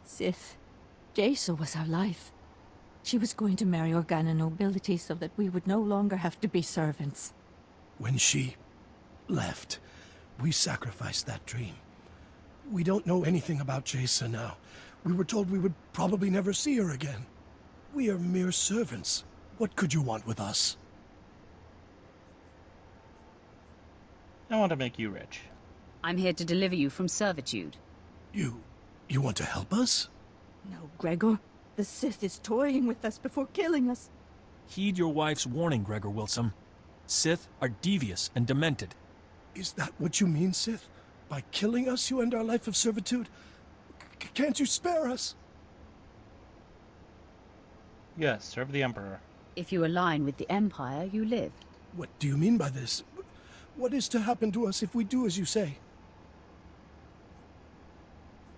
G: Sith, Jaisa was our life. She was going to marry Organa nobility so that we would no longer have to be servants.
T: When she left, we sacrificed that dream. We don't know anything about Jaisa now. We were told we would probably never see her again. We are mere servants. What could you want with us?
A: I want to make you rich.
D: I'm here to deliver you from servitude.
T: You want to help us?
G: No, Gregor. The Sith is toying with us before killing us.
S: Heed your wife's warning, Gregor Wilson. Sith are devious and demented.
T: Is that what you mean, Sith? By killing us, you end our life of servitude? Can't you spare us?
A: Yes, serve the Emperor.
D: If you align with the Empire, you live.
T: What do you mean by this? What is to happen to us if we do as you say?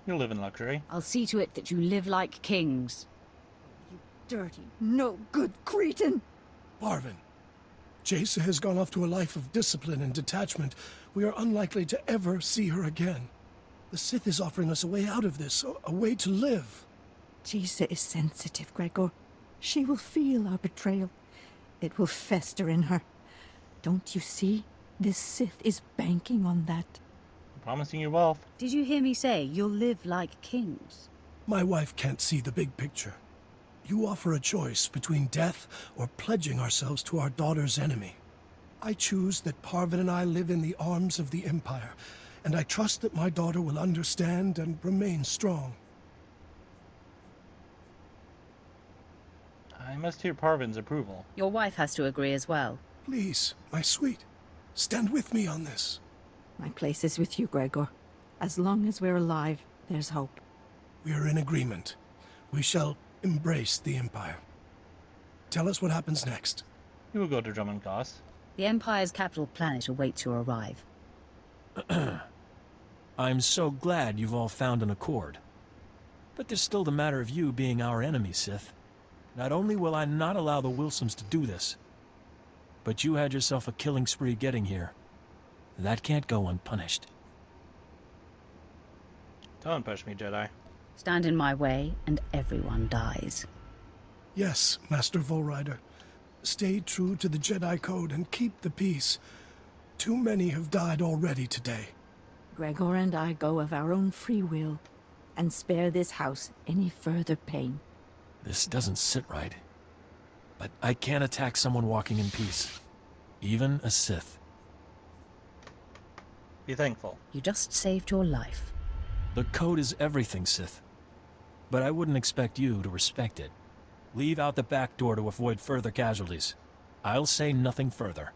A: You'll live in luxury.
D: I'll see to it that you live like kings.
G: You dirty, no-good cretin!
T: Parvin, Jaisa has gone off to a life of discipline and detachment. We are unlikely to ever see her again. The Sith is offering us a way out of this, a way to live.
G: Jaisa is sensitive, Gregor. She will feel our betrayal. It will fester in her. Don't you see? This Sith is banking on that.
A: I'm promising you wealth.
D: Did you hear me say you'll live like kings?
T: My wife can't see the big picture. You offer a choice between death or pledging ourselves to our daughter's enemy. I choose that Parvin and I live in the arms of the Empire, and I trust that my daughter will understand and remain strong.
A: I must hear Parvin's approval.
D: Your wife has to agree as well.
T: Please, my sweet, stand with me on this.
G: My place is with you, Gregor. As long as we're alive, there's hope.
T: We are in agreement. We shall embrace the Empire. Tell us what happens next.
A: You will go to Drummondgoss.
D: The Empire's capital planet awaits your arrival.
S: I'm so glad you've all found an accord. But there's still the matter of you being our enemy, Sith. Not only will I not allow the Wilsons to do this, but you had yourself a killing spree getting here. That can't go unpunished.
A: Don't push me, Jedi.
D: Stand in my way, and everyone dies.
T: Yes, Master Volrider. Stay true to the Jedi Code and keep the peace. Too many have died already today.
G: Gregor and I go of our own free will, and spare this house any further pain.
S: This doesn't sit right. But I can't attack someone walking in peace. Even a Sith.
A: Be thankful.
D: You just saved your life.
S: The code is everything, Sith. But I wouldn't expect you to respect it. Leave out the back door to avoid further casualties. I'll say nothing further.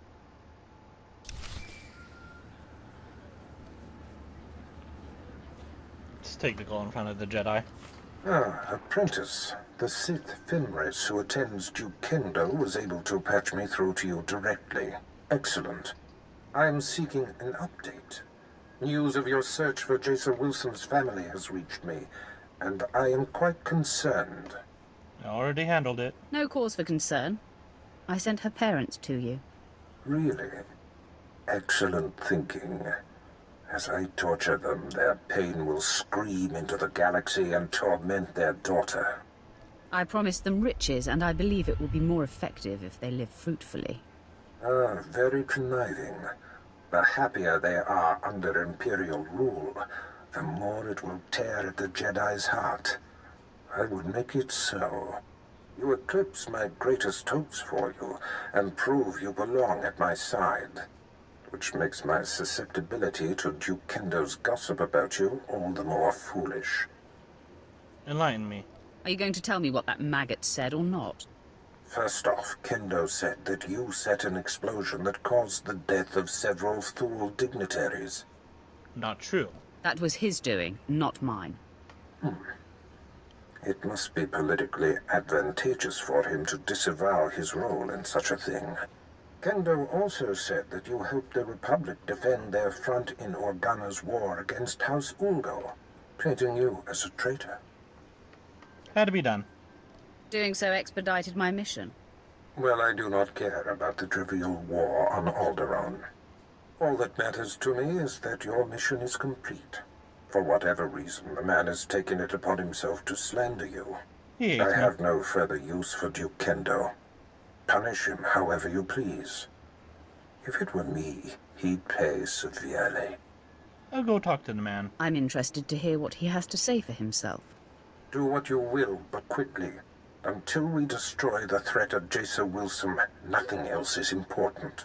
A: It's technical in front of the Jedi.
B: Ah, apprentice. The Sith Finrace who attends Duke Kendall was able to patch me through to you directly. Excellent. I am seeking an update. News of your search for Jaisa Wilson's family has reached me, and I am quite concerned.
A: I already handled it.
D: No cause for concern. I sent her parents to you.
B: Really? Excellent thinking. As I torture them, their pain will scream into the galaxy and torment their daughter.
D: I promised them riches, and I believe it will be more effective if they live fruitfully.
B: Ah, very conniving. The happier they are under Imperial rule, the more it will tear at the Jedi's heart. I would make it so. You eclipse my greatest hopes for you, and prove you belong at my side. Which makes my susceptibility to Duke Kendo's gossip about you all the more foolish.
A: Enlighten me.
D: Are you going to tell me what that maggot said or not?
B: First off, Kendo said that you set an explosion that caused the death of several Thule dignitaries.
A: Not true.
D: That was his doing, not mine.
B: It must be politically advantageous for him to disavow his role in such a thing. Kendo also said that you helped the Republic defend their front in Organa's war against House Ulgo, painting you as a traitor.
A: Had to be done.
D: Doing so expedited my mission.
B: Well, I do not care about the trivial war on Alderaan. All that matters to me is that your mission is complete. For whatever reason, the man has taken it upon himself to slander you. I have no further use for Duke Kendo. Punish him however you please. If it were me, he'd pay severely.
A: I'll go talk to the man.
D: I'm interested to hear what he has to say for himself.
B: Do what you will, but quickly. Until we destroy the threat of Jason Wilson, nothing else is important.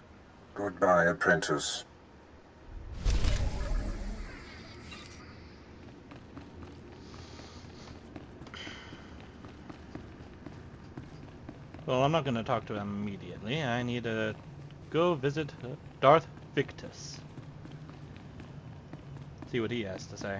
B: Goodbye, apprentice.
A: Well, I'm not going to talk to him immediately. I need to go visit Darth Victus. See what he has to say.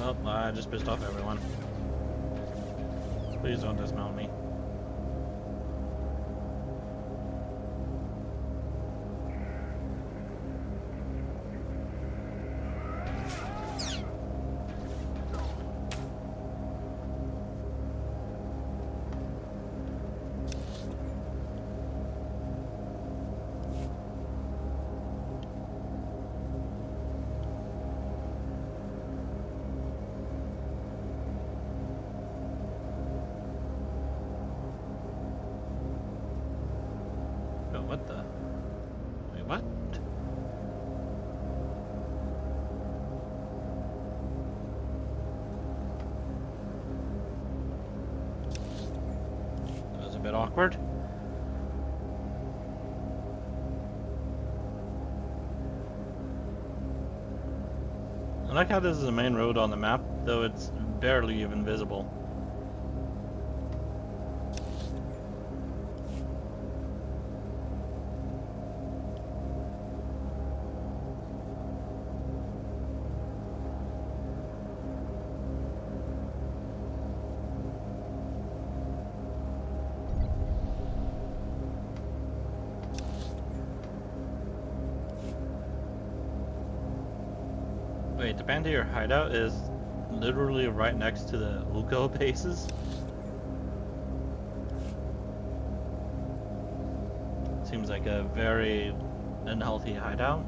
A: Oh, I just pissed off everyone. Please don't dismount me. What the? Wait, what? That was a bit awkward. I like how this is the main road on the map, though it's barely even visible. Wait, the Bandier hideout is literally right next to the Ulgo bases? Seems like a very unhealthy hideout.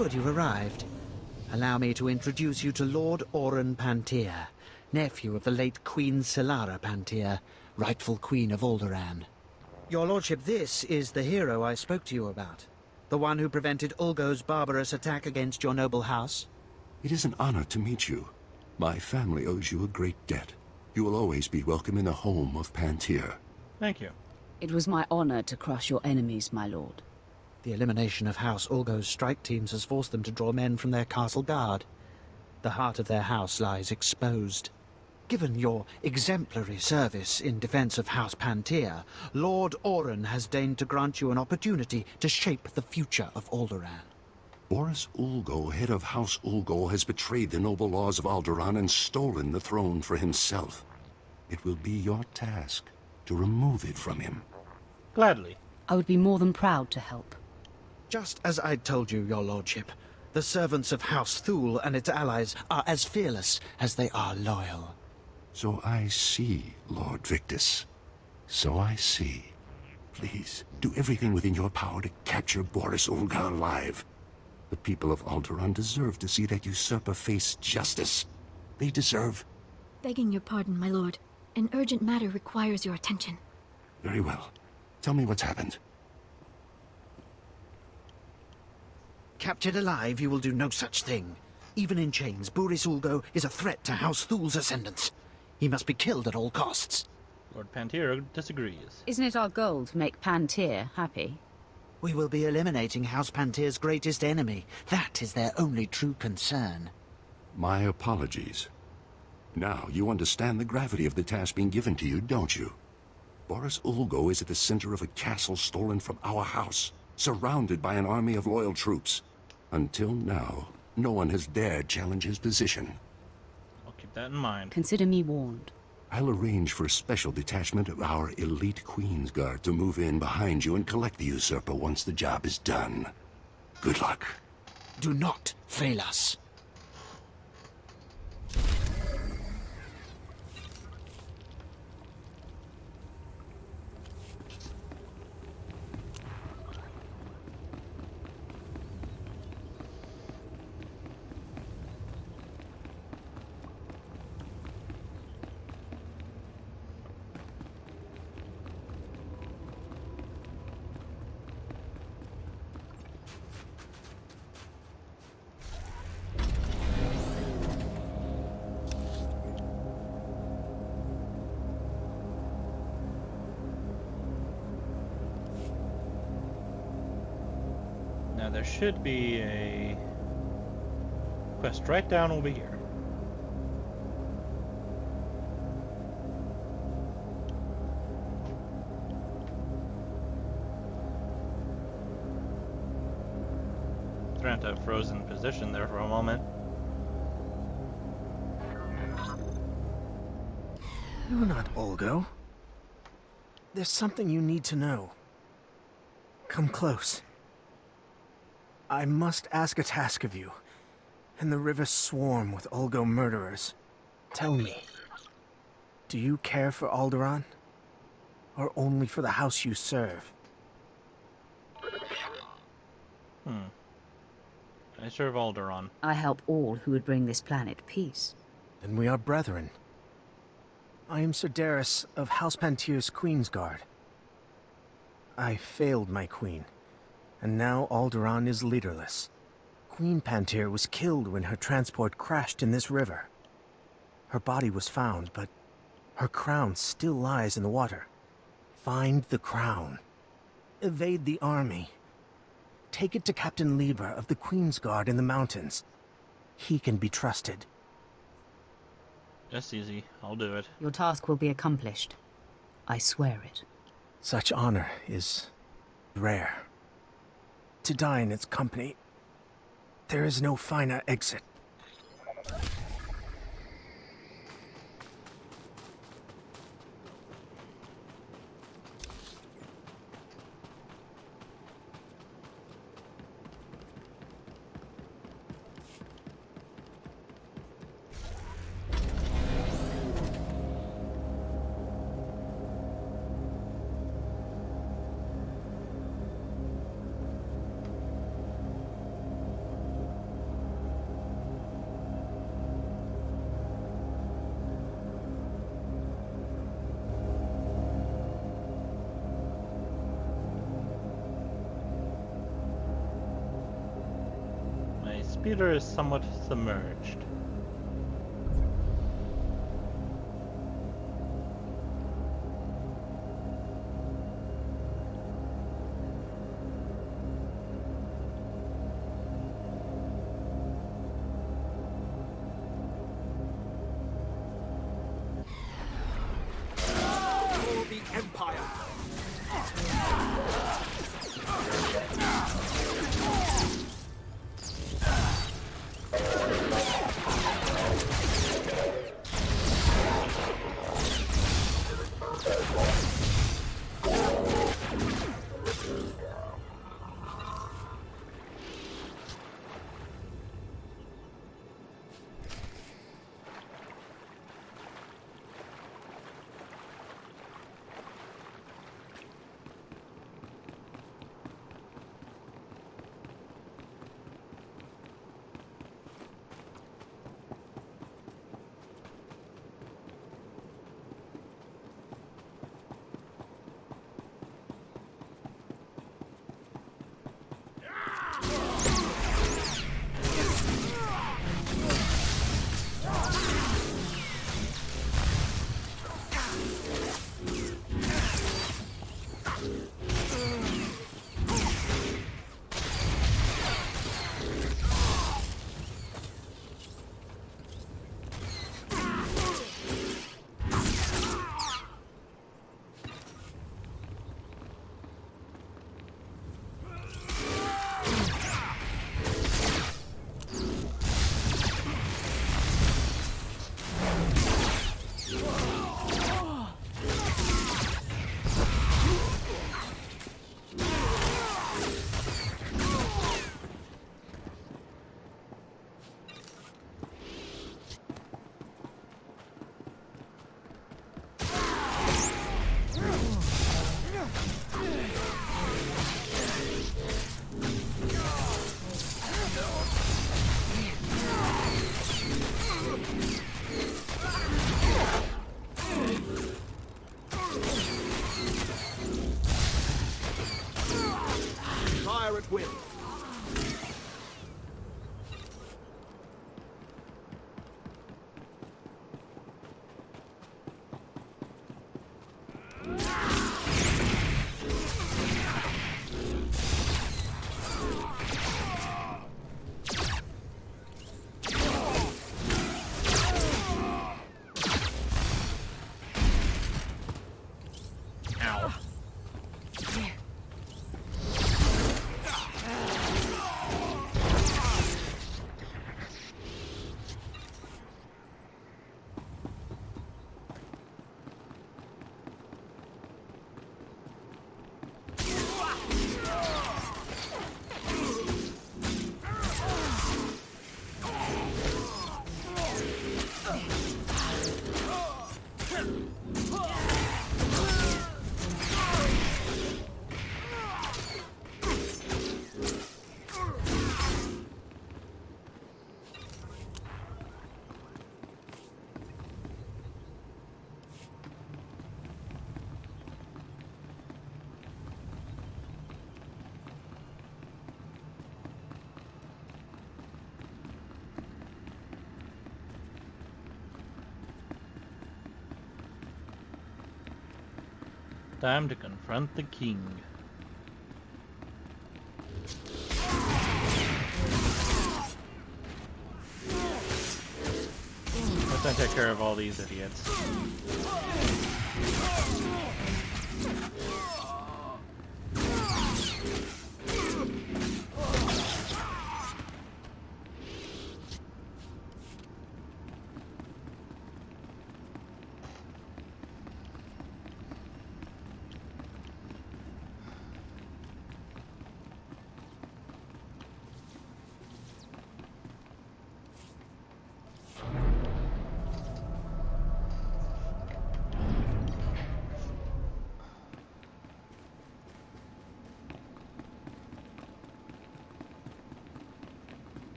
E: Good you've arrived. Allow me to introduce you to Lord Oren Pantir, nephew of the late Queen Selara Pantir, rightful Queen of Alderaan. Your lordship, this is the hero I spoke to you about. The one who prevented Ulgo's barbarous attack against your noble house.
J: It is an honor to meet you. My family owes you a great debt. You will always be welcome in the home of Pantir.
A: Thank you.
D: It was my honor to crush your enemies, my lord.
E: The elimination of House Ulgo's strike teams has forced them to draw men from their castle guard. The heart of their house lies exposed. Given your exemplary service in defense of House Pantir, Lord Oren has deigned to grant you an opportunity to shape the future of Alderaan.
J: Boris Ulgo, head of House Ulgo, has betrayed the noble laws of Alderaan and stolen the throne for himself. It will be your task to remove it from him.
A: Gladly.
D: I would be more than proud to help.
E: Just as I told you, your lordship, the servants of House Thule and its allies are as fearless as they are loyal.
J: So I see, Lord Victus. So I see. Please, do everything within your power to capture Boris Ulga alive. The people of Alderaan deserve to see that usurper face justice. They deserve...
O: Begging your pardon, my lord. An urgent matter requires your attention.
J: Very well. Tell me what's happened.
E: Captured alive, you will do no such thing. Even in chains, Boris Ulgo is a threat to House Thule's ascendants. He must be killed at all costs.
A: Lord Pantir disagrees.
D: Isn't it our goal to make Pantir happy?
E: We will be eliminating House Pantir's greatest enemy. That is their only true concern.
J: My apologies. Now you understand the gravity of the task being given to you, don't you? Boris Ulgo is at the center of a castle stolen from our house, surrounded by an army of loyal troops. Until now, no one has dared challenge his position.
A: I'll keep that in mind.
D: Consider me warned.
J: I'll arrange for a special detachment of our elite Queen's Guard to move in behind you and collect the usurper once the job is done. Good luck.
E: Do not fail us.
A: Now there should be a quest right down over here. Thranta frozen position there for a moment.
U: You're not Ulgo. There's something you need to know. Come close. I must ask a task of you, and the rivers swarm with Ulgo murderers. Tell me, do you care for Alderaan? Or only for the house you serve?
A: I serve Alderaan.
D: I help all who would bring this planet peace.
U: Then we are brethren. I am Sedaris of House Pantir's Queen's Guard. I failed my queen, and now Alderaan is leaderless. Queen Pantir was killed when her transport crashed in this river. Her body was found, but her crown still lies in the water. Find the crown. Evade the army. Take it to Captain Lieber of the Queen's Guard in the mountains. He can be trusted.
A: That's easy. I'll do it.
D: Your task will be accomplished. I swear it.
U: Such honor is rare. To die in its company, there is no finer exit.
A: speeder is somewhat submerged.
N: For the Empire! Win.
A: Time to confront the king. Let's take care of all these idiots.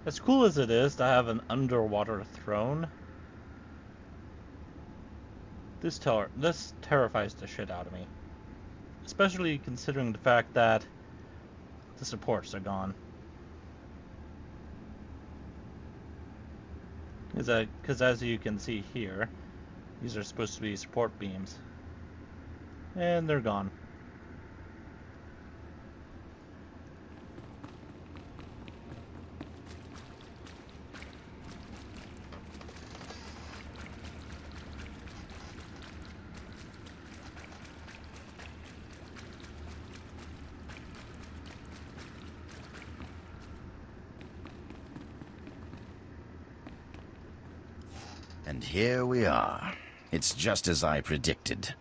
A: As cool as it is to have an underwater throne, This terrifies the shit out of me. Especially considering the fact that the supports are gone. Because as you can see here, these are supposed to be support beams. And they're gone.
C: And here we are. It's just as I predicted.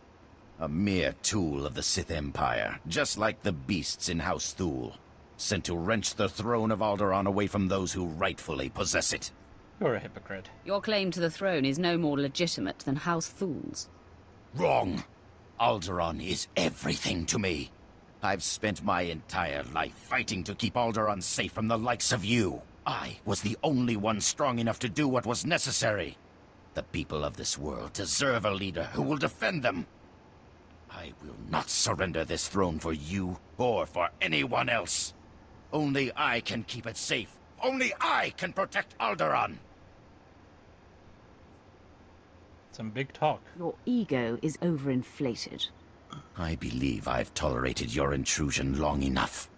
C: A mere tool of the Sith Empire, just like the beasts in House Thule, sent to wrench the throne of Alderaan away from those who rightfully possess it.
A: You're a hypocrite.
D: Your claim to the throne is no more legitimate than House Thule's.
C: Wrong. Alderaan is everything to me. I've spent my entire life fighting to keep Alderaan safe from the likes of you. I was the only one strong enough to do what was necessary. The people of this world deserve a leader who will defend them. I will not surrender this throne for you or for anyone else. Only I can keep it safe. Only I can protect Alderaan.
A: Some big talk.
D: Your ego is overinflated.
C: I believe I've tolerated your intrusion long enough.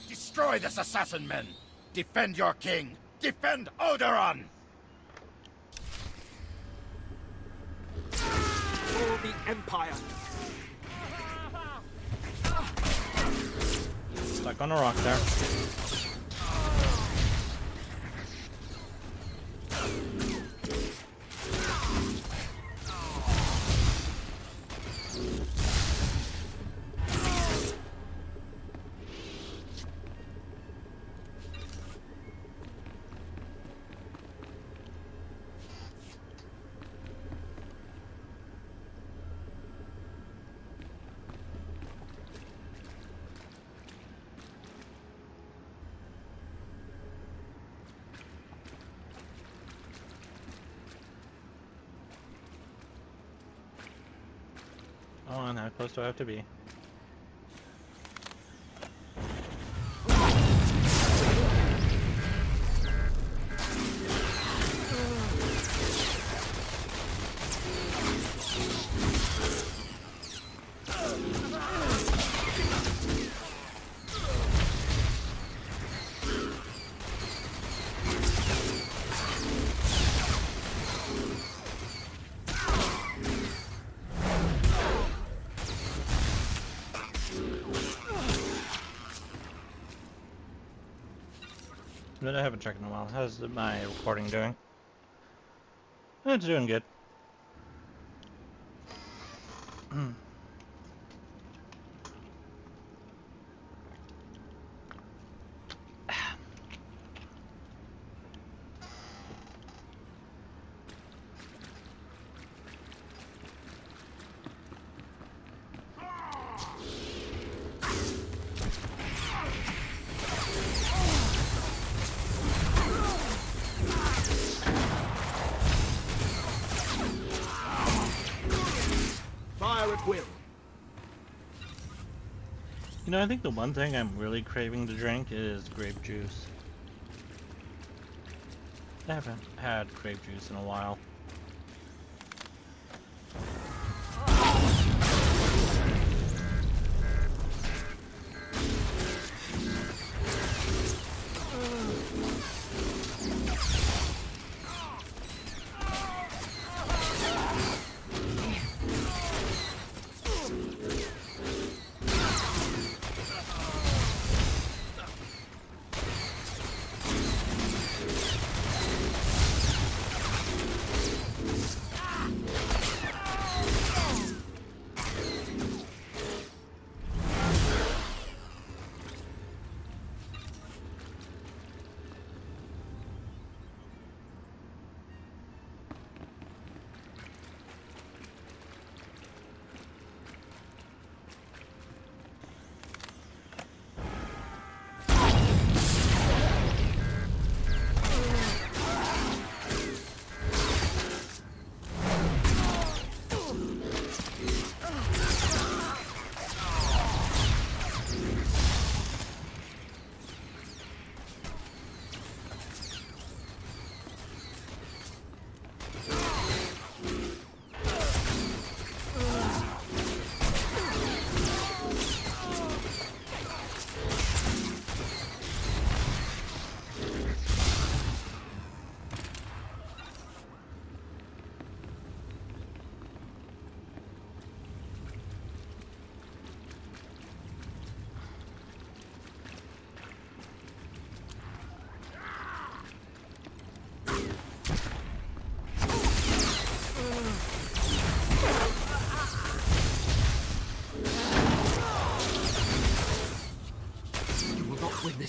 C: Destroy this assassin men! Defend your king! Defend Alderaan!
N: For the Empire!
A: Stuck on a rock there. Oh, and how close do I have to be? But I haven't checked in a while. How's my recording doing? It's doing good. You know, I think the one thing I'm really craving to drink is grape juice. I haven't had grape juice in a while.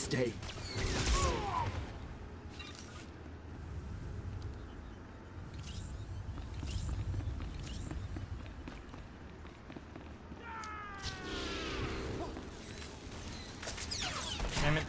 M: this day.
A: Damn it.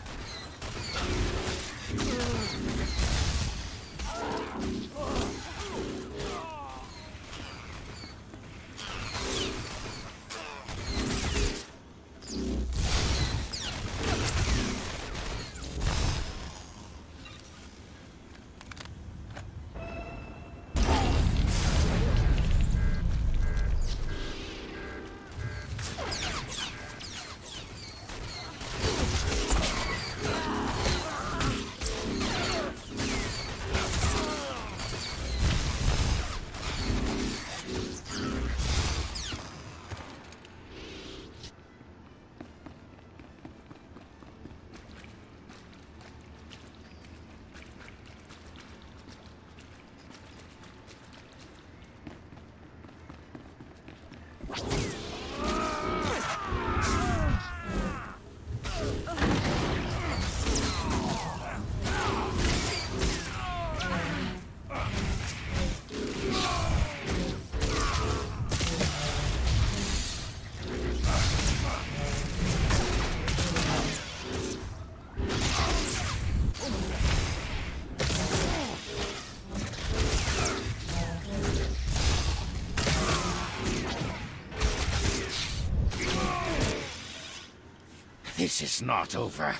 C: This is not over.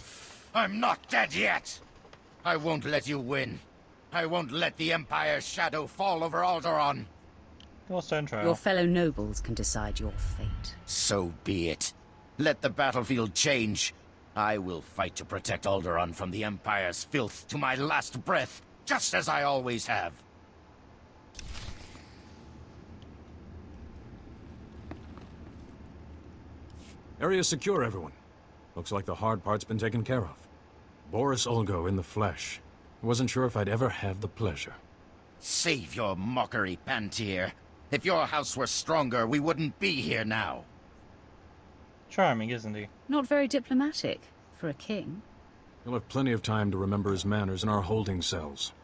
C: I'm not dead yet. I won't let you win. I won't let the Empire's shadow fall over Alderaan.
A: We'll stand trial.
D: Your fellow nobles can decide your fate.
C: So be it. Let the battlefield change. I will fight to protect Alderaan from the Empire's filth to my last breath, just as I always have.
L: Area secure, everyone. Looks like the hard part's been taken care of. Boris Olgo in the flesh. I wasn't sure if I'd ever have the pleasure.
C: Save your mockery, Pantier. If your house were stronger, we wouldn't be here now.
A: Charming, isn't he?
D: Not very diplomatic for a king.
L: He'll have plenty of time to remember his manners in our holding cells.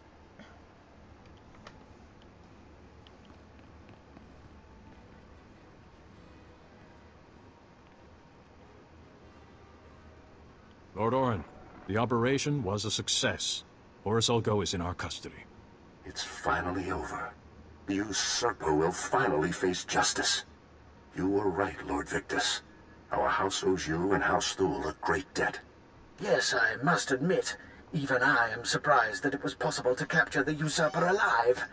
L: Lord Orin, the operation was a success. Boris Olgo is in our custody.
B: It's finally over. The usurper will finally face justice. You were right, Lord Victus. Our house owes you and House Thule a great debt. Yes, I must admit, even I am surprised that it was possible to capture the usurper alive.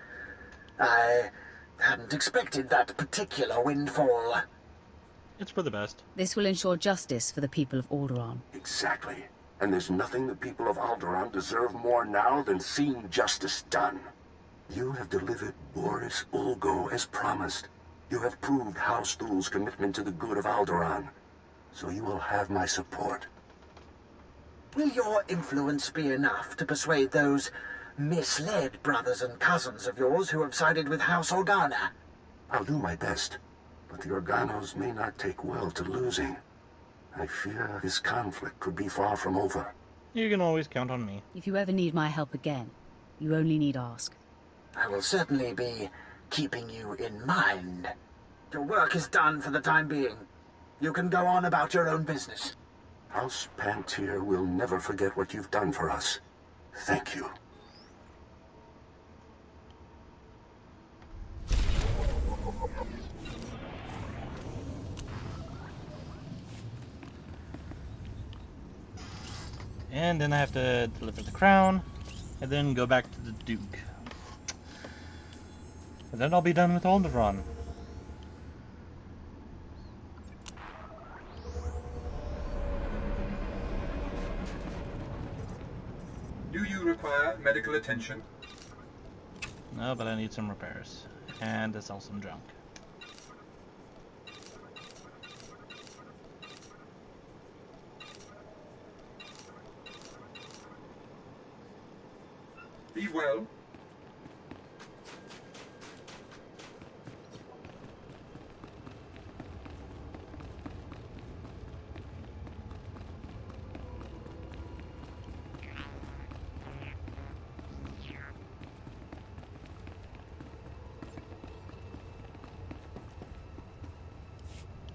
B: I hadn't expected that particular windfall.
A: It's for the best.
D: This will ensure justice for the people of Alderaan.
B: Exactly. And there's nothing the people of Alderaan deserve more now than seeing justice done. You have delivered Boris Olgo as promised. You have proved House Thule's commitment to the good of Alderaan. So you will have my support. Will your influence be enough to persuade those misled brothers and cousins of yours who have sided with House Organa? I'll do my best, but the Organos may not take well to losing. I fear this conflict could be far from over.
A: You can always count on me.
D: If you ever need my help again, you only need ask.
B: I will certainly be keeping you in mind. Your work is done for the time being. You can go on about your own business. House Pantier will never forget what you've done for us. Thank you.
A: And then I have to deliver the crown, and then go back to the Duke. And then I'll be done with Alderaan.
R: Do you require medical attention?
A: No, but I need some repairs. And to sell some junk.
R: Be well.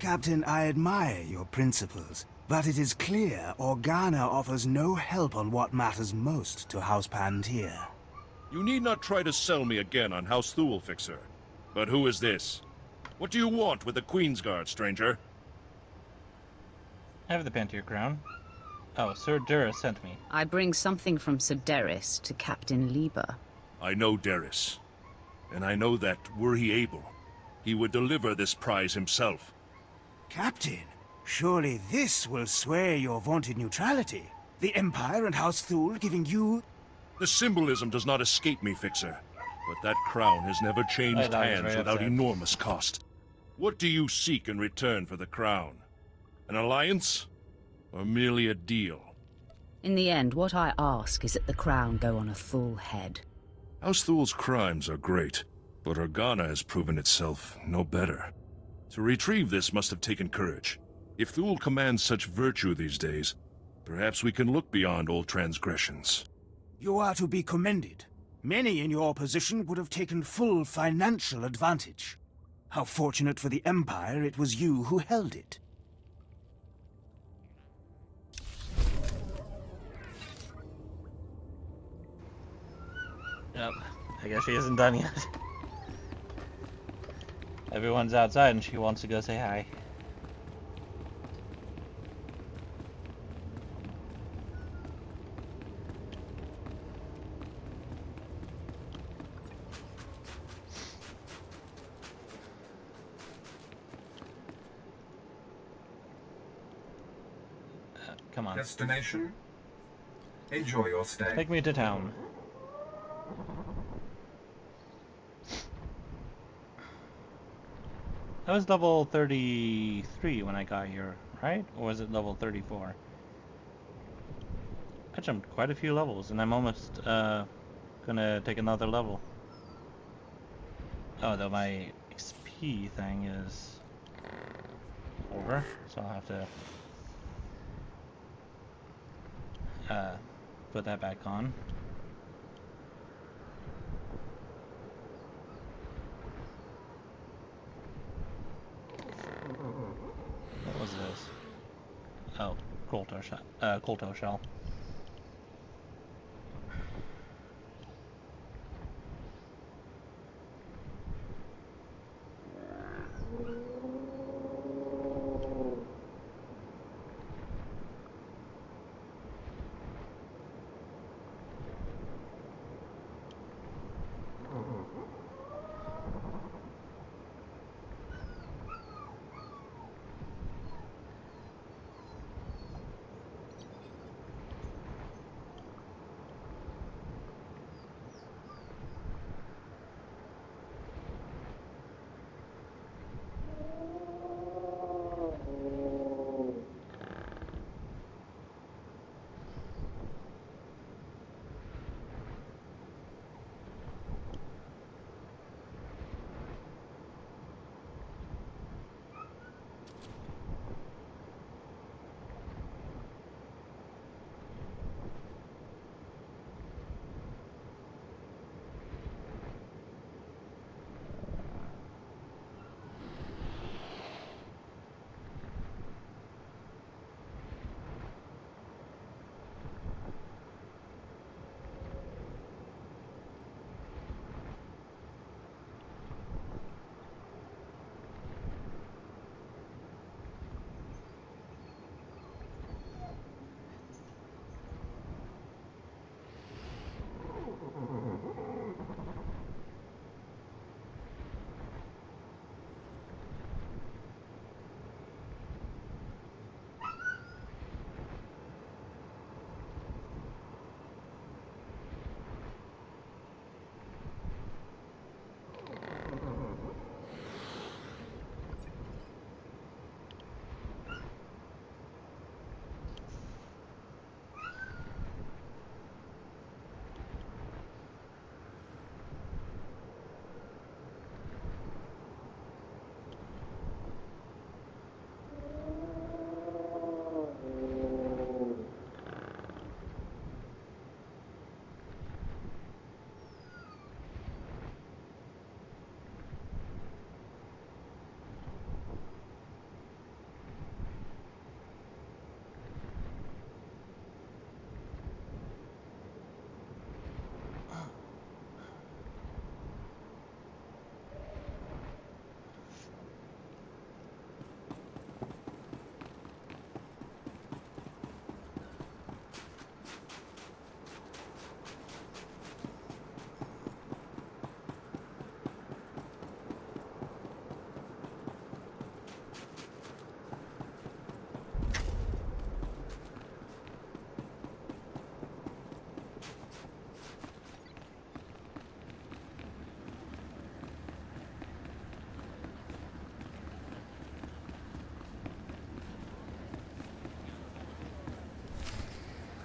M: Captain, I admire your principles, but it is clear Organa offers no help on what matters most to House Pantier.
P: You need not try to sell me again on House Thule, Fixer. But who is this? What do you want with the Queensguard, stranger?
A: I have the Pantier crown. Oh, Sir Dura sent me.
D: I bring something from Sir Derris to Captain Lieber.
P: I know Derris. And I know that, were he able, he would deliver this prize himself.
M: Captain, surely this will swear your vaunted neutrality. The Empire and House Thule giving you...
P: The symbolism does not escape me, Fixer. But that crown has never changed hands without enormous cost. What do you seek in return for the crown? An alliance? Or merely a deal?
D: In the end, what I ask is that the crown go on a Thule head.
P: House Thule's crimes are great, but Organa has proven itself no better. To retrieve this must have taken courage. If Thule commands such virtue these days, perhaps we can look beyond old transgressions.
M: You are to be commended. Many in your position would have taken full financial advantage. How fortunate for the Empire it was you who held it.
A: Yep, I guess she isn't done yet. Everyone's outside and she wants to go say hi. Come on.
R: Destination? Enjoy your stay.
A: Take me to town. I was level 33 when I got here, right? Or was it level 34? I jumped quite a few levels, and I'm almost gonna take another level. Oh, though my XP thing is over, so I'll have to put that back on. What was this? Oh, Colto shell.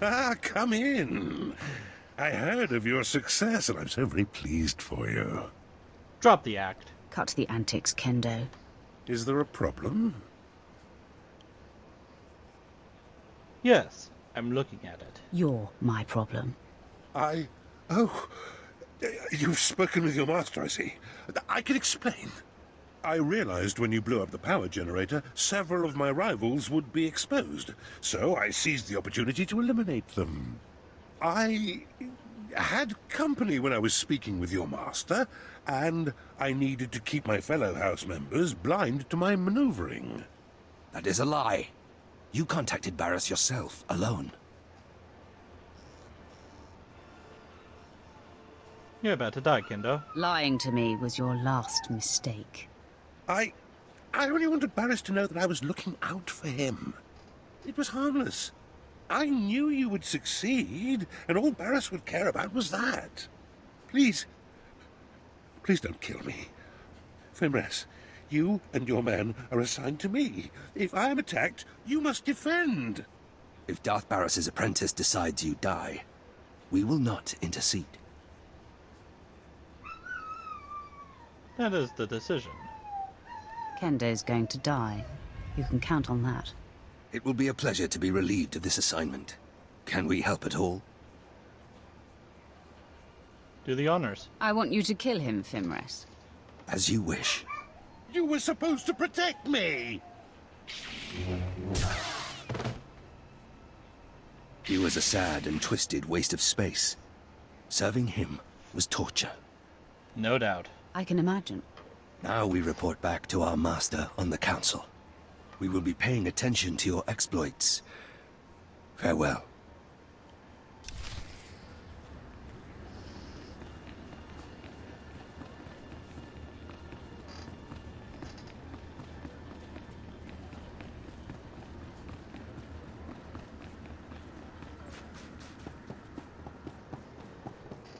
J: Ah, come in. I heard of your success, and I'm so very pleased for you.
A: Drop the act.
D: Cut the antics, Kendo.
J: Is there a problem?
A: Yes, I'm looking at it.
D: You're my problem.
J: Oh, you've spoken with your master, I see. I can explain. I realized when you blew up the power generator, several of my rivals would be exposed, so I seized the opportunity to eliminate them. I had company when I was speaking with your master, and I needed to keep my fellow house members blind to my maneuvering.
I: That is a lie. You contacted Barris yourself, alone.
A: You're about to die, Kendo.
D: Lying to me was your last mistake.
J: I only wanted Barris to know that I was looking out for him. It was harmless. I knew you would succeed, and all Barris would care about was that. Please don't kill me. Fimres, you and your men are assigned to me. If I am attacked, you must defend.
I: If Darth Barris's apprentice decides you die, we will not intercede.
A: That is the decision.
D: Kendo's going to die. You can count on that.
I: It will be a pleasure to be relieved of this assignment. Can we help at all?
A: Do the honors.
D: I want you to kill him, Fimres.
I: As you wish.
J: You were supposed to protect me!
I: He was a sad and twisted waste of space. Serving him was torture.
A: No doubt.
D: I can imagine.
I: Now we report back to our master on the council. We will be paying attention to your exploits. Farewell.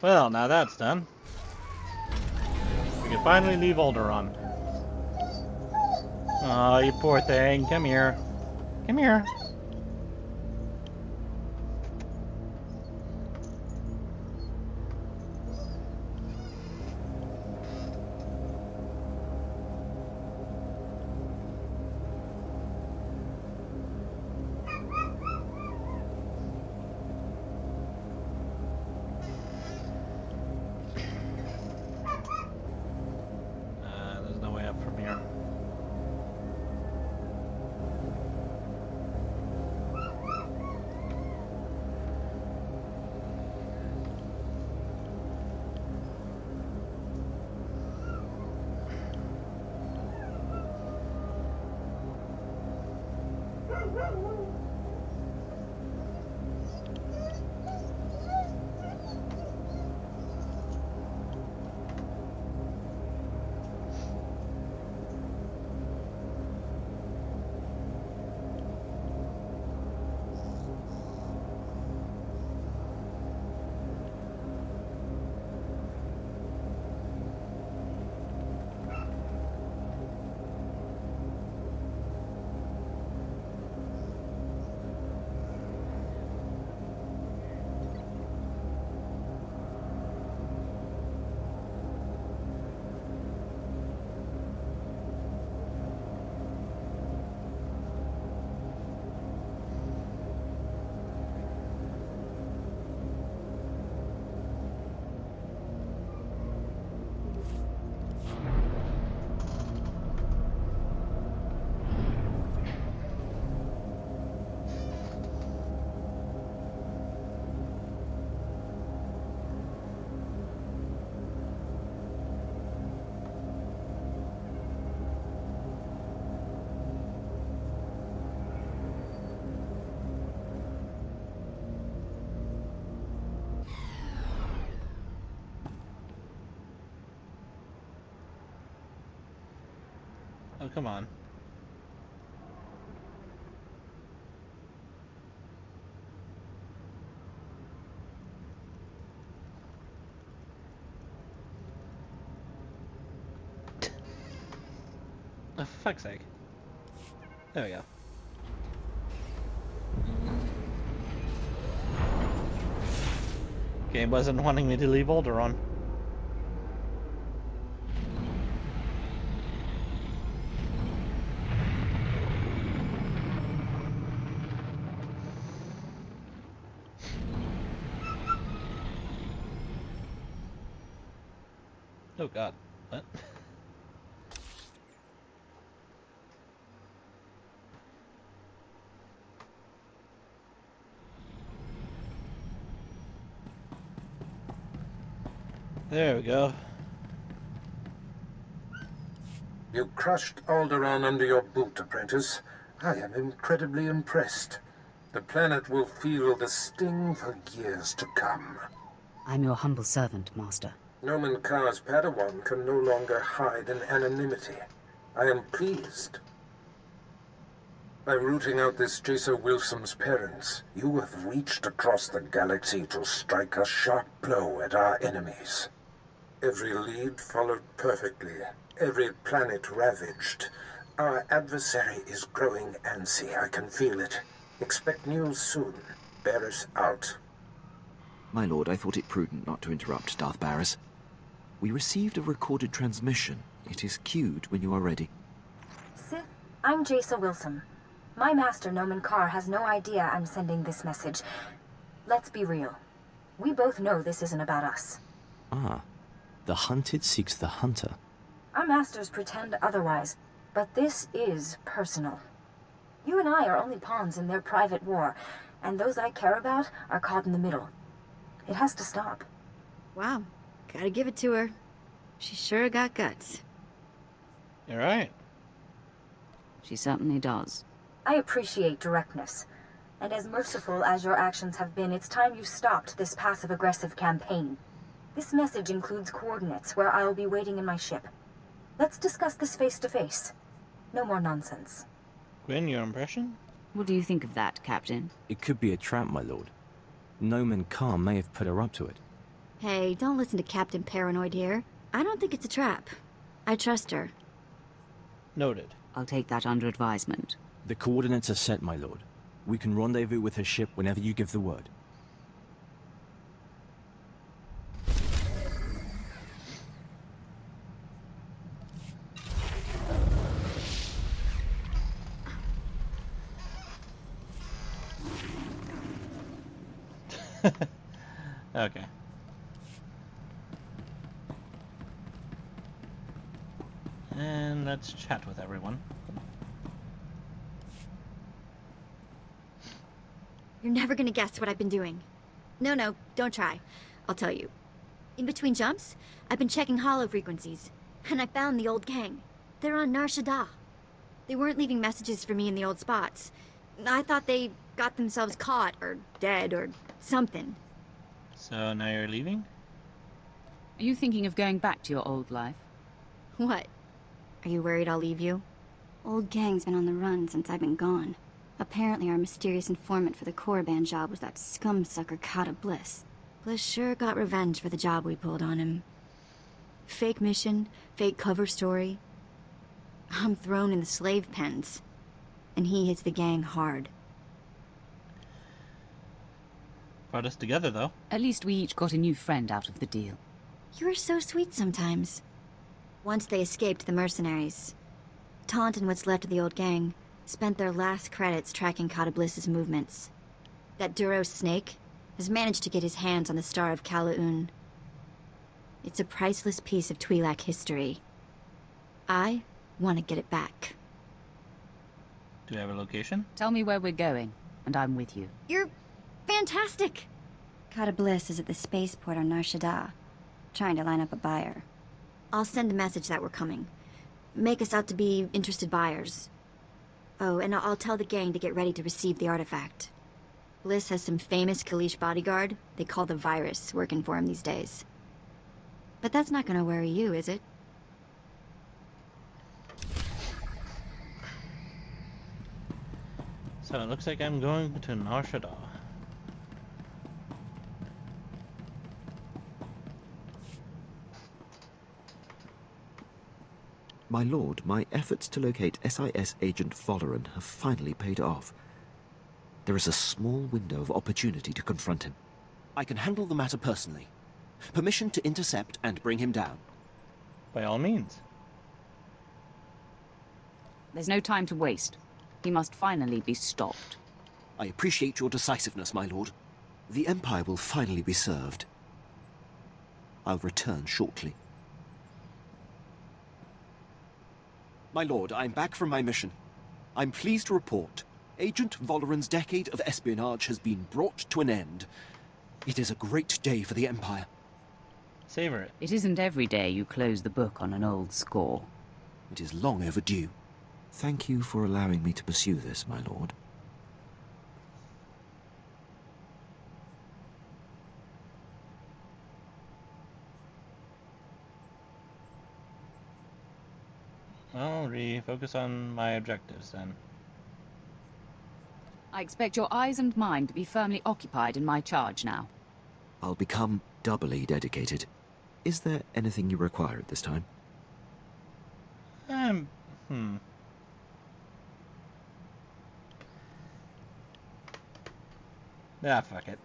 A: Well, now that's done. We can finally leave Alderaan. Aw, you poor thing. Come here. Come here. There's no way up from here. Oh, come on. Oh, fuck's sake. There we go. Game wasn't wanting me to leave Alderaan. Oh god. What? There we go.
B: You crushed Alderaan under your boot, apprentice. I am incredibly impressed. The planet will feel the sting for years to come.
D: I'm your humble servant, Master.
B: Noman Kar's Padawan can no longer hide in anonymity. I am pleased. By rooting out this Jason Wilson's parents, you have reached across the galaxy to strike a sharp blow at our enemies. Every lead followed perfectly, every planet ravaged. Our adversary is growing antsy, I can feel it. Expect news soon. Barris out.
H: My lord, I thought it prudent not to interrupt Darth Barris. We received a recorded transmission. It is queued when you are ready.
K: Sith, I'm Jason Wilson. My master, Noman Kar, has no idea I'm sending this message. Let's be real. We both know this isn't about us.
H: Ah. The hunted seeks the hunter.
K: Our masters pretend otherwise, but this is personal. You and I are only pawns in their private war, and those I care about are caught in the middle. It has to stop.
O: Wow. Gotta give it to her. She sure got guts.
A: You're right.
D: She certainly does.
K: I appreciate directness. And as merciful as your actions have been, it's time you stopped this passive-aggressive campaign. This message includes coordinates where I'll be waiting in my ship. Let's discuss this face-to-face. No more nonsense.
A: Gwyn, your impression?
D: What do you think of that, Captain?
Q: It could be a trap, my lord. Noman Kar may have put her up to it.
O: Hey, don't listen to Captain Paranoid here. I don't think it's a trap. I trust her.
A: Noted.
D: I'll take that under advisement.
Q: The coordinates are set, my lord. We can rendezvous with her ship whenever you give the word.
A: Okay. And let's chat with everyone.
O: You're never gonna guess what I've been doing. No, don't try. I'll tell you. In between jumps, I've been checking holo frequencies, and I found the old gang. They're on Nar Shaddaa. They weren't leaving messages for me in the old spots. I thought they got themselves caught, or dead, or something.
A: So now you're leaving?
D: Are you thinking of going back to your old life?
O: What? Are you worried I'll leave you?
V: Old gang's been on the run since I've been gone. Apparently our mysterious informant for the Korriban job was that scumsucker Kata Bliss.
O: Bliss sure got revenge for the job we pulled on him. Fake mission, fake cover story. I'm thrown in the slave pens, and he hits the gang hard.
A: Brought us together, though.
D: At least we each got a new friend out of the deal.
O: You're so sweet sometimes. Once they escaped the mercenaries, Taunt and what's left of the old gang spent their last credits tracking Kata Bliss's movements. That Duros snake has managed to get his hands on the Star of Kalaun. It's a priceless piece of Twi'lek history. I want to get it back.
A: Do we have a location?
D: Tell me where we're going, and I'm with you.
O: You're fantastic!
V: Kata Bliss is at the spaceport on Nar Shaddaa, trying to line up a buyer.
O: I'll send a message that we're coming. Make us out to be interested buyers. Oh, and I'll tell the gang to get ready to receive the artifact. Bliss has some famous Kalish bodyguard they call the Virus working for him these days. But that's not gonna worry you, is it?
A: So it looks like I'm going to Nar Shaddaa.
H: My lord, my efforts to locate SIS agent Folleran have finally paid off. There is a small window of opportunity to confront him. I can handle the matter personally. Permission to intercept and bring him down.
A: By all means.
D: There's no time to waste. He must finally be stopped.
H: I appreciate your decisiveness, my lord. The Empire will finally be served. I'll return shortly. My lord, I'm back from my mission. I'm pleased to report Agent Valoran's decade of espionage has been brought to an end. It is a great day for the Empire.
A: Savor it.
D: It isn't every day you close the book on an old score.
H: It is long overdue. Thank you for allowing me to pursue this, my lord.
A: I'll refocus on my objectives then.
D: I expect your eyes and mind to be firmly occupied in my charge now.
H: I'll become doubly dedicated. Is there anything you require at this time?
A: Ah, fuck it.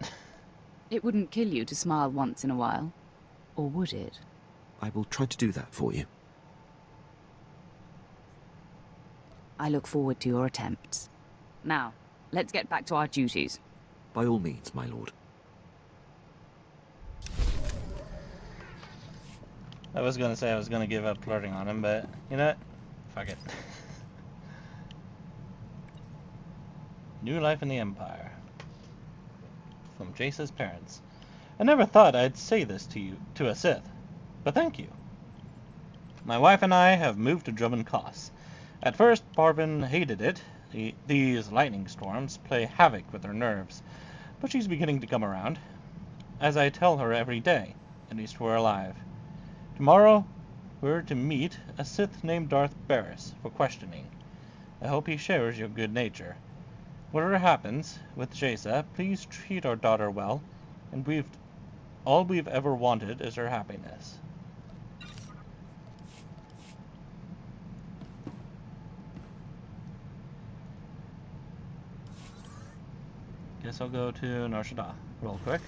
D: It wouldn't kill you to smile once in a while. Or would it?
H: I will try to do that for you.
D: I look forward to your attempts. Now, let's get back to our duties.
H: By all means, my lord.
A: I was gonna say I was gonna give up flirting on him, but you know what? Fuck it. New life in the Empire. From Jace's parents. I never thought I'd say this to a Sith, but thank you. My wife and I have moved to Drummond Coss. At first, Barvin hated it. These lightning storms play havoc with her nerves, but she's beginning to come around, as I tell her every day, at least we're alive. Tomorrow, we're to meet a Sith named Darth Barris for questioning. I hope he shares your good nature. Whatever happens with Jaisa, please treat our daughter well, and all we've ever wanted is her happiness. Guess I'll go to Nar Shaddaa real quick.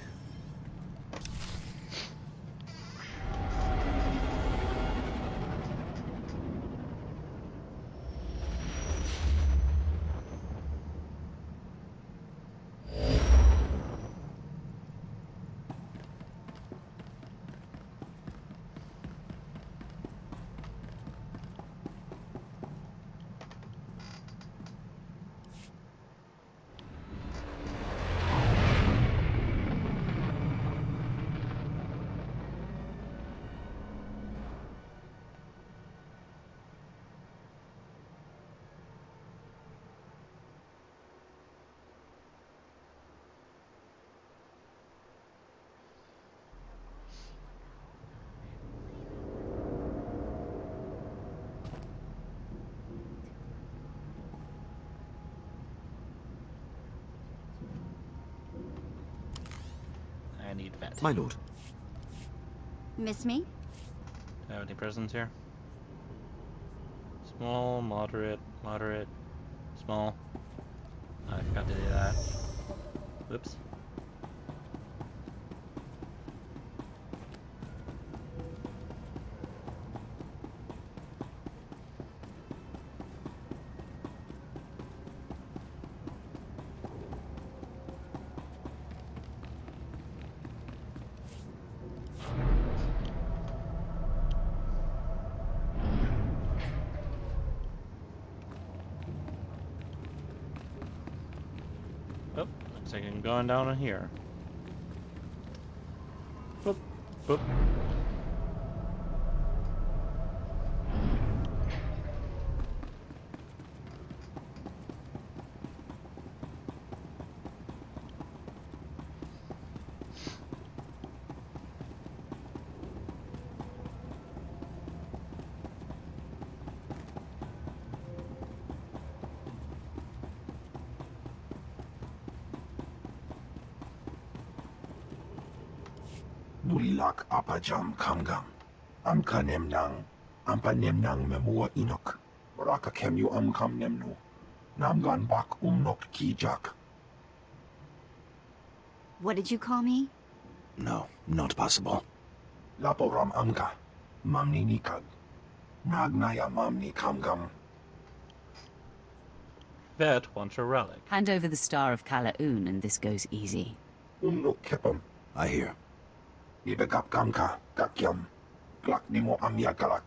A: I need vet.
H: My lord.
V: Miss me?
A: Do I have any prisons here? Small, moderate, small. I forgot to do that. Whoops. Oh, looks like I'm going down in here. Boop, boop.
F: Nulilak apajam kamgam. Amka nemnang. Ampa nemnang memua inok. Baraka kemyu amkam nemnu. Namgan bak umnok kijak.
V: What did you call me?
I: No, not possible.
F: Laporam amka. Mamni nikag. Nagnaya mamni kamgam.
A: Vet wants a relic.
D: Hand over the Star of Kalaun and this goes easy.
F: Umno kipam.
I: I hear.
F: Ibegap kamka. Kakyam. Glak nimo amya galak.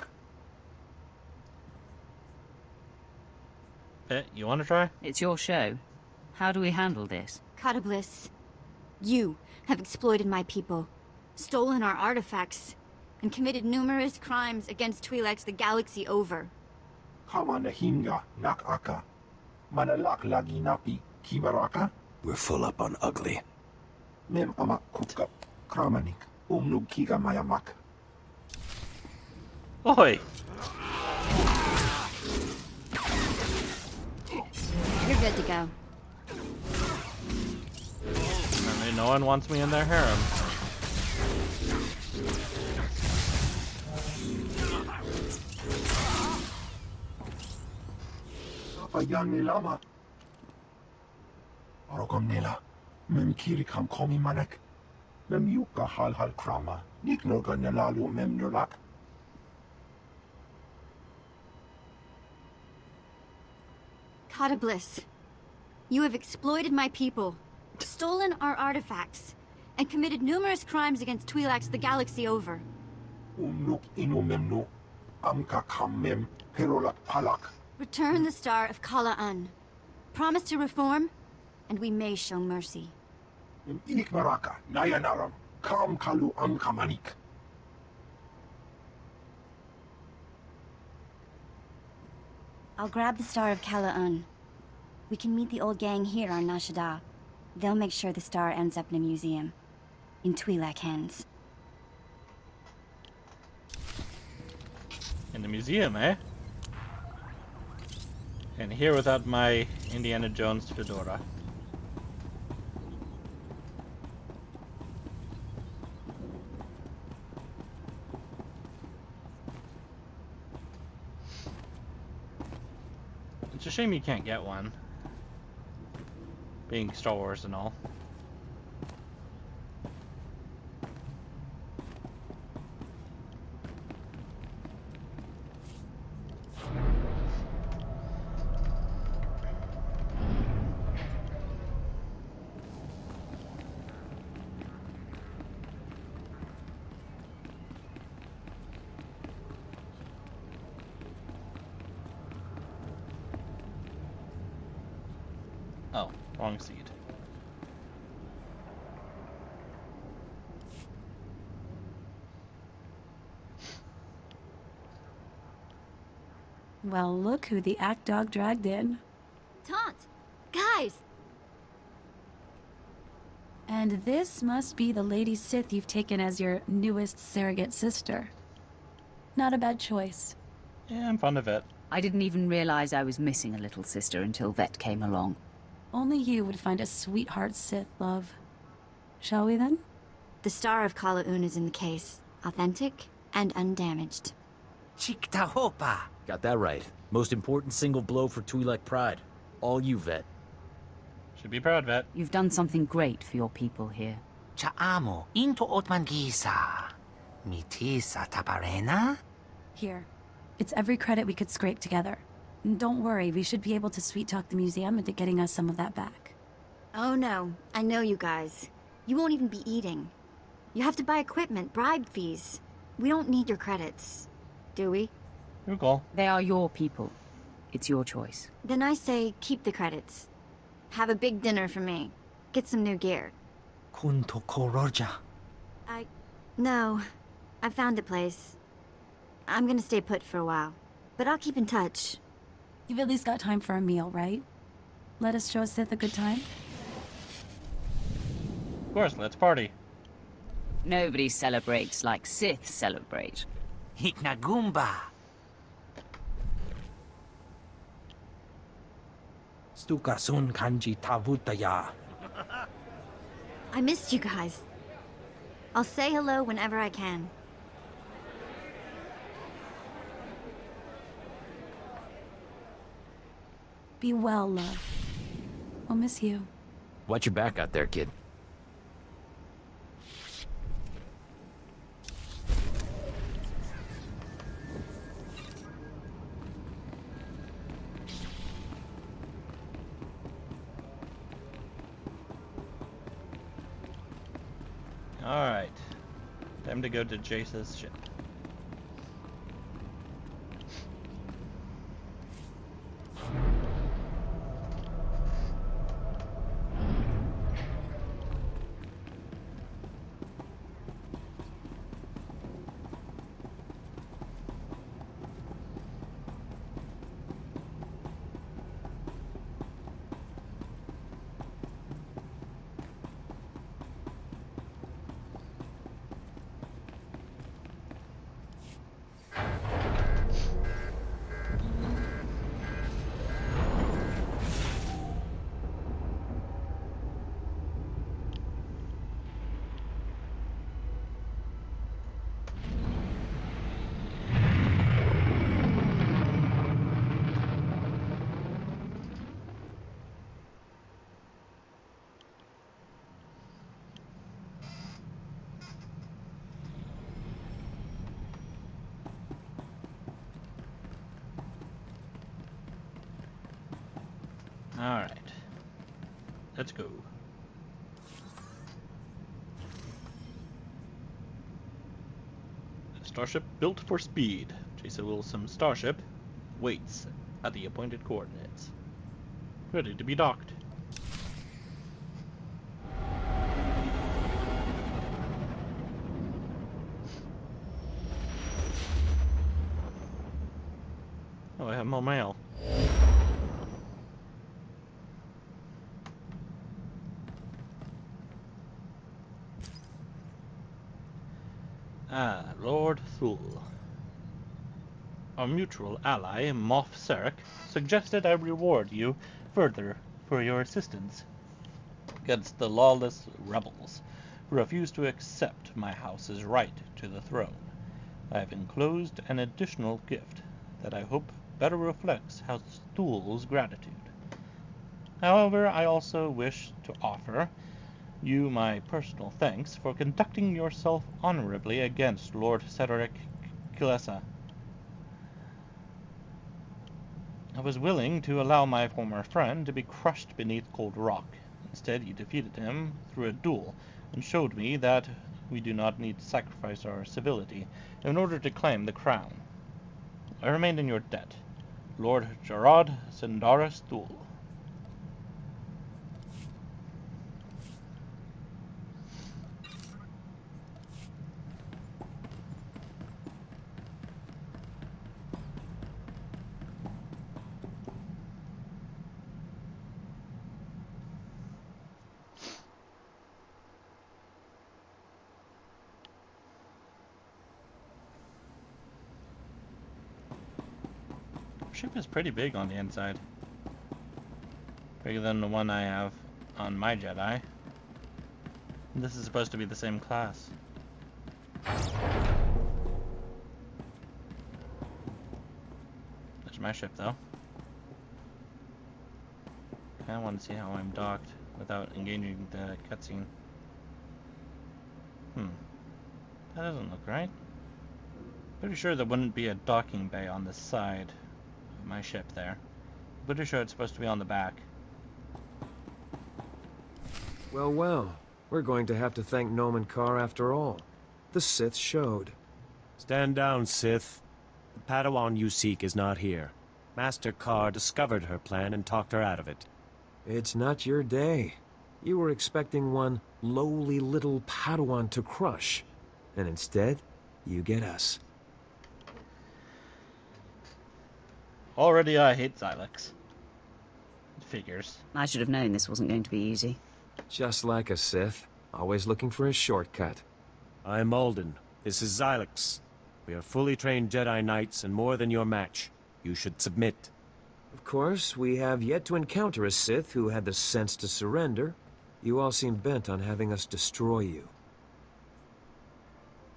A: Vet, you want to try?
D: It's your show. How do we handle this?
O: Catabliss, you have exploited my people, stolen our artifacts, and committed numerous crimes against Twi'leks the galaxy over.
F: Kamana hinga nak aka. Manalak lagi napi kibaraka.
I: We're full up on ugly.
F: Mem amak kukap. Kramanik. Umnug kiga mayamak.
A: Oi!
O: You're good to go.
A: Apparently no one wants me in their harem.
F: Ayan nilama. Arogam nila. Mem kiri kam komi manek. Mem yuka hal krama. Niknoga nalalu mem nulak.
O: Catabliss, you have exploited my people, stolen our artifacts, and committed numerous crimes against Twi'leks the galaxy over.
F: Umnuk inu memnu. Amka kam mem. Herolak palak.
O: Return the Star of Kalaun. Promise to reform, and we may show mercy.
F: Inik maraka. Nayanaram. Kam kalu amkamanik.
V: I'll grab the Star of Kalaun. We can meet the old gang here on Nashada. They'll make sure the star ends up in a museum. In Twi'lek hands.
A: In the museum, eh? And here without my Indiana Jones fedora. It's a shame you can't get one. Being Star Wars and all. Oh, wrong seed.
G: Well, look who the act dog dragged in.
O: Taunt! Guys!
G: And this must be the Lady Sith you've taken as your newest surrogate sister. Not a bad choice.
A: Yeah, I'm fond of it.
D: I didn't even realize I was missing a little sister until Vet came along.
G: Only you would find a sweetheart Sith, love. Shall we then?
O: The Star of Kalaun is in the case. Authentic and undamaged.
T: Chiktahopa! Got that right. Most important single blow for Twi'lek pride. All you, Vet.
A: Should be proud, Vet.
D: You've done something great for your people here.
T: Chaamo, into Otmangisa. Mitisa taparena?
G: Here. It's every credit we could scrape together. And don't worry, we should be able to sweet-talk the museum into getting us some of that back.
O: Oh no, I know you guys. You won't even be eating. You have to buy equipment, bribe fees. We don't need your credits. Do we?
A: Your call.
D: They are your people. It's your choice.
O: Then I say keep the credits. Have a big dinner for me. Get some new gear.
T: Kunto koroja.
O: No. I found a place. I'm gonna stay put for a while. But I'll keep in touch.
G: You've at least got time for a meal, right? Let us show Sith a good time?
A: Of course, let's party.
D: Nobody celebrates like Sith celebrate.
T: Hiknagumba.
L: Stukasun kanji tavutaya.
O: I missed you guys. I'll say hello whenever I can.
G: Be well, love. I'll miss you.
T: Watch your back out there, kid.
A: Alright. Time to go to Jace's ship. Alright. Let's go. A starship built for speed. Jason Wilson's starship waits at the appointed coordinates. Ready to be docked. Oh, I have more mail. Ah, Lord Thule. Our mutual ally, Moff Sarek, suggested I reward you further for your assistance against the lawless rebels who refuse to accept my house's right to the throne. I have enclosed an additional gift that I hope better reflects House Thule's gratitude. However, I also wish to offer you my personal thanks for conducting yourself honorably against Lord Cedric Kilessa. I was willing to allow my former friend to be crushed beneath cold rock. Instead, you defeated him through a duel and showed me that we do not need to sacrifice our civility in order to claim the crown. I remain in your debt, Lord Gerard Sindaris Thule. Ship is pretty big on the inside. Bigger than the one I have on my Jedi. And this is supposed to be the same class. There's my ship though. I want to see how I'm docked without engaging the cutscene. That doesn't look right. Pretty sure there wouldn't be a docking bay on the side of my ship there. Pretty sure it's supposed to be on the back.
E: Well, well. We're going to have to thank Noman Carr after all. The Sith showed.
L: Stand down, Sith. The Padawan you seek is not here. Master Carr discovered her plan and talked her out of it.
E: It's not your day. You were expecting one lowly little Padawan to crush. And instead, you get us.
A: Already I hate Xylex. It figures.
D: I should have known this wasn't going to be easy.
E: Just like a Sith, always looking for a shortcut.
L: I'm Alden. This is Xylex. We are fully trained Jedi Knights and more than your match. You should submit.
E: Of course, we have yet to encounter a Sith who had the sense to surrender. You all seem bent on having us destroy you.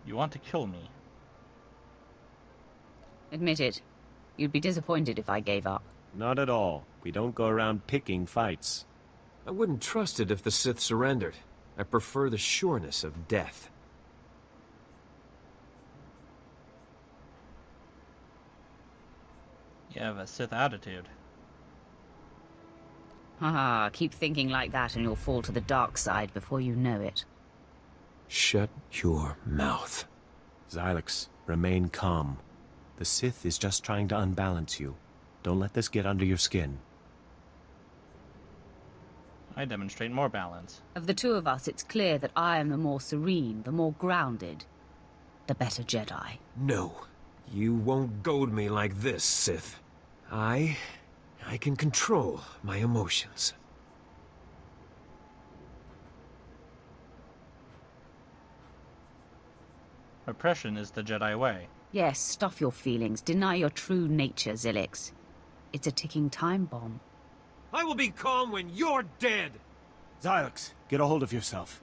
A: You want to kill me?
D: Admit it. You'd be disappointed if I gave up.
L: Not at all. We don't go around picking fights.
E: I wouldn't trust it if the Sith surrendered. I prefer the sureness of death.
A: You have a Sith attitude.
D: Haha, keep thinking like that and you'll fall to the dark side before you know it.
E: Shut your mouth.
L: Xylex, remain calm. The Sith is just trying to unbalance you. Don't let this get under your skin.
A: I demonstrate more balance.
D: Of the two of us, it's clear that I am the more serene, the more grounded, the better Jedi.
E: No. You won't goad me like this, Sith. I can control my emotions.
A: Repression is the Jedi way.
D: Yes, stuff your feelings. Deny your true nature, Zilix. It's a ticking time bomb.
E: I will be calm when you're dead!
M: Xylex, get a hold of yourself.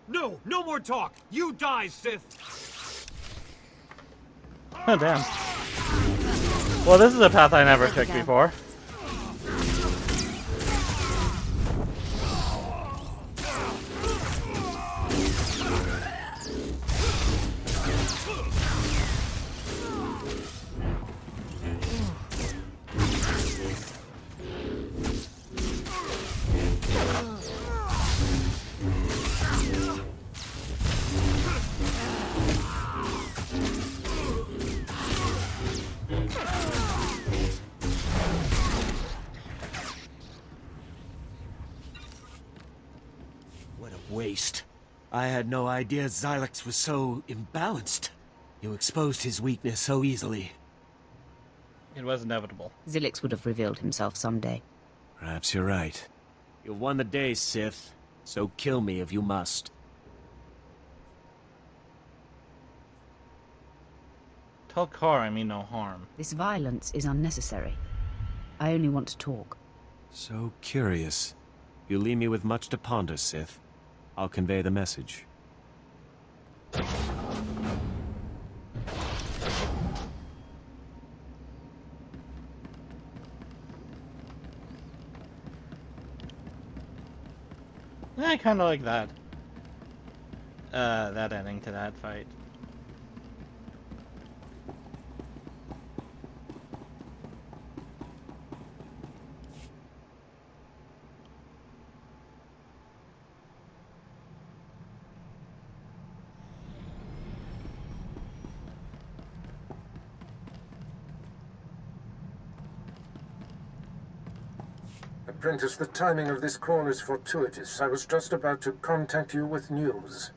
E: No! No more talk! You die, Sith!
A: Oh, damn. Well, this is a path I never took before.
M: Waste. I had no idea Xylex was so imbalanced. You exposed his weakness so easily.
A: It was inevitable.
D: Zilix would have revealed himself someday.
M: Perhaps you're right. You've won the day, Sith. So kill me if you must.
A: Tell Car I mean no harm.
D: This violence is unnecessary. I only want to talk.
L: So curious. You leave me with much to ponder, Sith. I'll convey the message.
A: I kind of like that. That ending to that fight.
B: Apprentice, the timing of this call is fortuitous. I was just about to contact you with news.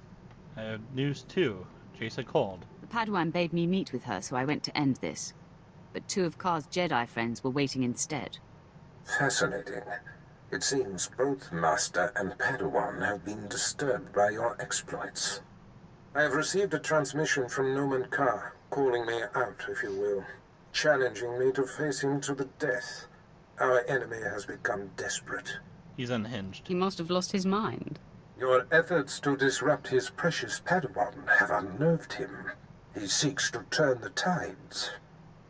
A: I have news too. Jace called.
D: The Padawan bade me meet with her, so I went to end this. But two of Car's Jedi friends were waiting instead.
B: Fascinating. It seems both Master and Padawan have been disturbed by your exploits. I have received a transmission from Noman Car, calling me out, if you will, challenging me to face him to the death. Our enemy has become desperate.
A: He's unhinged.
D: He must have lost his mind.
B: Your efforts to disrupt his precious Padawan have unnerved him. He seeks to turn the tides.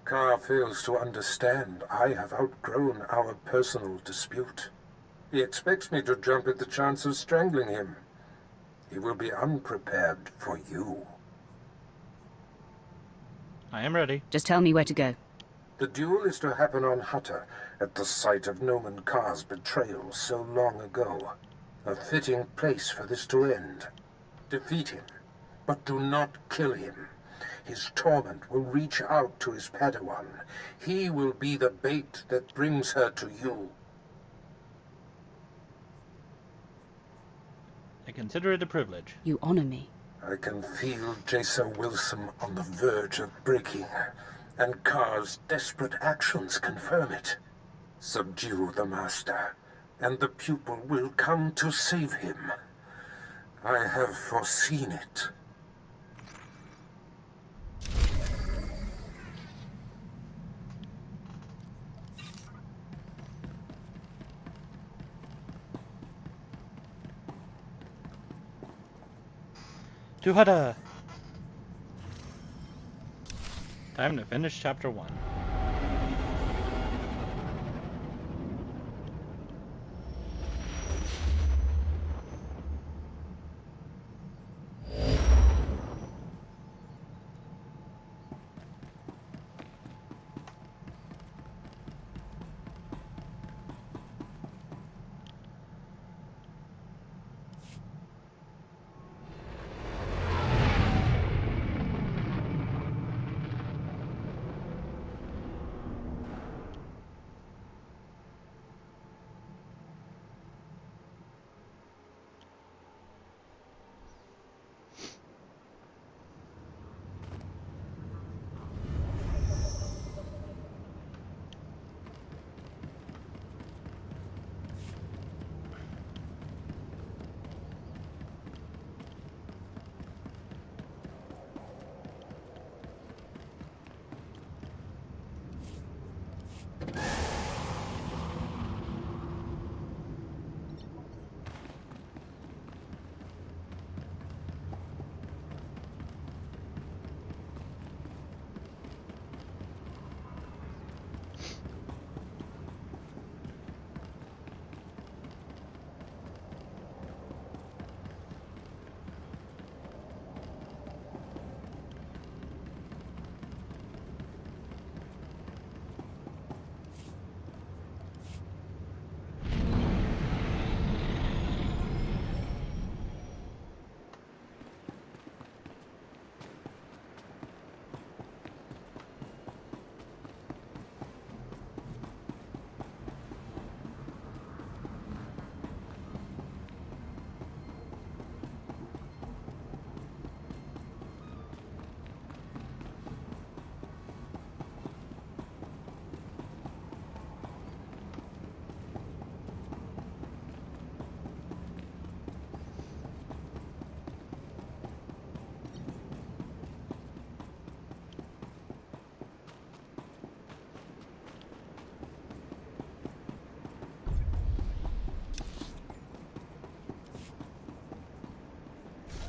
B: Car fails to understand I have outgrown our personal dispute. He expects me to jump at the chance of strangling him. He will be unprepared for you.
A: I am ready.
D: Just tell me where to go.
B: The duel is to happen on Hutter, at the site of Noman Car's betrayal so long ago. A fitting place for this to end. Defeat him, but do not kill him. His torment will reach out to his Padawan. He will be the bait that brings her to you.
A: I consider it a privilege.
D: You honor me.
B: I can feel Jason Wilson on the verge of breaking, and Car's desperate actions confirm it. Subdue the Master, and the pupil will come to save him. I have foreseen it.
A: To Hada! Time to finish chapter 1.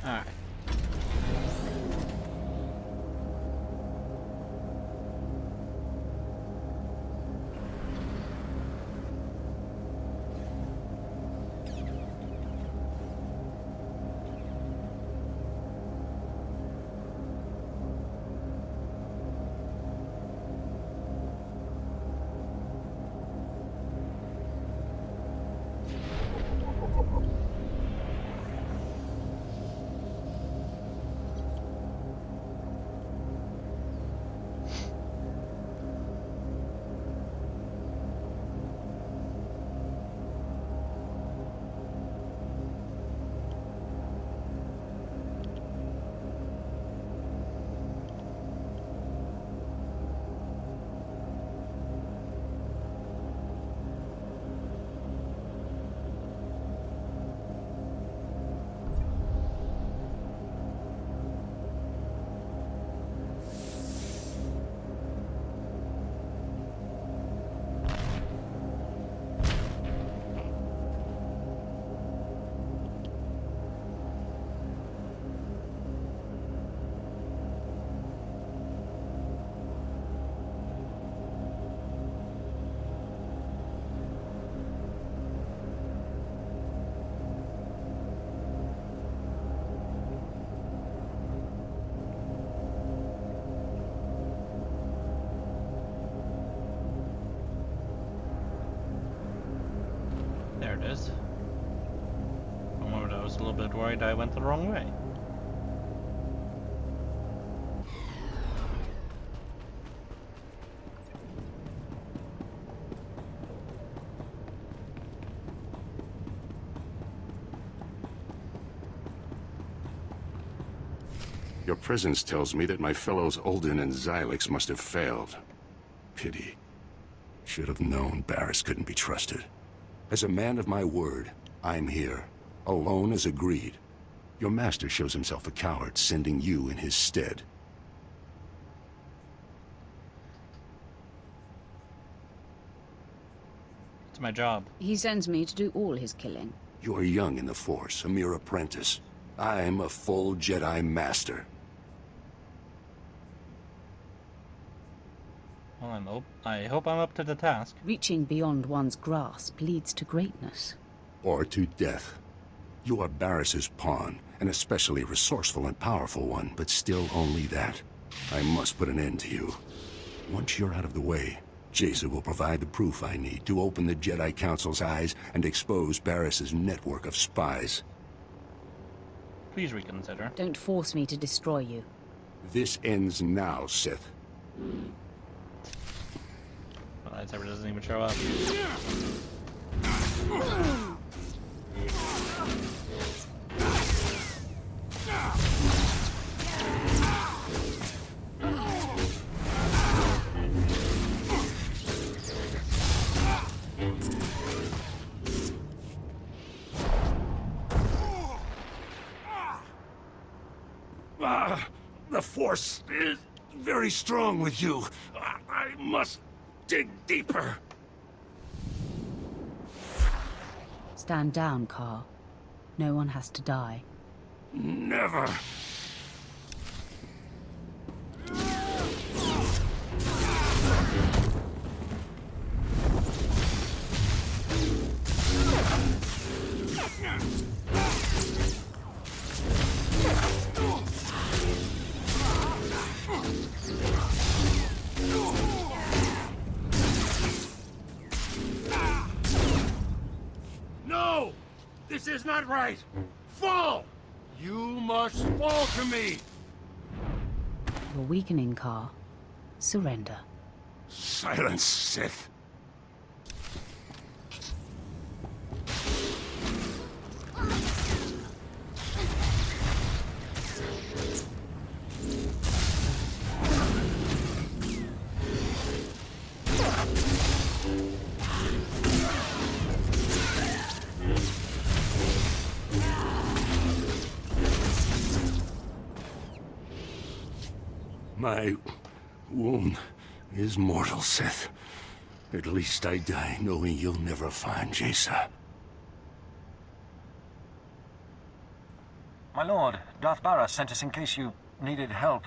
A: Alright. There it is. For a moment I was a little bit worried I went the wrong way.
J: Your presence tells me that my fellows Ulden and Xylix must have failed. Pity. Should have known Barris couldn't be trusted. As a man of my word, I'm here. Alone as agreed. Your master shows himself a coward, sending you in his stead.
A: It's my job.
D: He sends me to do all his killing.
J: You're young in the Force, a mere apprentice. I'm a full Jedi Master.
A: Well, I hope I'm up to the task.
D: Reaching beyond one's grasp leads to greatness.
J: Or to death. You are Barris's pawn, an especially resourceful and powerful one, but still only that. I must put an end to you. Once you're out of the way, Jason will provide the proof I need to open the Jedi Council's eyes and expose Barris's network of spies.
A: Please reconsider.
D: Don't force me to destroy you.
J: This ends now, Sith.
A: Well, lightsaber doesn't even show up.
J: The Force is very strong with you. I must dig deeper.
D: Stand down, Carr. No one has to die.
J: Never. No! This is not right! Fall! You must fall to me!
D: You're weakening, Carr. Surrender.
J: Silence, Sith. My wound is mortal, Sith. At least I die knowing you'll never find Jason.
L: My lord, Darth Barra sent us in case you needed help.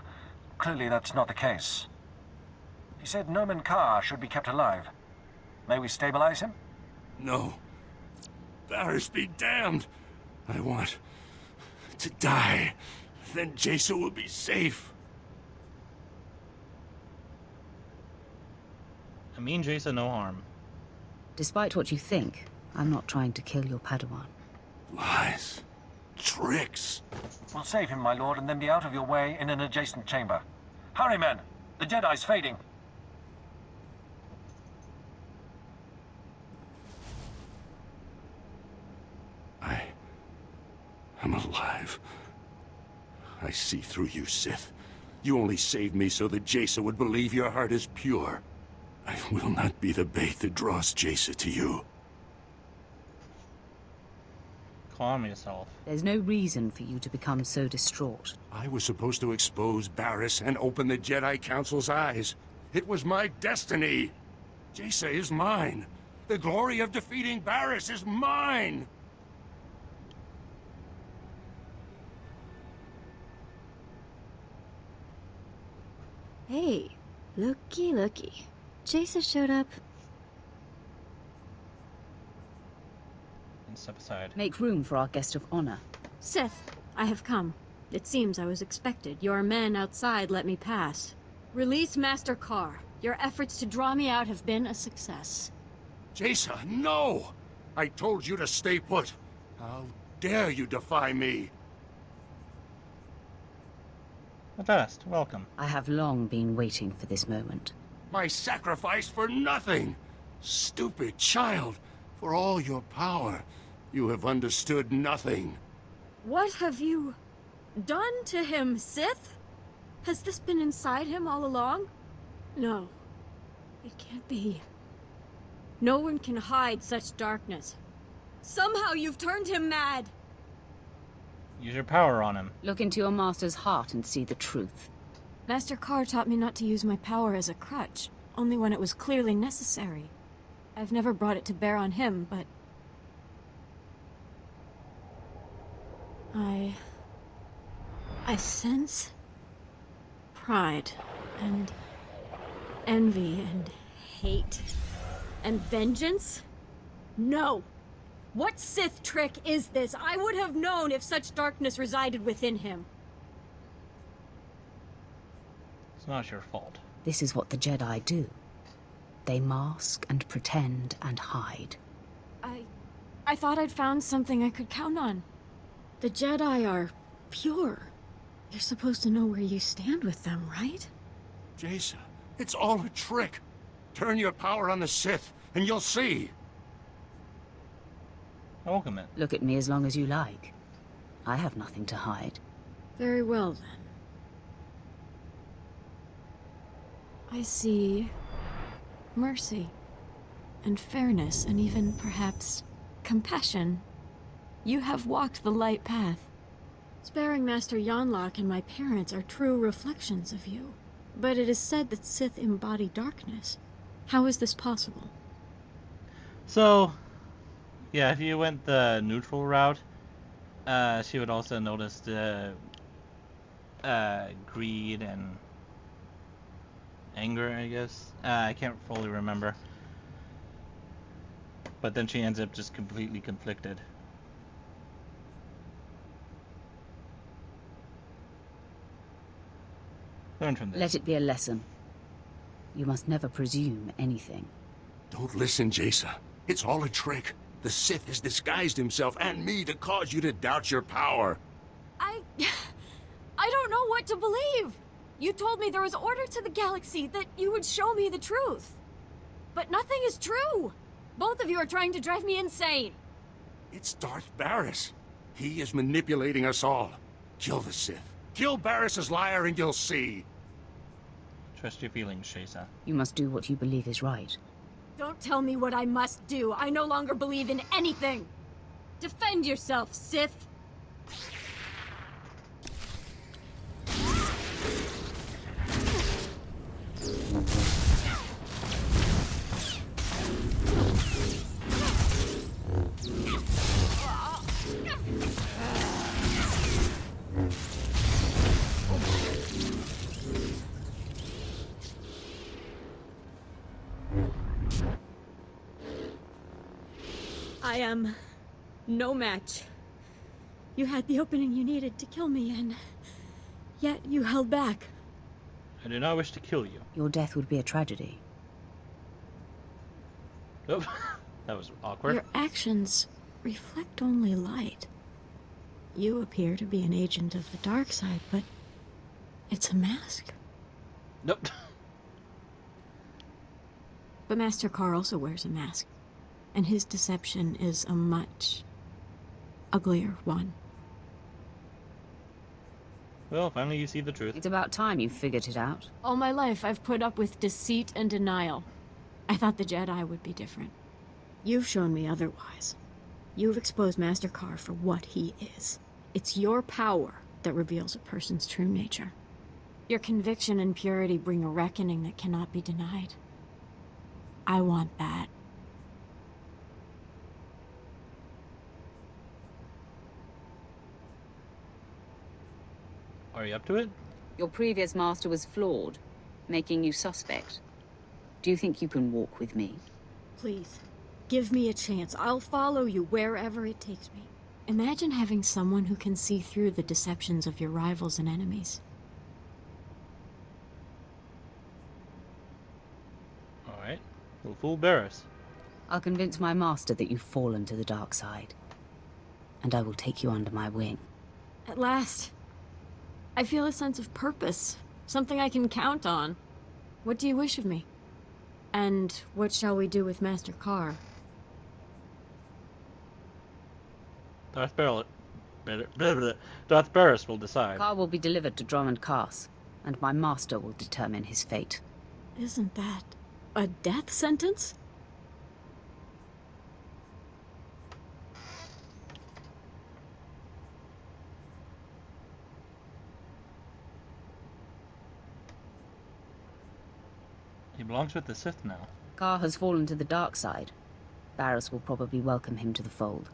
L: Clearly that's not the case. He said Noman Carr should be kept alive. May we stabilize him?
J: No. Varys be damned. I want to die. Then Jason will be safe.
A: I mean Jason no harm.
D: Despite what you think, I'm not trying to kill your Padawan.
J: Lies. Tricks.
L: We'll save him, my lord, and then be out of your way in an adjacent chamber. Hurry, men! The Jedi's fading.
J: I'm alive. I see through you, Sith. You only saved me so that Jason would believe your heart is pure. I will not be the bait that draws Jason to you.
A: Calm yourself.
D: There's no reason for you to become so distraught.
J: I was supposed to expose Barriss and open the Jedi Council's eyes. It was my destiny. Jason is mine. The glory of defeating Barriss is mine.
V: Hey, looky. Jason showed up.
A: And step aside.
D: Make room for our guest of honor.
S: Sith, I have come. It seems I was expected. Your men outside let me pass. Release Master Carr. Your efforts to draw me out have been a success.
J: Jason, no! I told you to stay put. How dare you defy me?
A: At last, welcome.
D: I have long been waiting for this moment.
J: My sacrifice for nothing! Stupid child! For all your power, you have understood nothing.
S: What have you done to him, Sith? Has this been inside him all along? No. It can't be. No one can hide such darkness. Somehow you've turned him mad!
A: Use your power on him.
D: Look into your master's heart and see the truth.
S: Master Carr taught me not to use my power as a crutch, only when it was clearly necessary. I've never brought it to bear on him, but... I sense pride, and envy, and hate, and vengeance? No! What Sith trick is this? I would have known if such darkness resided within him.
A: It's not your fault.
D: This is what the Jedi do. They mask and pretend and hide.
S: I thought I'd found something I could count on. The Jedi are pure. You're supposed to know where you stand with them, right?
J: Jason, it's all a trick. Turn your power on the Sith, and you'll see.
A: Welcome it.
D: Look at me as long as you like. I have nothing to hide.
S: Very well, then. I see mercy, and fairness, and even, perhaps, compassion. You have walked the light path. Sparing Master Yonlock and my parents are true reflections of you. But it is said that Sith embody darkness. How is this possible?
A: So, yeah, if you went the neutral route, she would also notice the greed and anger, I guess. I can't fully remember. But then she ends up just completely conflicted. Learn from this.
D: Let it be a lesson. You must never presume anything.
J: Don't listen, Jason. It's all a trick. The Sith has disguised himself and me to cause you to doubt your power.
S: I don't know what to believe. You told me there was order to the galaxy, that you would show me the truth. But nothing is true. Both of you are trying to drive me insane.
J: It's Darth Barriss. He is manipulating us all. Kill the Sith. Kill Barriss's liar and you'll see.
A: Trust your feelings, Shaisa.
D: You must do what you believe is right.
S: Don't tell me what I must do. I no longer believe in anything. Defend yourself, Sith. I am no match. You had the opening you needed to kill me, and yet you held back.
A: I do not wish to kill you.
D: Your death would be a tragedy.
A: Oh, that was awkward.
S: Your actions reflect only light. You appear to be an agent of the dark side, but it's a mask.
A: Nope.
S: But Master Carr also wears a mask, and his deception is a much uglier one.
A: Well, finally you see the truth.
D: It's about time you figured it out.
S: All my life, I've put up with deceit and denial. I thought the Jedi would be different. You've shown me otherwise. You've exposed Master Carr for what he is. It's your power that reveals a person's true nature. Your conviction and purity bring a reckoning that cannot be denied. I want that.
A: Are you up to it?
D: Your previous master was flawed, making you suspect. Do you think you can walk with me?
S: Please, give me a chance. I'll follow you wherever it takes me. Imagine having someone who can see through the deceptions of your rivals and enemies.
A: Alright. We'll fool Barris.
D: I'll convince my master that you've fallen to the dark side. And I will take you under my wing.
S: At last. I feel a sense of purpose. Something I can count on. What do you wish of me? And what shall we do with Master Carr?
A: Darth Barris will decide.
D: Carr will be delivered to Drummond Cass, and my master will determine his fate.
S: Isn't that a death sentence?
A: He belongs with the Sith now.
D: Carr has fallen to the dark side. Barris will probably welcome him to the fold.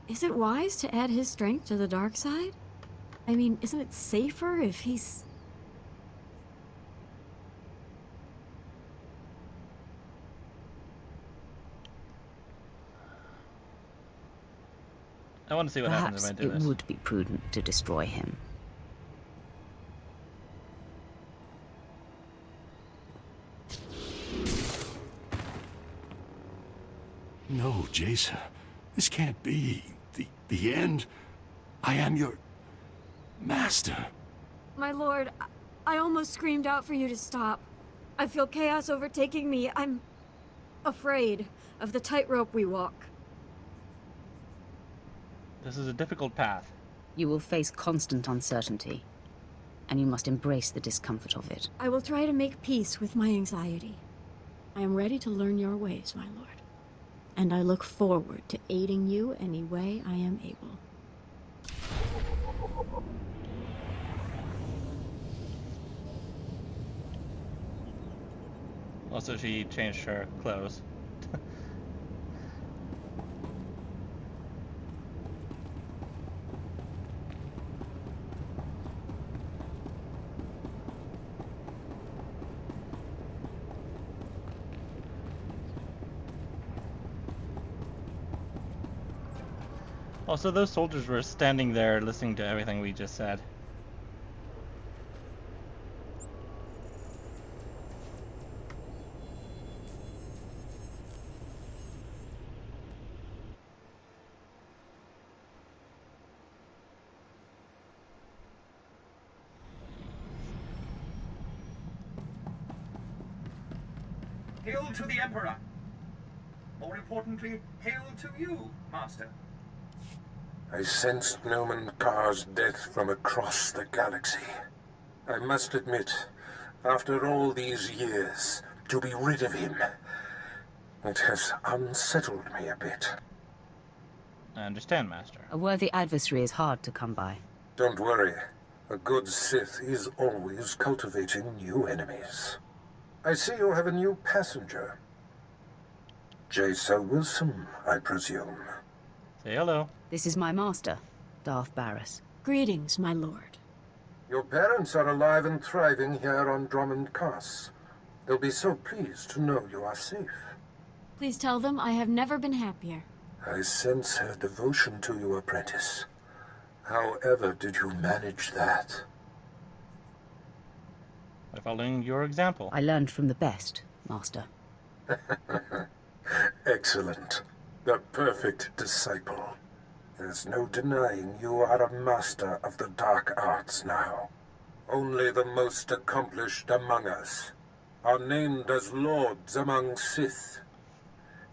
S: Is it wise to add his strength to the dark side? I mean, isn't it safer if he's...
A: I want to see what happens if I do
D: Perhaps
A: this.
D: it would be prudent to destroy him.
J: No, Jason. This can't be. The end? I am your... master.
S: My lord, I almost screamed out for you to stop. I feel chaos overtaking me. I'm afraid of the tightrope we walk.
A: This is a difficult path.
D: You will face constant uncertainty, and you must embrace the discomfort of it.
S: I will try to make peace with my anxiety. I am ready to learn your ways, my lord. And I look forward to aiding you any way I am able.
A: Also, she changed her clothes. Also, those soldiers were standing there listening to everything we just said.
R: Hail to the Emperor! More importantly, hail to you, Master.
B: I sensed Noman Carr's death from across the galaxy. I must admit, after all these years, to be rid of him, it has unsettled me a bit.
A: I understand, Master.
D: A worthy adversary is hard to come by.
B: Don't worry. A good Sith is always cultivating new enemies. I see you have a new passenger. Jason Wilson, I presume.
A: Say hello.
D: This is my master, Darth Barris.
S: Greetings, my lord.
B: Your parents are alive and thriving here on Drummond Cass. They'll be so pleased to know you are safe.
S: Please tell them I have never been happier.
F: I sense her devotion to you, apprentice. However did you manage that?
A: By following your example.
D: I learned from the best, Master.
F: Excellent. The perfect disciple. There's no denying you are a master of the dark arts now. Only the most accomplished among us are named as lords among Sith.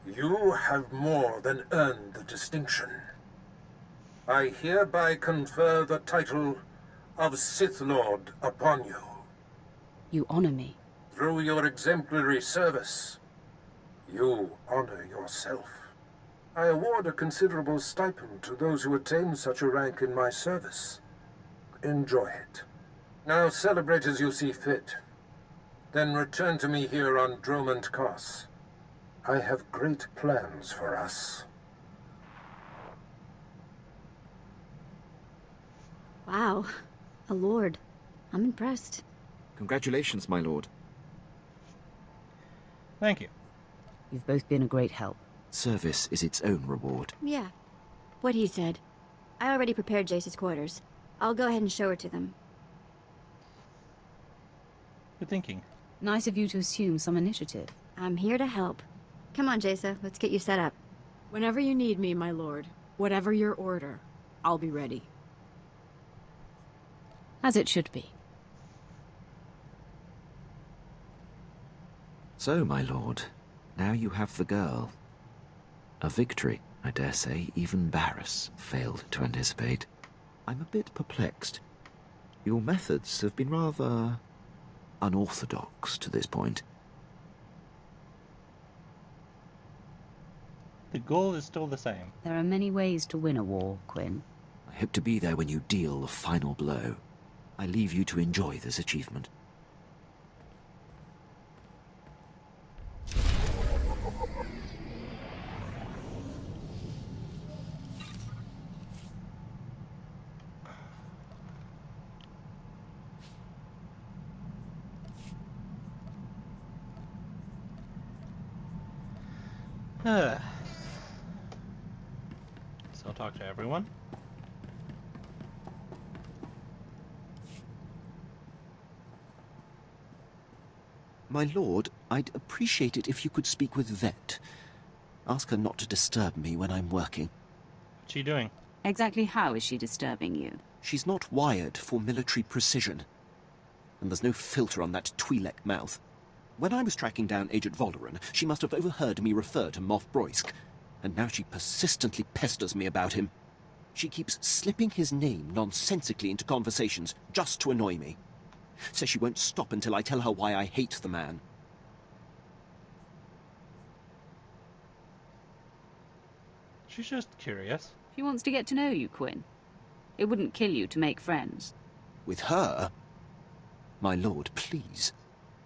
F: You have more than earned the distinction. I hereby confer the title of Sith Lord upon you.
D: You honor me.
F: Through your exemplary service, you honor yourself. I award a considerable stipend to those who attain such a rank in my service. Enjoy it. Now celebrate as you see fit. Then return to me here on Dromund Kos. I have great plans for us.
V: Wow. A lord. I'm impressed.
H: Congratulations, my lord.
A: Thank you.
D: You've both been a great help.
H: Service is its own reward.
V: Yeah. What he said. I already prepared Jace's quarters. I'll go ahead and show her to them.
A: Good thinking.
D: Nice of you to assume some initiative.
V: I'm here to help. Come on, Jace. Let's get you set up.
S: Whenever you need me, my lord, whatever your order, I'll be ready.
D: As it should be.
H: So, my lord, now you have the girl. A victory, I dare say, even Barris failed to anticipate. I'm a bit perplexed. Your methods have been rather unorthodox to this point.
A: The goal is still the same.
D: There are many ways to win a war, Quinn.
H: I hope to be there when you deal the final blow. I leave you to enjoy this achievement.
A: So I'll talk to everyone.
H: My lord, I'd appreciate it if you could speak with Vet. Ask her not to disturb me when I'm working.
A: What's she doing?
D: Exactly how is she disturbing you?
H: She's not wired for military precision. And there's no filter on that Twi'lek mouth. When I was tracking down Agent Volderen, she must have overheard me refer to Moff Broysk, and now she persistently pesters me about him. She keeps slipping his name nonsensically into conversations just to annoy me. Says she won't stop until I tell her why I hate the man.
A: She's just curious.
D: She wants to get to know you, Quinn. It wouldn't kill you to make friends.
H: With her? My lord, please.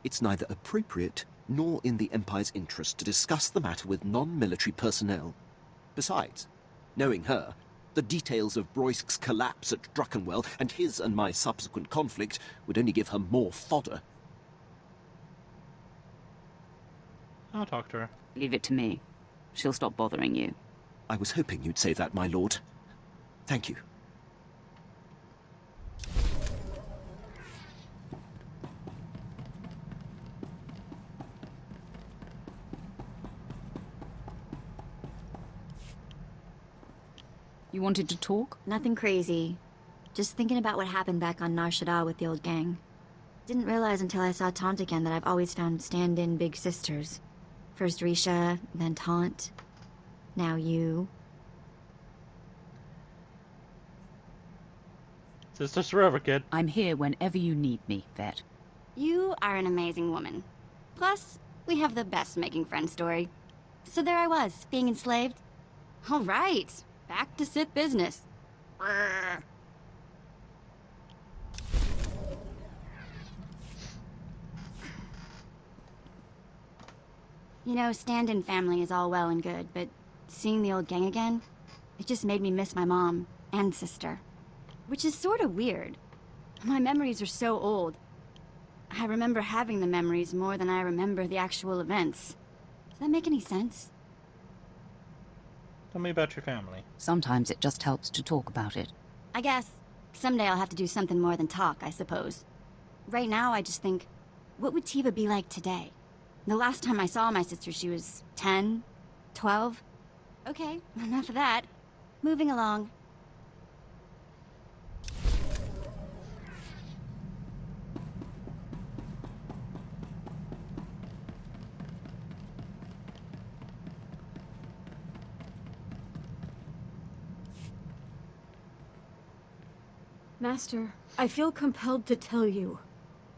H: It's neither appropriate nor in the Empire's interest to discuss the matter with non-military personnel. Besides, knowing her, the details of Broysk's collapse at Druckenwell and his and my subsequent conflict would only give her more fodder.
A: I'll talk to her.
D: Leave it to me. She'll stop bothering you.
H: I was hoping you'd say that, my lord. Thank you.
D: You wanted to talk?
V: Nothing crazy. Just thinking about what happened back on Nar Shaddaa with the old gang. Didn't realize until I saw Taunt again that I've always found stand-in big sisters. First Risha, then Taunt. Now you.
A: Sisters forever, kid.
D: I'm here whenever you need me, Vet.
V: You are an amazing woman. Plus, we have the best making friends story. So there I was, being enslaved. All right, back to Sith business. You know, stand-in family is all well and good, but seeing the old gang again, it just made me miss my mom and sister. Which is sort of weird. My memories are so old. I remember having the memories more than I remember the actual events. Does that make any sense?
A: Tell me about your family.
D: Sometimes it just helps to talk about it.
V: I guess someday I'll have to do something more than talk, I suppose. Right now, I just think, what would Tiva be like today? The last time I saw my sister, she was 10, 12. Okay, enough of that. Moving along.
S: Master, I feel compelled to tell you.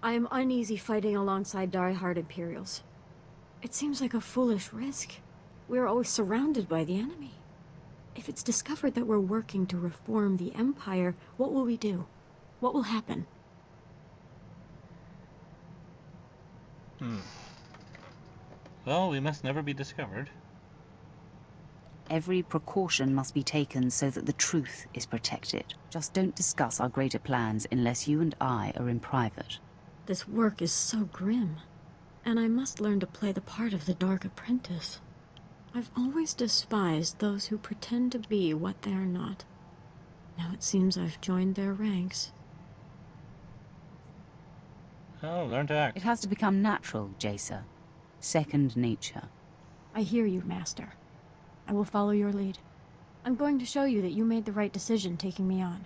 S: I am uneasy fighting alongside die-hard Imperials. It seems like a foolish risk. We are always surrounded by the enemy. If it's discovered that we're working to reform the Empire, what will we do? What will happen?
A: Well, we must never be discovered.
D: Every precaution must be taken so that the truth is protected. Just don't discuss our greater plans unless you and I are in private.
S: This work is so grim, and I must learn to play the part of the Dark Apprentice. I've always despised those who pretend to be what they are not. Now it seems I've joined their ranks.
A: Oh, learn to act.
D: It has to become natural, Jacer. Second nature.
S: I hear you, Master. I will follow your lead. I'm going to show you that you made the right decision taking me on.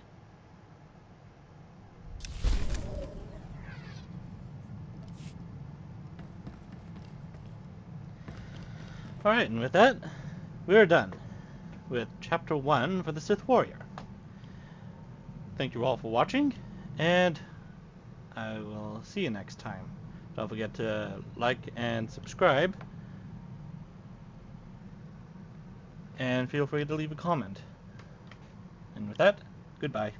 A: Alright, and with that, we're done with Chapter 1 for the Sith Warrior. Thank you all for watching, and I will see you next time. Don't forget to like and subscribe, and feel free to leave a comment. And with that, goodbye.